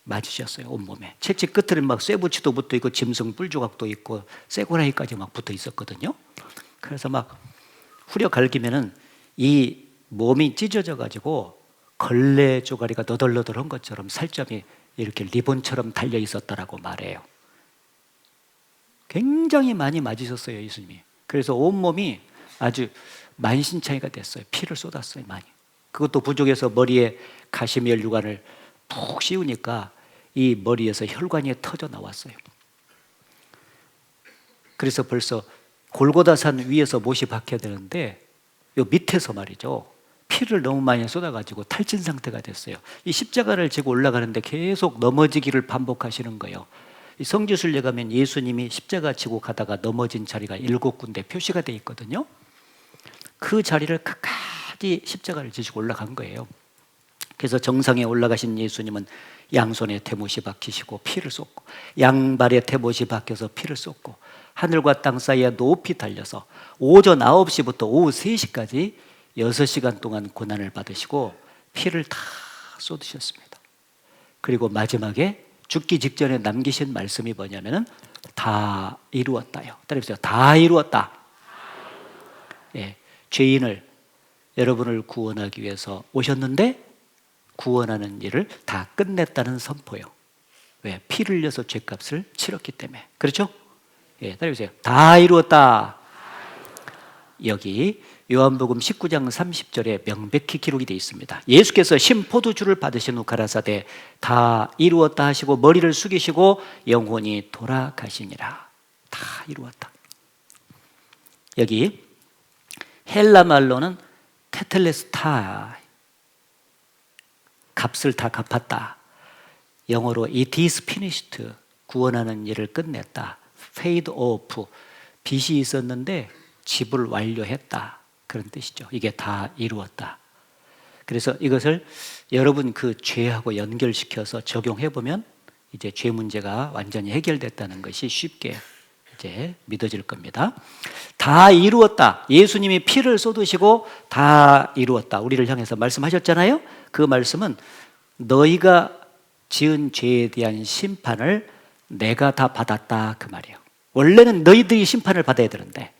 맞으셨어요. 온몸에. 채찍 끝에는 막 쇠붙이도 붙어 있고 짐승 뿔조각도 있고 쇠고라니까지 막 붙어 있었거든요. 그래서 막 후려 갈기면은 이 몸이 찢어져 가지고 걸레 조가리가 너덜너덜한 것처럼 살점이 이렇게 리본처럼 달려 있었다라고 말해요. 굉장히 많이 맞으셨어요, 예수님이. 그래서 온몸이 아주 만신창이가 됐어요. 피를 쏟았어요, 많이. 그것도 부족해서 머리에 가시미엘 유관을 푹 씌우니까 이 머리에서 혈관이 터져 나왔어요. 그래서 벌써 골고다산 위에서 못이 박혀야 되는데 요 밑에서 말이죠, 피를 너무 많이 쏟아가지고 탈진 상태가 됐어요. 이 십자가를 지고 올라가는데 계속 넘어지기를 반복하시는 거예요. 이 성지순례 가면 예수님이 십자가 지고 가다가 넘어진 자리가 7군데 표시가 돼 있거든요. 그 자리를 끝까지 십자가를 지시고 올라간 거예요. 그래서 정상에 올라가신 예수님은 양손에 대못이 박히시고 피를 쏟고, 양발에 대못이 박혀서 피를 쏟고, 하늘과 땅 사이에 높이 달려서 오전 9시부터 오후 3시까지 6시간 동안 고난을 받으시고 피를 다 쏟으셨습니다. 그리고 마지막에 죽기 직전에 남기신 말씀이 뭐냐면은 다 이루었다요. 따라해보세요. 다 이루었다. 예, 죄인을, 여러분을 구원하기 위해서 오셨는데 구원하는 일을 다 끝냈다는 선포요. 왜? 피를 흘려서 죄값을 치렀기 때문에. 그렇죠? 예, 따라해보세요. 다 이루었다. 여기 요한복음 19장 30절에 명백히 기록이 되어 있습니다. 예수께서 신포도주를 받으신 후 가라사대 다 이루었다 하시고 머리를 숙이시고 영혼이 돌아가시니라. 다 이루었다. 여기 헬라 말로는 테텔레스타, 값을 다 갚았다. 영어로 it is finished, 구원하는 일을 끝냈다. paid off, 빚이 있었는데 지불 완료했다. 그런 뜻이죠. 이게 다 이루었다. 그래서 이것을 여러분 그 죄하고 연결시켜서 적용해 보면 이제 죄 문제가 완전히 해결됐다는 것이 쉽게 이제 믿어질 겁니다. 다 이루었다. 예수님이 피를 쏟으시고 다 이루었다. 우리를 향해서 말씀하셨잖아요. 그 말씀은 너희가 지은 죄에 대한 심판을 내가 다 받았다, 그 말이에요. 원래는 너희들이 심판을 받아야 되는데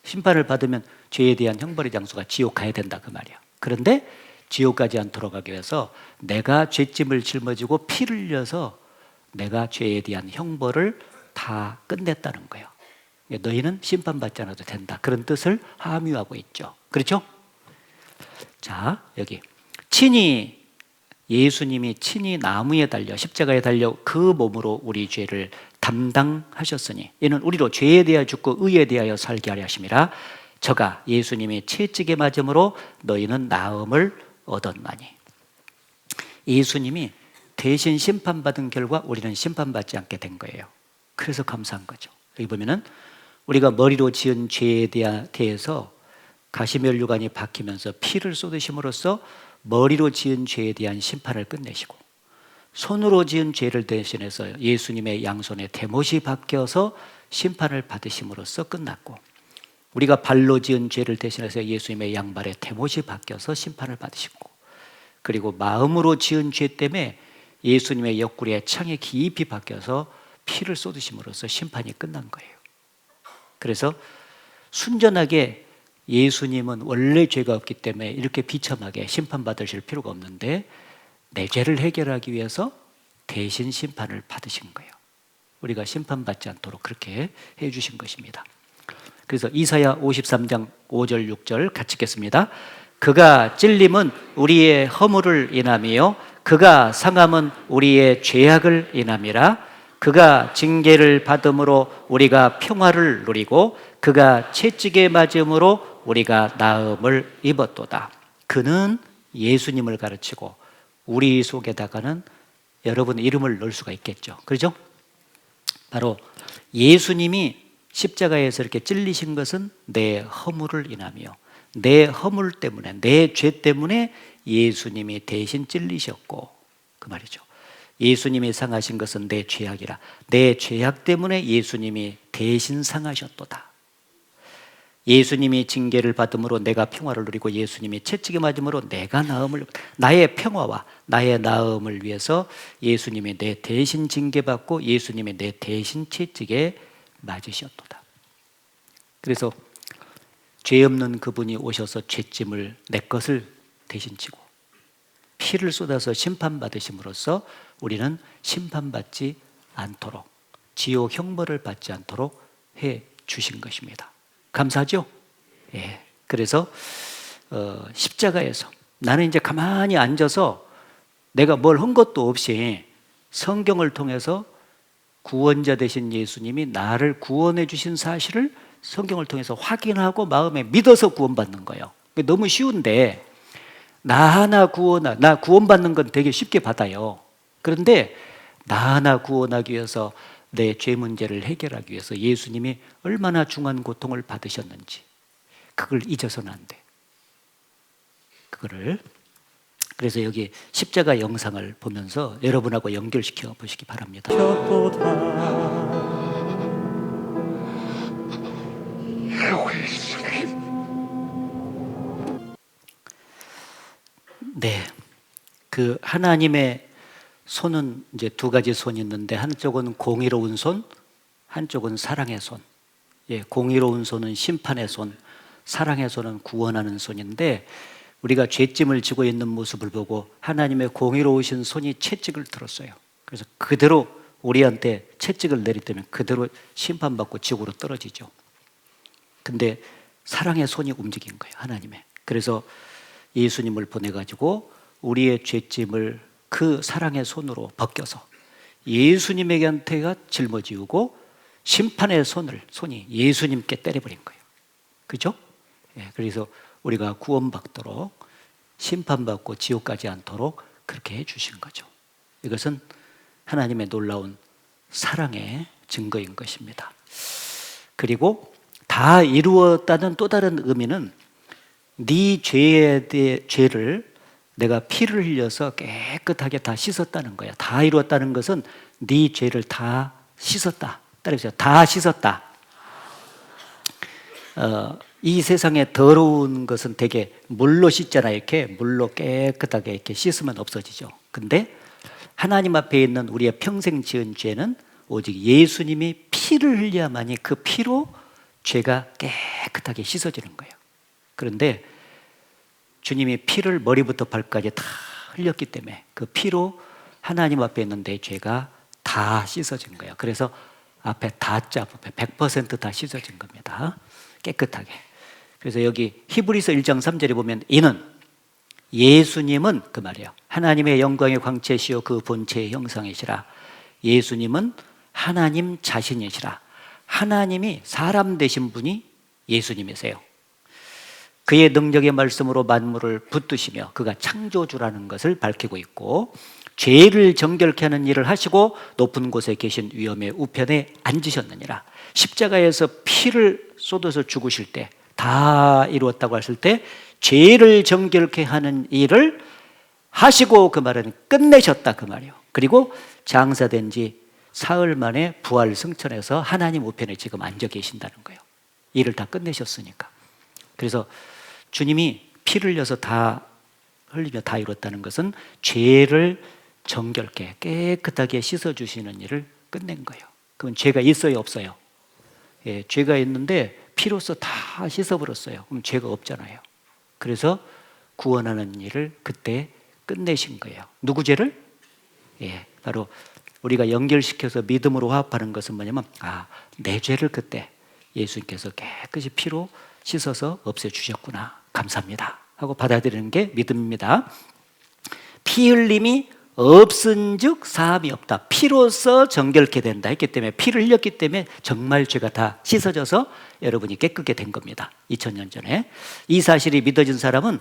심판을 받으면 죄에 대한 형벌의 장소가 지옥 가야 된다, 그 말이에요. 그런데 지옥 가지 않도록 하기 위해서 내가 죄짐을 짊어지고 피를 흘려서 내가 죄에 대한 형벌을 다 끝냈다는 거예요. 너희는 심판받지 않아도 된다, 그런 뜻을 함유하고 있죠. 그렇죠? 자, 여기 예수님이 친히 나무에 달려 십자가에 달려 그 몸으로 우리 죄를 담당하셨으니 이는 우리로 죄에 대하여 죽고 의에 대하여 살게 하려 하심이라. 저가 예수님이 채찍에 맞음으로 너희는 나음을 얻었나니. 예수님이 대신 심판받은 결과 우리는 심판받지 않게 된 거예요. 그래서 감사한 거죠. 여기 보면은 우리가 머리로 지은 죄에 대해서 가시멜 유관이 박히면서 피를 쏟으심으로써 머리로 지은 죄에 대한 심판을 끝내시고, 손으로 지은 죄를 대신해서 예수님의 양손에 대못이 박혀서 심판을 받으심으로써 끝났고, 우리가 발로 지은 죄를 대신해서 예수님의 양발에 대못이 박혀서 심판을 받으시고, 그리고 마음으로 지은 죄 때문에 예수님의 옆구리에 창에 깊이 박혀서 피를 쏟으심으로써 심판이 끝난 거예요. 그래서 순전하게 예수님은 원래 죄가 없기 때문에 이렇게 비참하게 심판받으실 필요가 없는데 내 죄를 해결하기 위해서 대신 심판을 받으신 거예요. 우리가 심판받지 않도록 그렇게 해주신 것입니다. 그래서 이사야 53장 5절 6절 같이 읽겠습니다. 그가 찔림은 우리의 허물을 인함이요 그가 상함은 우리의 죄악을 인함이라. 그가 징계를 받음으로 우리가 평화를 누리고 그가 채찍에 맞음으로 우리가 나음을 입었도다. 그는 예수님을 가르치고 우리 속에다가는 여러분 이름을 넣을 수가 있겠죠. 그렇죠? 바로 예수님이 십자가에서 이렇게 찔리신 것은 내 허물을 인하며 내 허물 때문에, 내 죄 때문에 예수님이 대신 찔리셨고, 그 말이죠. 예수님이 상하신 것은 내 죄악이라. 내 죄악 때문에 예수님이 대신 상하셨도다. 예수님이 징계를 받음으로 내가 평화를 누리고 예수님이 채찍에 맞음으로 내가 나음을, 나의 평화와 나의 나음을 위해서 예수님이 내 대신 징계받고 예수님이 내 대신 채찍에 맞으셨도다. 그래서 죄 없는 그분이 오셔서 죄짐을, 내 것을 대신 지고 피를 쏟아서 심판받으심으로써 우리는 심판받지 않도록, 지옥 형벌을 받지 않도록 해 주신 것입니다. 감사하죠? 예. 그래서 십자가에서 나는 이제 가만히 앉아서 내가 뭘 한 것도 없이 성경을 통해서 구원자 되신 예수님이 나를 구원해 주신 사실을 성경을 통해서 확인하고 마음에 믿어서 구원받는 거예요. 너무 쉬운데 나 구원받는 건 되게 쉽게 받아요. 그런데 나 하나 구원하기 위해서, 내 죄 문제를 해결하기 위해서 예수님이 얼마나 중한 고통을 받으셨는지 그걸 잊어서는 안 돼. 그거를, 그래서 여기 십자가 영상을 보면서 여러분하고 연결시켜 보시기 바랍니다. 네, 그 하나님의 손은 이제 두 가지 손이 있는데, 한쪽은 공의로운 손, 한쪽은 사랑의 손. 예, 공의로운 손은 심판의 손, 사랑의 손은 구원하는 손인데, 우리가 죄짐을 지고 있는 모습을 보고 하나님의 공의로우신 손이 채찍을 들었어요. 그래서 그대로 우리한테 채찍을 내리면 그대로 심판받고 지옥으로 떨어지죠. 근데 사랑의 손이 움직인 거예요, 하나님의. 그래서 예수님을 보내가지고 우리의 죄짐을 그 사랑의 손으로 벗겨서 예수님에게한테가 짊어지우고 심판의 손이 예수님께 때려버린 거예요. 그죠? 예, 그래서 우리가 구원받도록, 심판받고 지옥 가지 않도록 그렇게 해주신 거죠. 이것은 하나님의 놀라운 사랑의 증거인 것입니다. 그리고 다 이루었다는 또 다른 의미는, 네 죄를 내가 피를 흘려서 깨끗하게 다 씻었다는 거야. 다 이루었다는 것은 네 죄를 다 씻었다. 따라해보세요. 다 씻었다. 이 세상에 더러운 것은 되게 물로 씻잖아요. 이렇게 물로 깨끗하게 이렇게 씻으면 없어지죠. 근데 하나님 앞에 있는 우리의 평생 지은 죄는 오직 예수님이 피를 흘려야만이 그 피로 죄가 깨끗하게 씻어지는 거예요. 그런데 주님이 피를 머리부터 발까지 다 흘렸기 때문에 그 피로 하나님 앞에 있는 내 죄가 다 씻어진 거예요. 그래서 앞에 다자 앞에 100% 다 씻어진 겁니다. 깨끗하게. 그래서 여기 히브리서 1장 3절에 보면, 이는 예수님은, 그 말이에요, 하나님의 영광의 광채시요 그 본체의 형상이시라. 예수님은 하나님 자신이시라. 하나님이 사람 되신 분이 예수님이세요. 그의 능력의 말씀으로 만물을 붙드시며 그가 창조주라는 것을 밝히고 있고, 죄를 정결케 하는 일을 하시고 높은 곳에 계신 위엄의 우편에 앉으셨느니라. 십자가에서 피를 쏟아서 죽으실 때, 다 이루었다고 하실 때 죄를 정결케 하는 일을 하시고, 그 말은 끝내셨다, 그 말이에요. 그리고 장사된 지 사흘 만에 부활 승천해서 하나님 우편에 지금 앉아 계신다는 거예요. 일을 다 끝내셨으니까. 그래서 주님이 피를 흘려서 다 흘리며 다 이뤘다는 것은 죄를 정결케 깨끗하게 씻어주시는 일을 끝낸 거예요. 그럼 죄가 있어요, 없어요? 예, 죄가 있는데 피로써 다 씻어버렸어요. 그럼 죄가 없잖아요. 그래서 구원하는 일을 그때 끝내신 거예요. 누구 죄를? 예, 바로 우리가 연결시켜서 믿음으로 화합하는 것은 뭐냐면, 내 죄를 그때 예수님께서 깨끗이 피로 씻어서 없애주셨구나, 감사합니다 하고 받아들이는 게 믿음입니다. 피 흘림이 없은 즉 사함이 없다. 피로써 정결케 된다 했기 때문에, 피를 흘렸기 때문에 정말 죄가 다 씻어져서 여러분이 깨끗게 된 겁니다. 2000년 전에. 이 사실이 믿어진 사람은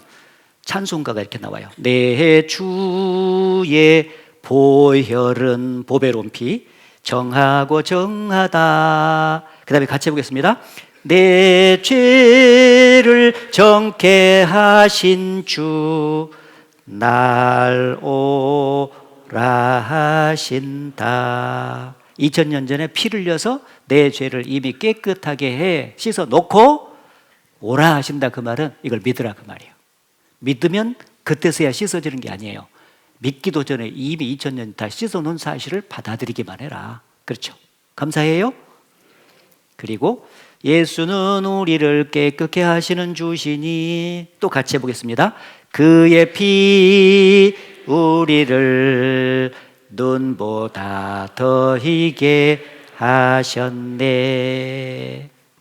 찬송가가 이렇게 나와요. 내 주의 보혈은 보배로운 피, 정하고 정하다. 그 다음에 같이 해보겠습니다. 내 죄를 정케 하신 주 날 오라 하신다. 2000년 전에 피를 흘려서 내 죄를 이미 깨끗하게 해 씻어 놓고 오라 하신다. 그 말은 이걸 믿으라 그 말이에요. 믿으면 그때서야 씻어지는 게 아니에요. 믿기도 전에 이미 2000년 다 씻어 놓은 사실을 받아들이기만 해라. 그렇죠? 감사해요. 그리고 예수는 우리를 깨끗게 하시는 주시니, 또 같이 해보겠습니다. 그의 피 우리를 눈보다 더 희게 하셨네.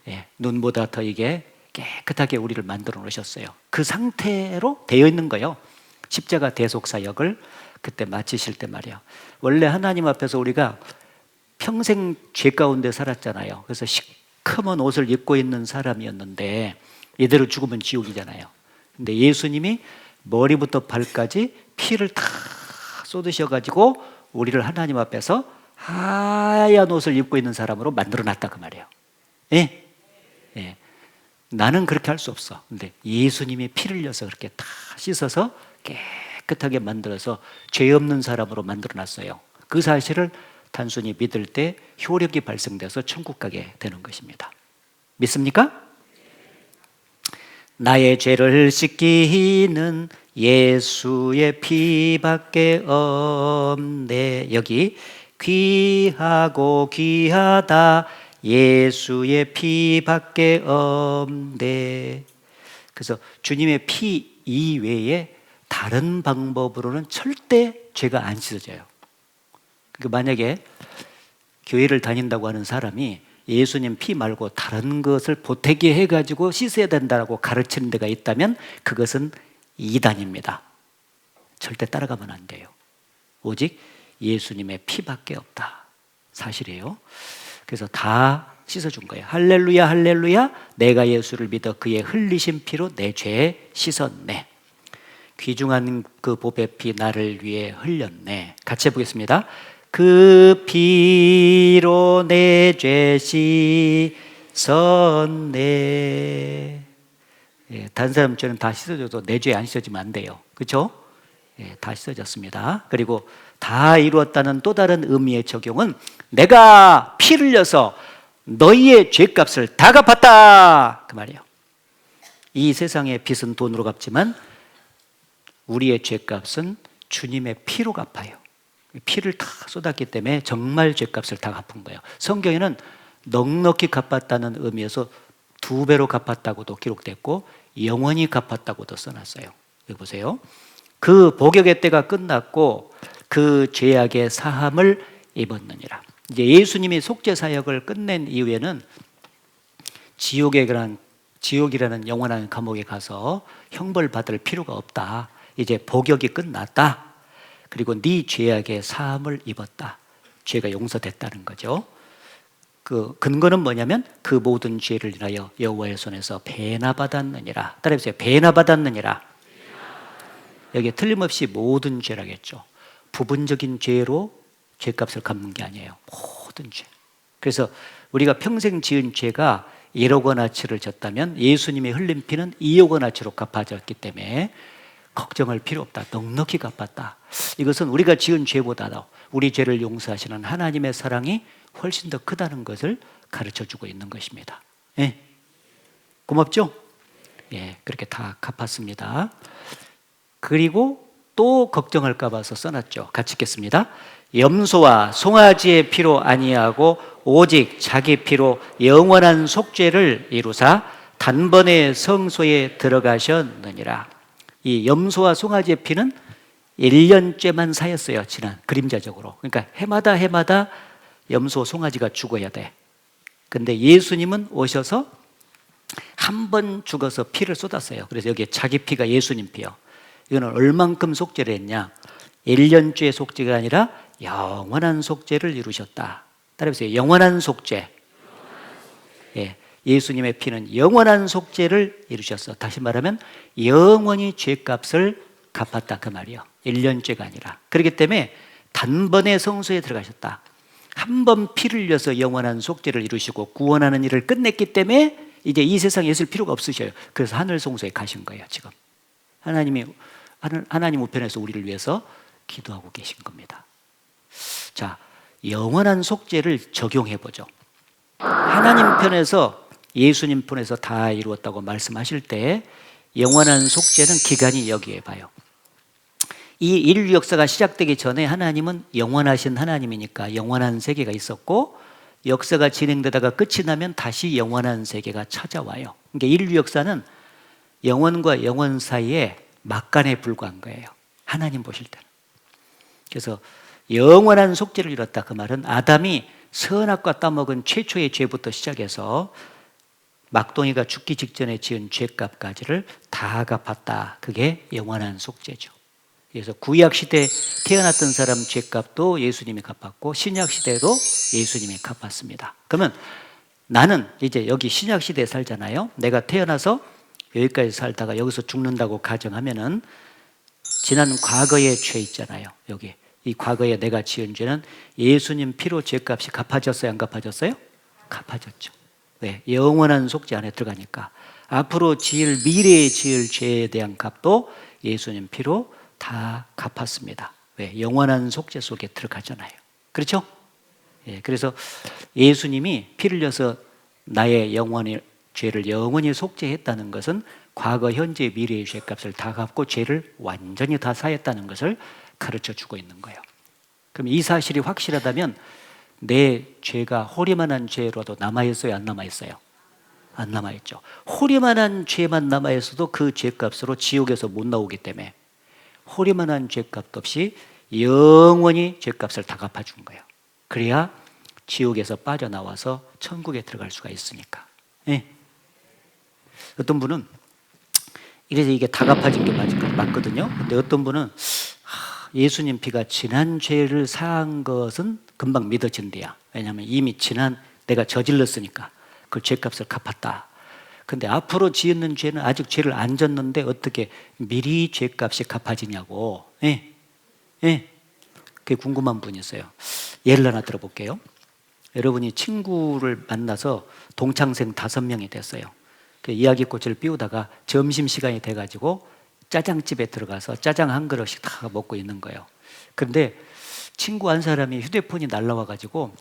예, 눈보다 더 희게 깨끗하게 우리를 만들어 놓으셨어요. 그 상태로 되어 있는 거예요. 십자가 대속사역을 그때 마치실 때 말이에요. 원래 하나님 앞에서 우리가 평생 죄 가운데 살았잖아요. 그래서 시커먼 옷을 입고 있는 사람이었는데 이대로 죽으면 지옥이잖아요. 근데 예수님이 머리부터 발까지 피를 다 쏟으셔가지고 우리를 하나님 앞에서 하얀 옷을 입고 있는 사람으로 만들어놨다 그 말이에요. 예? 예. 나는 그렇게 할 수 없어. 근데 예수님이 피를 흘려서 그렇게 다 씻어서 깨끗하게 만들어서 죄 없는 사람으로 만들어놨어요. 그 사실을 단순히 믿을 때 효력이 발생돼서 천국 가게 되는 것입니다. 믿습니까? 나의 죄를 씻기는 예수의 피밖에 없네. 여기 귀하고 귀하다 예수의 피밖에 없네. 그래서 주님의 피 이외에 다른 방법으로는 절대 죄가 안 씻어져요. 그러니까 만약에 교회를 다닌다고 하는 사람이 예수님 피 말고 다른 것을 보태게 해가지고 씻어야 된다고 가르치는 데가 있다면 그것은 이단입니다. 절대 따라가면 안 돼요. 오직 예수님의 피밖에 없다. 사실이에요. 그래서 다 씻어준 거예요. 할렐루야 할렐루야, 내가 예수를 믿어 그의 흘리신 피로 내 죄 씻었네. 귀중한 그 보배 피 나를 위해 흘렸네. 같이 해보겠습니다. 그 피로 내 죄 씻었네. 예, 다른 사람 죄는 다 씻어줘도 내 죄 안 씻어지면 안 돼요. 그렇죠? 예, 다 씻어졌습니다. 그리고 다 이루었다는 또 다른 의미의 적용은 내가 피를 흘려서 너희의 죄값을 다 갚았다 그 말이에요. 이 세상의 빚은 돈으로 갚지만 우리의 죄값은 주님의 피로 갚아요. 피를 다 쏟았기 때문에 정말 죄값을 다 갚은 거예요. 성경에는 넉넉히 갚았다는 의미에서 2배로 갚았다고도 기록됐고 영원히 갚았다고도 써놨어요. 여기 보세요. 그 복역의 때가 끝났고 그 죄악의 사함을 입었느니라. 이제 예수님이 속죄 사역을 끝낸 이후에는 지옥이라는 영원한 감옥에 가서 형벌 받을 필요가 없다. 이제 복역이 끝났다. 그리고 네 죄악의 사함을 입었다. 죄가 용서됐다는 거죠. 그 근거는 뭐냐면 그 모든 죄를 인하여 여호와의 손에서 배나 받았느니라. 따라해보세요. 배나 받았느니라. 여기에 틀림없이 모든 죄라겠죠. 부분적인 죄로 죄값을 갚는 게 아니에요. 모든 죄. 그래서 우리가 평생 지은 죄가 1억 원어치를 졌다면 예수님의 흘린 피는 2억 원어치로 갚아졌기 때문에 걱정할 필요 없다. 넉넉히 갚았다. 이것은 우리가 지은 죄보다도 우리 죄를 용서하시는 하나님의 사랑이 훨씬 더 크다는 것을 가르쳐주고 있는 것입니다. 예. 고맙죠? 예, 그렇게 다 갚았습니다. 그리고 또 걱정할까 봐서 써놨죠. 같이 읽겠습니다. 염소와 송아지의 피로 아니하고 오직 자기 피로 영원한 속죄를 이루사 단번에 성소에 들어가셨느니라. 이 염소와 송아지의 피는 1년째만 사였어요. 지난 그림자적으로. 그러니까 해마다 염소, 송아지가 죽어야 돼. 근데 예수님은 오셔서 한 번 죽어서 피를 쏟았어요. 그래서 여기에 자기 피가 예수님 피요. 이거는 얼만큼 속죄를 했냐? 1년째 속죄가 아니라 영원한 속죄를 이루셨다. 따라해보세요. 영원한 속죄. 예, 예수님의 피는 영원한 속죄를 이루셨어. 다시 말하면 영원히 죄값을 갚았다 그 말이에요. 1년째가 아니라. 그렇기 때문에 단번에 성소에 들어가셨다. 한 번 피를 흘려서 영원한 속죄를 이루시고 구원하는 일을 끝냈기 때문에 이제 이 세상에 있을 필요가 없으셔요. 그래서 하늘 성소에 가신 거예요. 지금 하나님 우편에서 우리를 위해서 기도하고 계신 겁니다. 자, 영원한 속죄를 적용해 보죠. 하나님 편에서 예수님 편에서 다 이루었다고 말씀하실 때 영원한 속죄는 기간이 여기에 봐요. 이 인류 역사가 시작되기 전에 하나님은 영원하신 하나님이니까 영원한 세계가 있었고, 역사가 진행되다가 끝이 나면 다시 영원한 세계가 찾아와요. 그러니까 인류 역사는 영원과 영원 사이에 막간에 불과한 거예요. 하나님 보실 때는. 그래서 영원한 속죄를 이뤘다. 그 말은 아담이 선악과 따먹은 최초의 죄부터 시작해서 막동이가 죽기 직전에 지은 죄값까지를 다 갚았다. 그게 영원한 속죄죠. 그래서 구약 시대에 태어났던 사람 죄값도 예수님이 갚았고 신약 시대에도 예수님이 갚았습니다. 그러면 나는 이제 여기 신약 시대에 살잖아요. 내가 태어나서 여기까지 살다가 여기서 죽는다고 가정하면은 지난 과거의 죄 있잖아요. 여기 이 과거에 내가 지은 죄는 예수님 피로 죄값이 갚아졌어요? 안 갚아졌어요? 갚아졌죠. 왜? 영원한 속죄 안에 들어가니까. 앞으로 미래에 지을 죄에 대한 값도 예수님 피로 다 갚았습니다. 왜? 영원한 속죄 속에 들어가잖아요. 그렇죠? 예, 그래서 예수님이 피를 흘려서 나의 죄를 영원히 속죄했다는 것은 과거, 현재, 미래의 죄값을 다 갚고 죄를 완전히 다 사했다는 것을 가르쳐 주고 있는 거예요. 그럼 이 사실이 확실하다면 내 죄가 호리만한 죄로도 남아있어요? 안 남아있어요? 안 남아있죠. 호리만한 죄만 남아있어도 그 죄값으로 지옥에서 못 나오기 때문에 호리만한 죄값도 없이 영원히 죄값을 다 갚아준 거예요. 그래야 지옥에서 빠져나와서 천국에 들어갈 수가 있으니까. 네. 어떤 분은 이래서 이게 다 갚아진 게 맞거든요. 근데 어떤 분은 예수님 피가 지난 죄를 사한 것은 금방 믿어진대요. 왜냐하면 이미 내가 저질렀으니까 그 죄값을 갚았다. 근데 앞으로 지은 죄는 아직 죄를 안 졌는데 어떻게 미리 죄값이 갚아지냐고. 예. 예. 그게 궁금한 분이 있어요. 예를 하나 들어볼게요. 여러분이 친구를 만나서 동창생 5명이 됐어요. 그 이야기꽃을 피우다가 점심시간이 돼가지고 짜장집에 들어가서 짜장 한 그릇씩 다 먹고 있는 거예요. 그런데 친구 한 사람이 휴대폰이 날라와가지고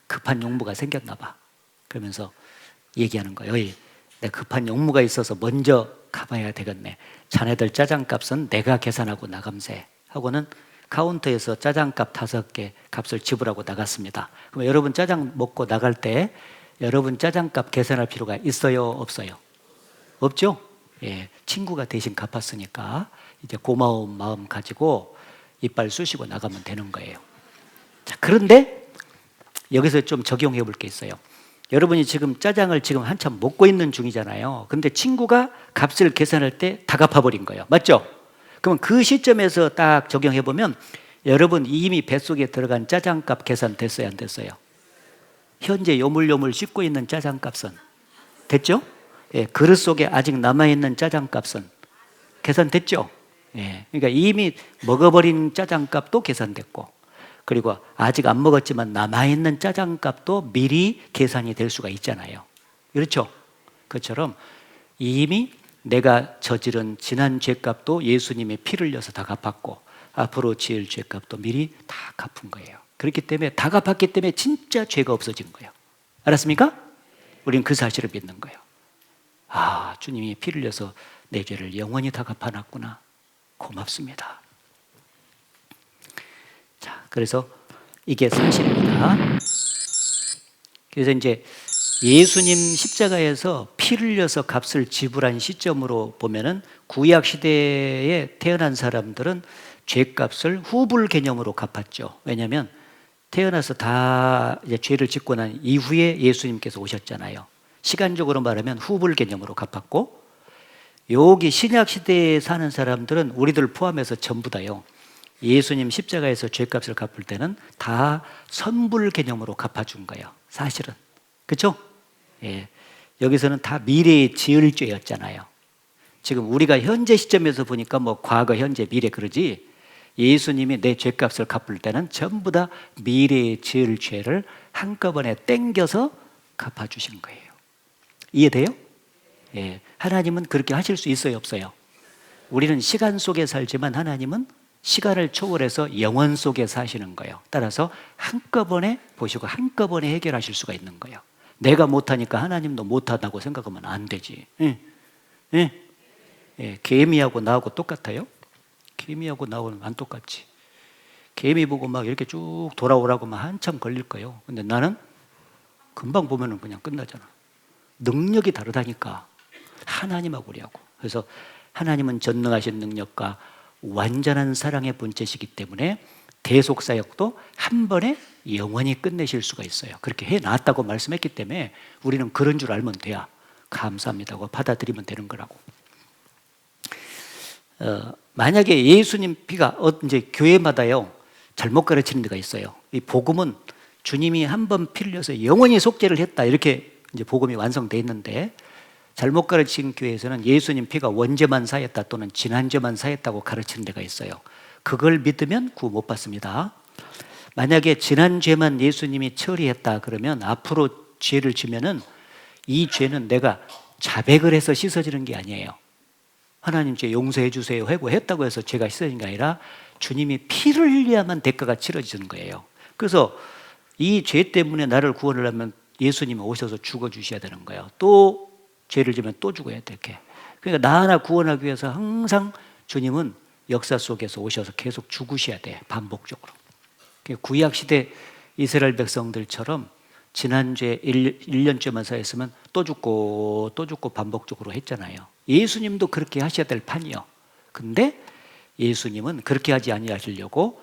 급한 용무가 생겼나 봐. 그러면서 얘기하는 거예요. 내가 급한 용무가 있어서 먼저 가봐야 되겠네. 자네들 짜장값은 내가 계산하고 나감세 하고는 카운터에서 짜장값 5개 값을 지불하고 나갔습니다. 그럼 여러분 짜장 먹고 나갈 때 여러분 짜장값 계산할 필요가 있어요? 없어요? 없죠? 예, 친구가 대신 갚았으니까 이제 고마운 마음 가지고 이빨 쑤시고 나가면 되는 거예요. 자, 그런데 여기서 좀 적용해 볼 게 있어요. 여러분이 지금 짜장을 지금 한참 먹고 있는 중이잖아요. 근데 친구가 값을 계산할 때 다 갚아버린 거예요. 맞죠? 그럼 그 시점에서 딱 적용해 보면 여러분 이미 뱃속에 들어간 짜장값 계산 됐어요? 안 됐어요? 현재 요물요물 씹고 있는 짜장값은 됐죠? 예, 그릇 속에 아직 남아있는 짜장값은 계산됐죠? 예, 그러니까 이미 먹어버린 짜장값도 계산됐고, 그리고 아직 안 먹었지만 남아있는 짜장값도 미리 계산이 될 수가 있잖아요. 그렇죠? 그처럼 이미 내가 저지른 지난 죄값도 예수님의 피를 흘려서 다 갚았고 앞으로 지을 죄값도 미리 다 갚은 거예요. 그렇기 때문에 다 갚았기 때문에 진짜 죄가 없어진 거예요. 알았습니까? 우리는 그 사실을 믿는 거예요. 아, 주님이 피를 흘려서 내 죄를 영원히 다 갚아놨구나. 고맙습니다. 자, 그래서 이게 사실입니다. 그래서 이제 예수님 십자가에서 피를 흘려서 값을 지불한 시점으로 보면은 구약 시대에 태어난 사람들은 죄값을 후불 개념으로 갚았죠. 왜냐하면 태어나서 다 이제 죄를 짓고 난 이후에 예수님께서 오셨잖아요. 시간적으로 말하면 후불 개념으로 갚았고, 여기 신약 시대에 사는 사람들은 우리들 포함해서 전부 다요. 예수님 십자가에서 죄값을 갚을 때는 다 선불 개념으로 갚아준 거예요. 사실은. 그렇죠? 예. 여기서는 다 미래에 지을 죄였잖아요. 지금 우리가 현재 시점에서 보니까 뭐 과거, 현재, 미래 그러지, 예수님이 내 죄값을 갚을 때는 전부 다 미래에 지을 죄를 한꺼번에 땡겨서 갚아주신 거예요. 이해돼요? 예. 하나님은 그렇게 하실 수 있어요, 없어요? 우리는 시간 속에 살지만 하나님은 시간을 초월해서 영원 속에 사시는 거예요. 따라서 한꺼번에 보시고 한꺼번에 해결하실 수가 있는 거예요. 내가 못하니까 하나님도 못하다고 생각하면 안 되지. 예. 예. 예. 개미하고 나하고 똑같아요? 개미하고 나하고는 안 똑같지. 개미 보고 막 이렇게 쭉 돌아오라고 막 한참 걸릴 거예요. 근데 나는 금방 보면은 그냥 끝나잖아. 능력이 다르다니까. 하나님하고 우리하고. 그래서 하나님은 전능하신 능력과 완전한 사랑의 본체시기 때문에 대속사역도 한 번에 영원히 끝내실 수가 있어요. 그렇게 해놨다고 말씀했기 때문에 우리는 그런 줄 알면 돼야 감사합니다고 받아들이면 되는 거라고. 만약에 예수님 피가 이제 교회마다요 잘못 가르치는 데가 있어요. 이 복음은 주님이 한 번 피를 흘려서 영원히 속죄를 했다 이렇게 이제 복음이 완성돼 있는데 잘못 가르친 교회에서는 예수님 피가 원죄만 사했다 또는 지난죄만 사했다고 가르치는 데가 있어요. 그걸 믿으면 구원 못 받습니다. 만약에 지난죄만 예수님이 처리했다 그러면 앞으로 죄를 지면은 이 죄는 내가 자백을 해서 씻어지는 게 아니에요. 하나님 죄 용서해 주세요 회고했다고 해서 죄가 씻어지는 게 아니라 주님이 피를 흘려야만 대가가 치러지는 거예요. 그래서 이 죄 때문에 나를 구원을 하면 예수님이 오셔서 죽어주셔야 되는 거예요. 또 죄를 지면 또 죽어야 돼. 그러니까 나 하나 구원하기 위해서 항상 주님은 역사 속에서 오셔서 계속 죽으셔야 돼. 반복적으로. 구약시대 이스라엘 백성들처럼 지난주에 1년째만 사했으면 또 죽고 또 죽고 반복적으로 했잖아요. 예수님도 그렇게 하셔야 될 판이요. 근데 예수님은 그렇게 하지 아니하시려고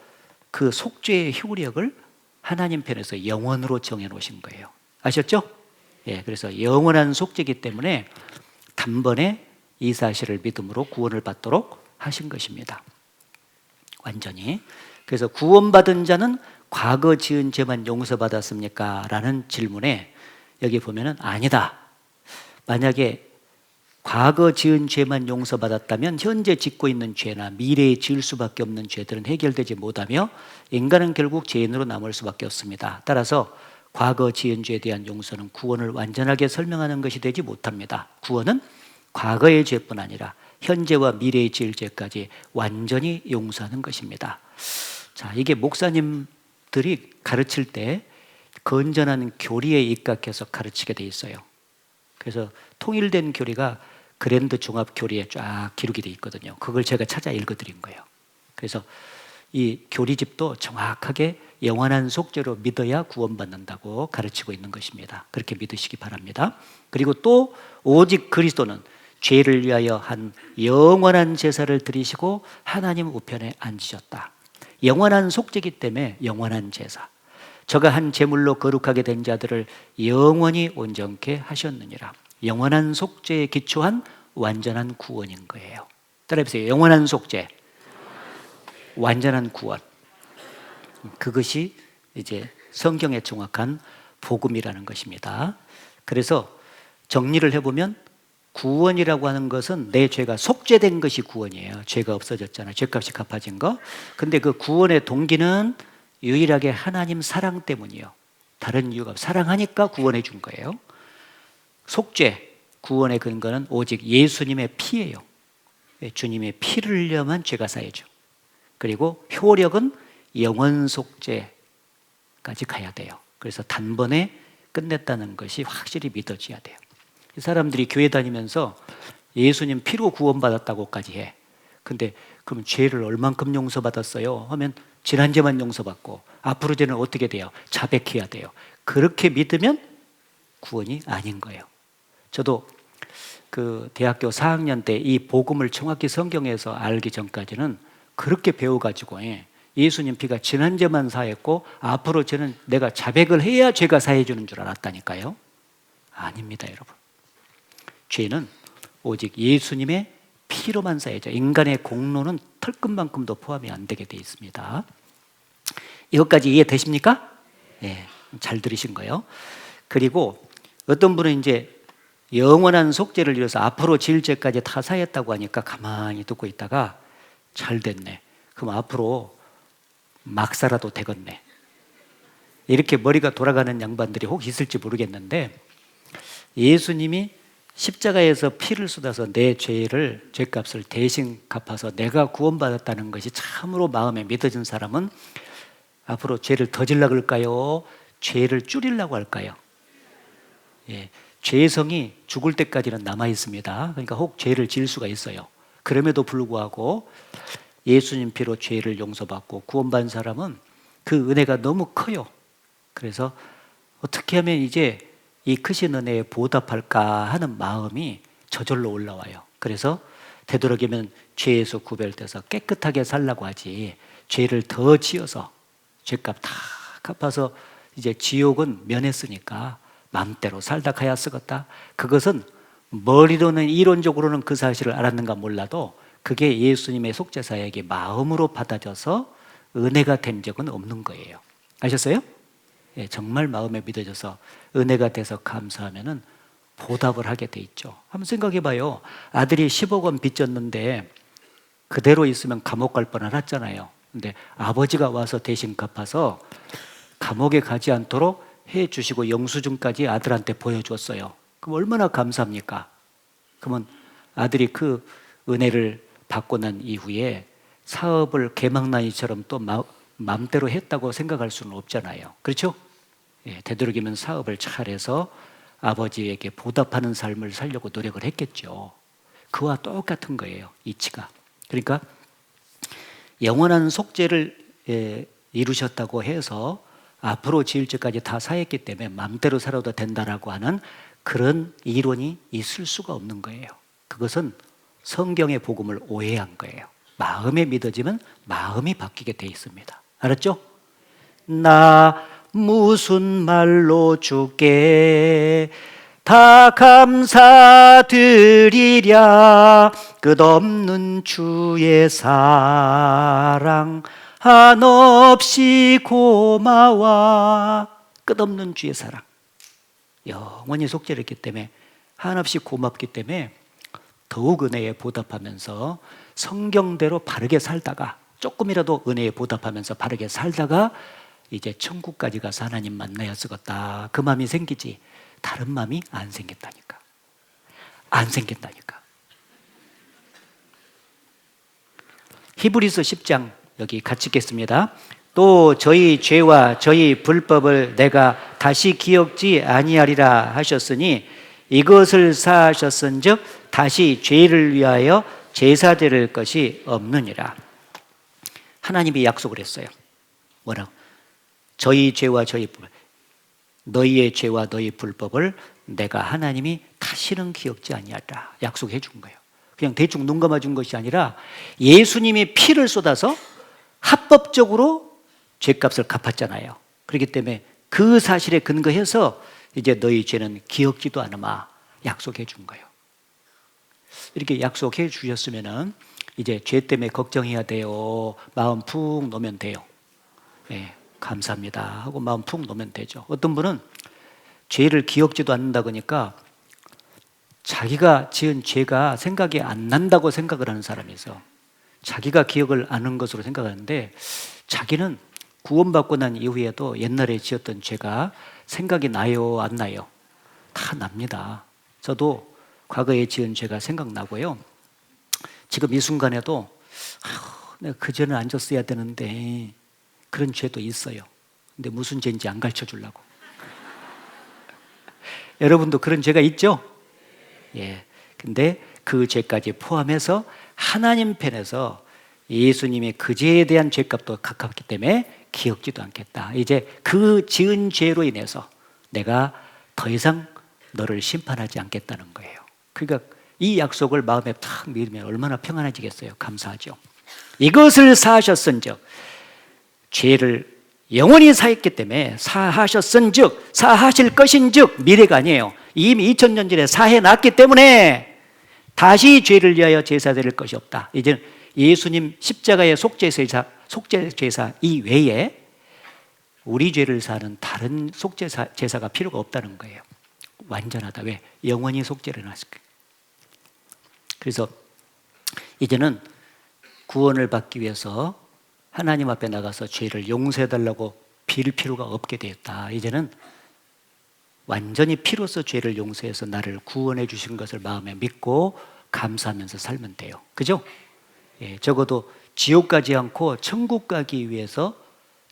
그 속죄의 효력을 하나님 편에서 영원으로 정해 놓으신 거예요. 아셨죠? 예, 그래서 영원한 속죄이기 때문에 단번에 이 사실을 믿음으로 구원을 받도록 하신 것입니다. 완전히. 그래서 구원받은 자는 과거 지은 죄만 용서받았습니까? 라는 질문에 여기 보면은 아니다. 만약에 과거 지은 죄만 용서받았다면 현재 짓고 있는 죄나 미래에 지을 수밖에 없는 죄들은 해결되지 못하며 인간은 결국 죄인으로 남을 수밖에 없습니다. 따라서 과거 지은 죄에 대한 용서는 구원을 완전하게 설명하는 것이 되지 못합니다. 구원은 과거의 죄뿐 아니라 현재와 미래의 지을 죄까지 완전히 용서하는 것입니다. 자, 이게 목사님들이 가르칠 때 건전한 교리에 입각해서 가르치게 돼 있어요. 그래서 통일된 교리가 그랜드 종합 교리에 쫙 기록이 돼 있거든요. 그걸 제가 찾아 읽어드린 거예요. 그래서 이 교리집도 정확하게 영원한 속죄로 믿어야 구원받는다고 가르치고 있는 것입니다. 그렇게 믿으시기 바랍니다. 그리고 또 오직 그리스도는 죄를 위하여 한 영원한 제사를 드리시고 하나님 우편에 앉으셨다. 영원한 속죄이기 때문에 영원한 제사. 저가 한 제물로 거룩하게 된 자들을 영원히 온전케 하셨느니라. 영원한 속죄에 기초한 완전한 구원인 거예요. 따라해보세요. 영원한 속죄, 완전한 구원. 그것이 이제 성경의 정확한 복음이라는 것입니다. 그래서 정리를 해보면 구원이라고 하는 것은 내 죄가 속죄된 것이 구원이에요. 죄가 없어졌잖아요. 죄값이 갚아진 거. 근데 그 구원의 동기는 유일하게 하나님 사랑 때문이요. 다른 이유가 없어요. 사랑하니까 구원해 준 거예요. 속죄, 구원의 근거는 오직 예수님의 피예요. 주님의 피를 흘려만 죄가 사해져. 그리고 효력은 영원 속죄까지 가야 돼요. 그래서 단번에 끝냈다는 것이 확실히 믿어져야 돼요. 사람들이 교회 다니면서 예수님 피로 구원받았다고까지 해. 근데 그럼 죄를 얼만큼 용서받았어요? 하면 지난 죄만 용서받고 앞으로 죄는 어떻게 돼요? 자백해야 돼요. 그렇게 믿으면 구원이 아닌 거예요. 저도 그 대학교 4학년 때 이 복음을 정확히 성경에서 알기 전까지는 그렇게 배워가지고 예수님 피가 지난 죄만 사했고 앞으로 죄는 내가 자백을 해야 죄가 사해 주는 줄 알았다니까요. 아닙니다, 여러분. 죄는 오직 예수님의 피로만 사해져. 인간의 공로는 털끝만큼도 포함이 안 되게 돼 있습니다. 이것까지 이해되십니까? 네, 잘 들으신 거예요. 그리고 어떤 분은 이제 영원한 속죄를 이뤄서 앞으로 지을 죄까지 다 사했다고 하니까 가만히 듣고 있다가 잘 됐네. 그럼 앞으로 막 살아도 되겠네. 이렇게 머리가 돌아가는 양반들이 혹 있을지 모르겠는데 예수님이 십자가에서 피를 쏟아서 내 죄값을 대신 갚아서 내가 구원받았다는 것이 참으로 마음에 믿어진 사람은 앞으로 죄를 더 질라 그럴까요? 죄를 줄이려고 할까요? 예, 죄의 성이 죽을 때까지는 남아 있습니다. 그러니까 혹 죄를 지을 수가 있어요. 그럼에도 불구하고 예수님 피로 죄를 용서받고 구원받은 사람은 그 은혜가 너무 커요. 그래서 어떻게 하면 이제 이 크신 은혜에 보답할까 하는 마음이 저절로 올라와요. 그래서 되도록이면 죄에서 구별돼서 깨끗하게 살라고 하지, 죄를 더 지어서 죄값 다 갚아서 이제 지옥은 면했으니까 마음대로 살다 가야 쓰겠다. 그것은 머리로는 이론적으로는 그 사실을 알았는가 몰라도 그게 예수님의 속죄사에게 마음으로 받아져서 은혜가 된 적은 없는 거예요. 아셨어요? 예, 정말 마음에 믿어져서 은혜가 돼서 감사하면은 보답을 하게 돼 있죠. 한번 생각해 봐요. 아들이 10억 원 빚졌는데 그대로 있으면 감옥 갈 뻔 알았잖아요. 근데 아버지가 와서 대신 갚아서 감옥에 가지 않도록 해 주시고 영수증까지 아들한테 보여줬어요. 그럼 얼마나 감사합니까? 그러면 아들이 그 은혜를 받고 난 이후에 사업을 개망나니처럼 또 마음대로 했다고 생각할 수는 없잖아요. 그렇죠? 예, 되도록이면 사업을 잘해서 아버지에게 보답하는 삶을 살려고 노력을 했겠죠. 그와 똑같은 거예요, 이치가. 그러니까 영원한 속죄를 이루셨다고 해서 앞으로 지을 죄까지 다 사했기 때문에 마음대로 살아도 된다라고 하는 그런 이론이 있을 수가 없는 거예요. 그것은 성경의 복음을 오해한 거예요. 마음에 믿어지면 마음이 바뀌게 돼 있습니다. 알았죠? 나 무슨 말로 주께 다 감사드리랴. 끝없는 주의 사랑 한없이 고마워. 끝없는 주의 사랑, 영원히 속죄를 했기 때문에 한없이 고맙기 때문에 더욱 은혜에 보답하면서 성경대로 바르게 살다가, 조금이라도 은혜에 보답하면서 바르게 살다가 이제 천국까지 가서 하나님 만나야 쓰겠다, 그 마음이 생기지 다른 마음이 안 생긴다니까. 안 생긴다니까. 히브리서 10장 여기 같이 읽겠습니다. 또 저희 죄와 저희 불법을 내가 다시 기억지 아니하리라 하셨으니 이것을 사하셨은즉 다시 죄를 위하여 제사 드릴 것이 없느니라. 하나님이 약속을 했어요. 뭐라고? 저희 죄와 저희 불법, 너희의 죄와 너희 불법을 내가 하나님이 다시는 기억지 아니하리라 약속해 준 거예요. 그냥 대충 눈 감아 준 것이 아니라 예수님이 피를 쏟아서 합법적으로 죄값을 갚았잖아요. 그렇기 때문에 그 사실에 근거해서 이제 너희 죄는 기억지도 않으마 약속해 준 거예요. 이렇게 약속해 주셨으면은 이제 죄 때문에 걱정해야 돼요, 마음 푹 놓으면 돼요. 네, 감사합니다 하고 마음 푹 놓으면 되죠. 어떤 분은 죄를 기억지도 않는다 그러니까 자기가 지은 죄가 생각이 안 난다고 생각을 하는 사람이 있어. 자기가 기억을 아는 것으로 생각하는데 자기는 구원받고 난 이후에도 옛날에 지었던 죄가 생각이 나요, 안 나요? 다 납니다. 저도 과거에 지은 죄가 생각나고요. 지금 이 순간에도 내가 그 죄는 안 졌어야 되는데 그런 죄도 있어요. 근데 무슨 죄인지 안 가르쳐 주려고. 여러분도 그런 죄가 있죠? 예. 근데 그 죄까지 포함해서 하나님 편에서 예수님이 그 죄에 대한 죄값도 가깝기 때문에 기억지도 않겠다. 이제 그 지은 죄로 인해서 내가 더 이상 너를 심판하지 않겠다는 거예요. 그러니까 이 약속을 마음에 탁 믿으면 얼마나 평안해지겠어요. 감사하죠. 이것을 사하셨은즉, 죄를 영원히 사했기 때문에 사하셨은즉, 사하실 것인즉, 미래가 아니에요. 이미 2000년 전에 사해놨기 때문에 다시 죄를 위하여 제사 드릴 것이 없다. 이제 예수님 십자가의 속죄제사 이외에 우리 죄를 사는 다른 속죄제사가 필요가 없다는 거예요. 완전하다. 왜? 영원히 속죄를 해놨을 거예요. 그래서 이제는 구원을 받기 위해서 하나님 앞에 나가서 죄를 용서해달라고 빌 필요가 없게 되었다. 이제는 완전히 피로써 죄를 용서해서 나를 구원해 주신 것을 마음에 믿고 감사하면서 살면 돼요. 그죠? 예, 적어도 지옥 가지 않고 천국 가기 위해서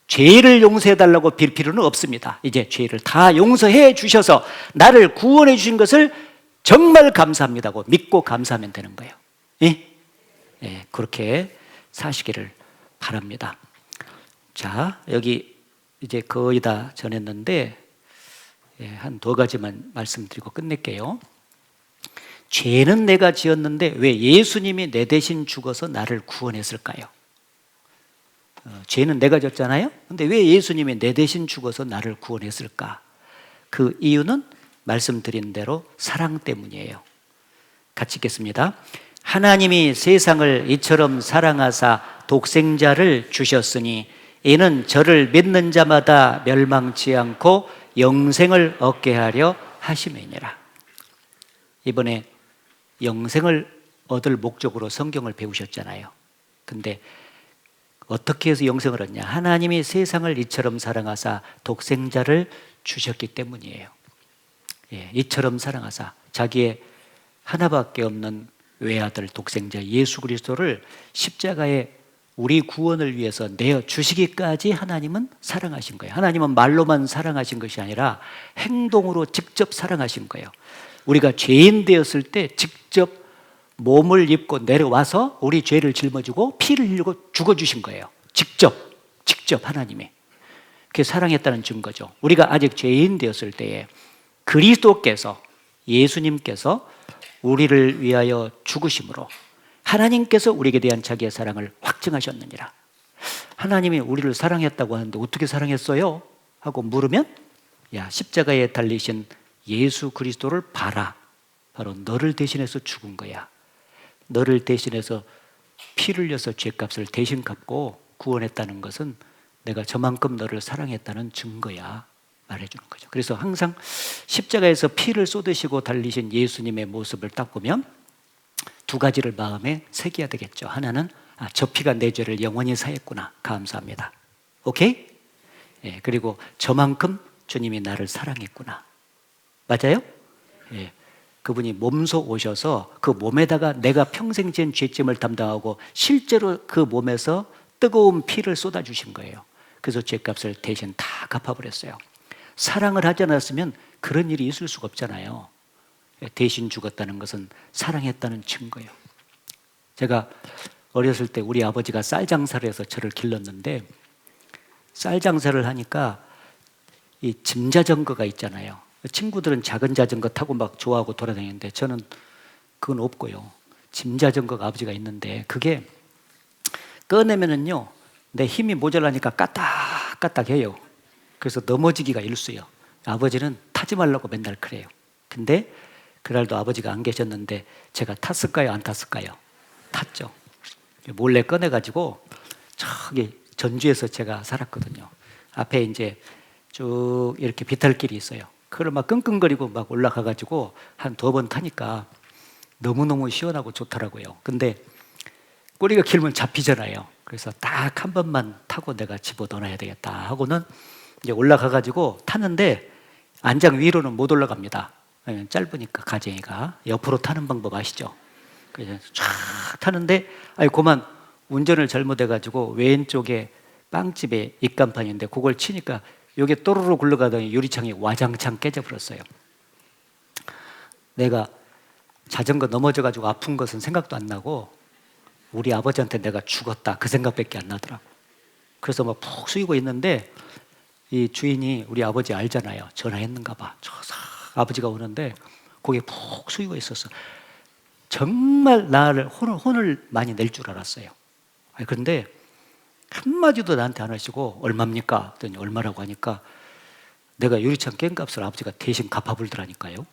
죄를 용서해 달라고 빌 필요는 없습니다. 이제 죄를 다 용서해 주셔서 나를 구원해 주신 것을 정말 감사합니다고 믿고 감사하면 되는 거예요. 예? 예, 그렇게 사시기를 바랍니다. 자, 여기 이제 거의 다 전했는데 한 2가지만 말씀드리고 끝낼게요. 죄는 내가 지었는데 왜 예수님이 내 대신 죽어서 나를 구원했을까요? 죄는 내가 졌잖아요. 근데 왜 예수님이 내 대신 죽어서 나를 구원했을까? 그 이유는 말씀드린 대로 사랑 때문이에요. 같이 읽겠습니다. 하나님이 세상을 이처럼 사랑하사 독생자를 주셨으니 이는 저를 믿는 자마다 멸망치 않고 영생을 얻게 하려 하심이니라. 이번에 영생을 얻을 목적으로 성경을 배우셨잖아요. 근데 어떻게 해서 영생을 얻냐? 하나님이 세상을 이처럼 사랑하사 독생자를 주셨기 때문이에요. 예, 이처럼 사랑하사 자기의 하나밖에 없는 외아들 독생자 예수 그리스도를 십자가에 우리 구원을 위해서 내어 주시기까지 하나님은 사랑하신 거예요. 하나님은 말로만 사랑하신 것이 아니라 행동으로 직접 사랑하신 거예요. 우리가 죄인 되었을 때 직접 몸을 입고 내려와서 우리 죄를 짊어지고 피를 흘리고 죽어주신 거예요. 직접 하나님이. 그게 사랑했다는 증거죠. 우리가 아직 죄인 되었을 때에 그리스도께서, 예수님께서 우리를 위하여 죽으심으로 하나님께서 우리에게 대한 자기의 사랑을 확증하셨느니라. 하나님이 우리를 사랑했다고 하는데 어떻게 사랑했어요? 하고 물으면 야, 십자가에 달리신 예수 그리스도를 봐라. 바로 너를 대신해서 죽은 거야. 너를 대신해서 피를 흘려서 죄값을 대신 갚고 구원했다는 것은 내가 저만큼 너를 사랑했다는 증거야 말해주는 거죠. 그래서 항상 십자가에서 피를 쏟으시고 달리신 예수님의 모습을 딱 보면 2가지를 마음에 새겨야 되겠죠. 하나는 저 피가 내 죄를 영원히 사했구나, 감사합니다. 오케이? 예, 그리고 저만큼 주님이 나를 사랑했구나. 맞아요? 예. 그분이 몸소 오셔서 그 몸에다가 내가 평생 지은 죄짐을 담당하고 실제로 그 몸에서 뜨거운 피를 쏟아주신 거예요. 그래서 죄값을 대신 다 갚아버렸어요. 사랑을 하지 않았으면 그런 일이 있을 수가 없잖아요. 대신 죽었다는 것은 사랑했다는 증거예요. 제가 어렸을 때 우리 아버지가 쌀 장사를 해서 저를 길렀는데 쌀 장사를 하니까 이 짐자전거가 있잖아요. 친구들은 작은 자전거 타고 막 좋아하고 돌아다니는데 저는 그건 없고요. 짐자전거가 아버지가 있는데 그게 꺼내면은요 내 힘이 모자라니까 까딱까딱해요. 그래서 넘어지기가 일쑤예요. 아버지는 타지 말라고 맨날 그래요. 근데 그날도 아버지가 안 계셨는데 제가 탔을까요? 안 탔을까요? 탔죠. 몰래 꺼내가지고 저기 전주에서 제가 살았거든요. 앞에 이제 쭉 이렇게 비탈길이 있어요. 그걸 막 끙끙거리고 막 올라가가지고 한 2번 타니까 너무너무 시원하고 좋더라고요. 근데 꼬리가 길면 잡히잖아요. 그래서 딱 한 번만 타고 내가 집어넣어야 되겠다 하고는 이제 올라가가지고 타는데 안장 위로는 못 올라갑니다. 짧으니까 가쟁이가. 옆으로 타는 방법 아시죠? 그래서 쫙 타는데 그만 운전을 잘못해가지고 왼쪽에 빵집에 입간판인데 그걸 치니까 여기에 또르르 굴러가더니 유리창이 와장창 깨져버렸어요. 내가 자전거 넘어져가지고 아픈 것은 생각도 안 나고 우리 아버지한테 내가 죽었다 그 생각밖에 안 나더라고. 그래서 막 푹 숙이고 있는데 이 주인이 우리 아버지 알잖아요. 전화했는가 봐. 아버지가 오는데 거기에 푹 숙이고 있었어. 정말 나를 혼을 많이 낼 줄 알았어요. 그런데 한마디도 나한테 안 하시고 얼마입니까? 그랬더니 얼마라고 하니까 내가 유리창 깬 값을 아버지가 대신 갚아불더라니까요.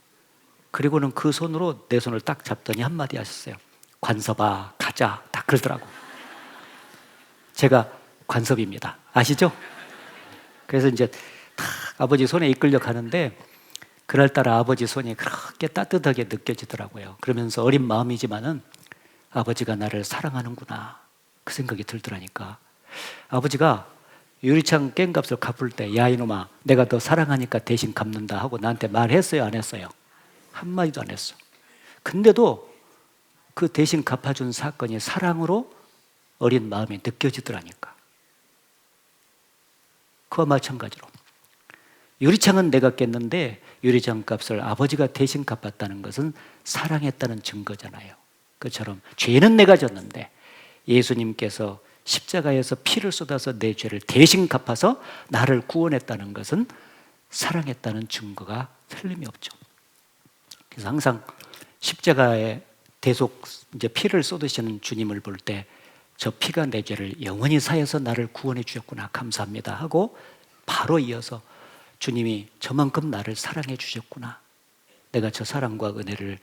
그리고는 그 손으로 내 손을 딱 잡더니 한마디 하셨어요. 관섭아 가자. 딱 그러더라고. 제가 관섭입니다. 아시죠? 그래서 이제 탁 아버지 손에 이끌려 가는데 그날따라 아버지 손이 그렇게 따뜻하게 느껴지더라고요. 그러면서 어린 마음이지만은 아버지가 나를 사랑하는구나 그 생각이 들더라니까. 아버지가 유리창 깸값을 갚을 때 야 이놈아 내가 너 사랑하니까 대신 갚는다 하고 나한테 말했어요 안 했어요? 한마디도 안 했어. 근데도 그 대신 갚아준 사건이 사랑으로 어린 마음이 느껴지더라니까. 그와 마찬가지로 유리창은 내가 깼는데 유리창 값을 아버지가 대신 갚았다는 것은 사랑했다는 증거잖아요. 그처럼 죄는 내가 졌는데 예수님께서 십자가에서 피를 쏟아서 내 죄를 대신 갚아서 나를 구원했다는 것은 사랑했다는 증거가 틀림이 없죠. 그래서 항상 십자가에 대속 이제 피를 쏟으시는 주님을 볼 때 저 피가 내 죄를 영원히 사해서 나를 구원해 주셨구나 감사합니다 하고 바로 이어서 주님이 저만큼 나를 사랑해 주셨구나. 내가 저 사랑과 은혜를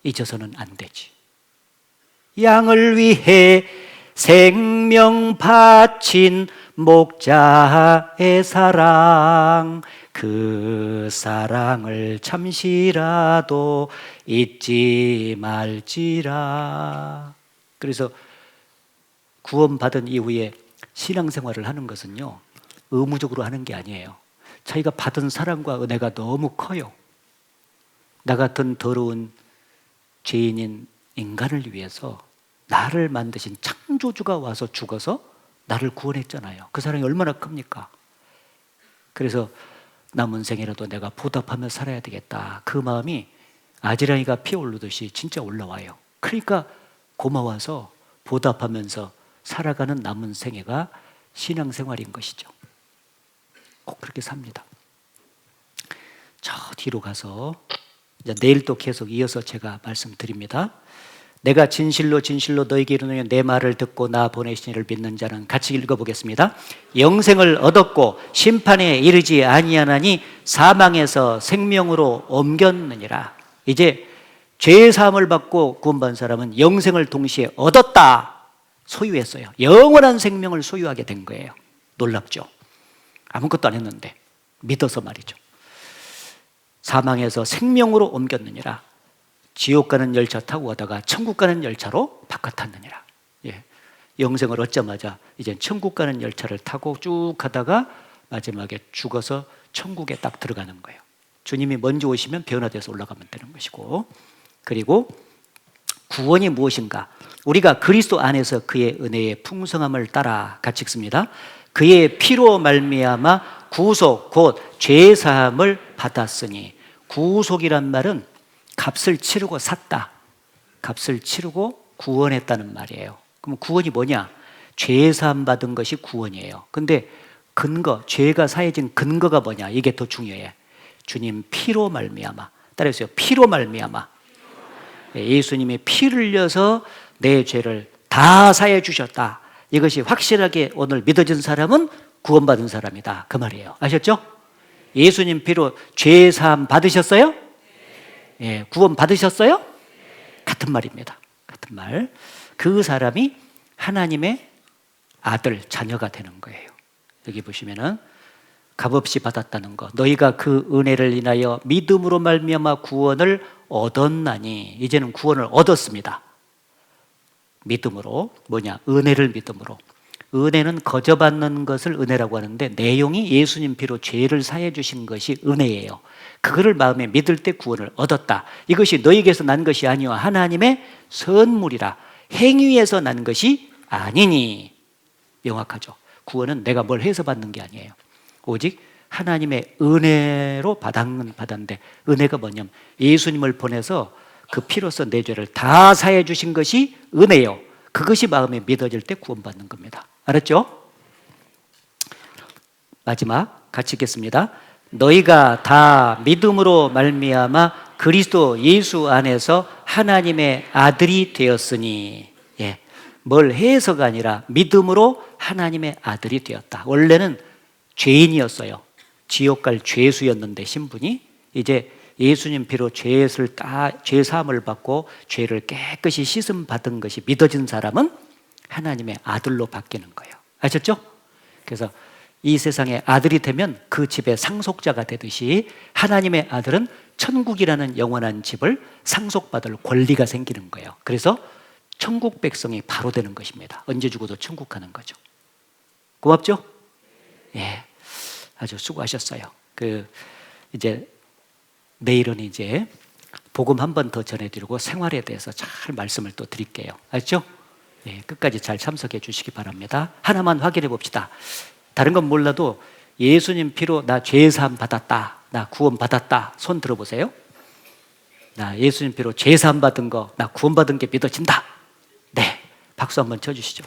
잊어서는 안 되지. 양을 위해 생명 바친 목자의 사랑, 그 사랑을 잠시라도 잊지 말지라. 그래서 구원받은 이후에 신앙생활을 하는 것은요 의무적으로 하는 게 아니에요. 자기가 받은 사랑과 은혜가 너무 커요. 나 같은 더러운 죄인인 인간을 위해서 나를 만드신 창조주가 와서 죽어서 나를 구원했잖아요. 그 사랑이 얼마나 큽니까? 그래서 남은 생이라도 내가 보답하며 살아야 되겠다. 그 마음이 아지랑이가 피어오르듯이 진짜 올라와요. 그러니까 고마워서 보답하면서 살아가는 남은 생애가 신앙생활인 것이죠. 꼭 그렇게 삽니다. 저 뒤로 가서 이제 내일 또 계속 이어서 제가 말씀드립니다. 내가 진실로 진실로 너에게 이르노니 내 말을 듣고 나 보내신 이를 믿는 자는 같이 읽어보겠습니다. 영생을 얻었고 심판에 이르지 아니하나니 사망에서 생명으로 옮겼느니라. 이제 죄의 사함을 받고 구원받은 사람은 영생을 동시에 얻었다. 소유했어요. 영원한 생명을 소유하게 된 거예요. 놀랍죠? 아무것도 안 했는데 믿어서 말이죠. 사망에서 생명으로 옮겼느니라. 지옥 가는 열차 타고 가다가 천국 가는 열차로 바꿔탔느니라. 예. 영생을 얻자마자 이제 천국 가는 열차를 타고 쭉 가다가 마지막에 죽어서 천국에 딱 들어가는 거예요. 주님이 먼저 오시면 변화돼서 올라가면 되는 것이고, 그리고 구원이 무엇인가? 우리가 그리스도 안에서 그의 은혜의 풍성함을 따라 같이 읽습니다. 그의 피로 말미암아 구속 곧 죄 사함을 받았으니. 구속이란 말은 값을 치르고 샀다. 값을 치르고 구원했다는 말이에요. 그럼 구원이 뭐냐? 죄 사함 받은 것이 구원이에요. 근데 근거, 죄가 사해진 근거가 뭐냐? 이게 더 중요해. 주님 피로 말미암아. 따라해주세요. 피로 말미암아. 예수님이 피를 흘려서 내 죄를 다 사해 주셨다. 이것이 확실하게 오늘 믿어진 사람은 구원받은 사람이다. 그 말이에요. 아셨죠? 예수님 피로 죄 사함 받으셨어요? 예, 구원 받으셨어요? 같은 말입니다. 같은 말. 그 사람이 하나님의 아들, 자녀가 되는 거예요. 여기 보시면은 값없이 받았다는 것. 너희가 그 은혜를 인하여 믿음으로 말미암아 구원을 얻었나니. 이제는 구원을 얻었습니다. 믿음으로. 뭐냐? 은혜를 믿음으로. 은혜는 거저받는 것을 은혜라고 하는데 내용이 예수님 피로 죄를 사해 주신 것이 은혜예요. 그거를 마음에 믿을 때 구원을 얻었다. 이것이 너희에게서 난 것이 아니요 하나님의 선물이라. 행위에서 난 것이 아니니. 명확하죠. 구원은 내가 뭘 해서 받는 게 아니에요. 오직 하나님의 은혜로 받았는데, 은혜가 뭐냐면 예수님을 보내서 그 피로써 내 죄를 다 사해 주신 것이 은혜요. 그것이 마음에 믿어질 때 구원받는 겁니다. 알았죠? 마지막 같이 읽겠습니다. 너희가 다 믿음으로 말미암아 그리스도 예수 안에서 하나님의 아들이 되었으니. 예, 뭘 해서가 아니라 믿음으로 하나님의 아들이 되었다. 원래는 죄인이었어요. 지옥 갈 죄수였는데 신분이 이제 예수님 피로 죄 사함을 받고 죄를 깨끗이 씻음 받은 것이 믿어진 사람은 하나님의 아들로 바뀌는 거예요. 아셨죠? 그래서 이 세상의 아들이 되면 그 집의 상속자가 되듯이 하나님의 아들은 천국이라는 영원한 집을 상속받을 권리가 생기는 거예요. 그래서 천국 백성이 바로 되는 것입니다. 언제 죽어도 천국 가는 거죠. 고맙죠? 예, 아주 수고하셨어요. 이제 내일은 이제 복음 한 번 더 전해드리고 생활에 대해서 잘 말씀을 또 드릴게요. 알죠? 예, 끝까지 잘 참석해 주시기 바랍니다. 하나만 확인해 봅시다. 다른 건 몰라도 예수님 피로 나 죄사함 받았다, 나 구원 받았다, 손 들어보세요. 나 예수님 피로 죄사함 받은 거, 나 구원 받은 게 믿어진다. 네, 박수 한번 쳐주시죠.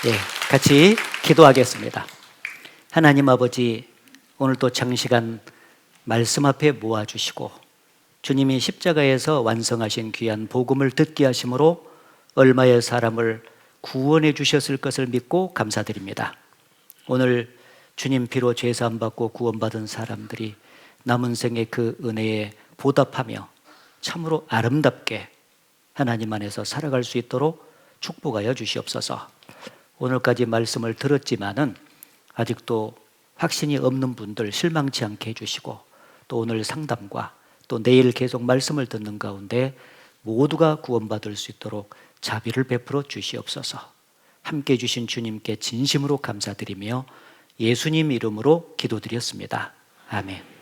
예, 같이 기도하겠습니다. 하나님 아버지, 오늘 또 장시간 말씀 앞에 모아주시고 주님이 십자가에서 완성하신 귀한 복음을 듣게 하심으로 얼마의 사람을 구원해 주셨을 것을 믿고 감사드립니다. 오늘 주님 피로 죄사함 받고 구원받은 사람들이 남은 생에 그 은혜에 보답하며 참으로 아름답게 하나님 안에서 살아갈 수 있도록 축복하여 주시옵소서. 오늘까지 말씀을 들었지만은 아직도 확신이 없는 분들 실망치 않게 해주시고, 또 오늘 상담과 또 내일 계속 말씀을 듣는 가운데 모두가 구원받을 수 있도록 자비를 베풀어 주시옵소서. 함께 해주신 주님께 진심으로 감사드리며 예수님 이름으로 기도드렸습니다. 아멘.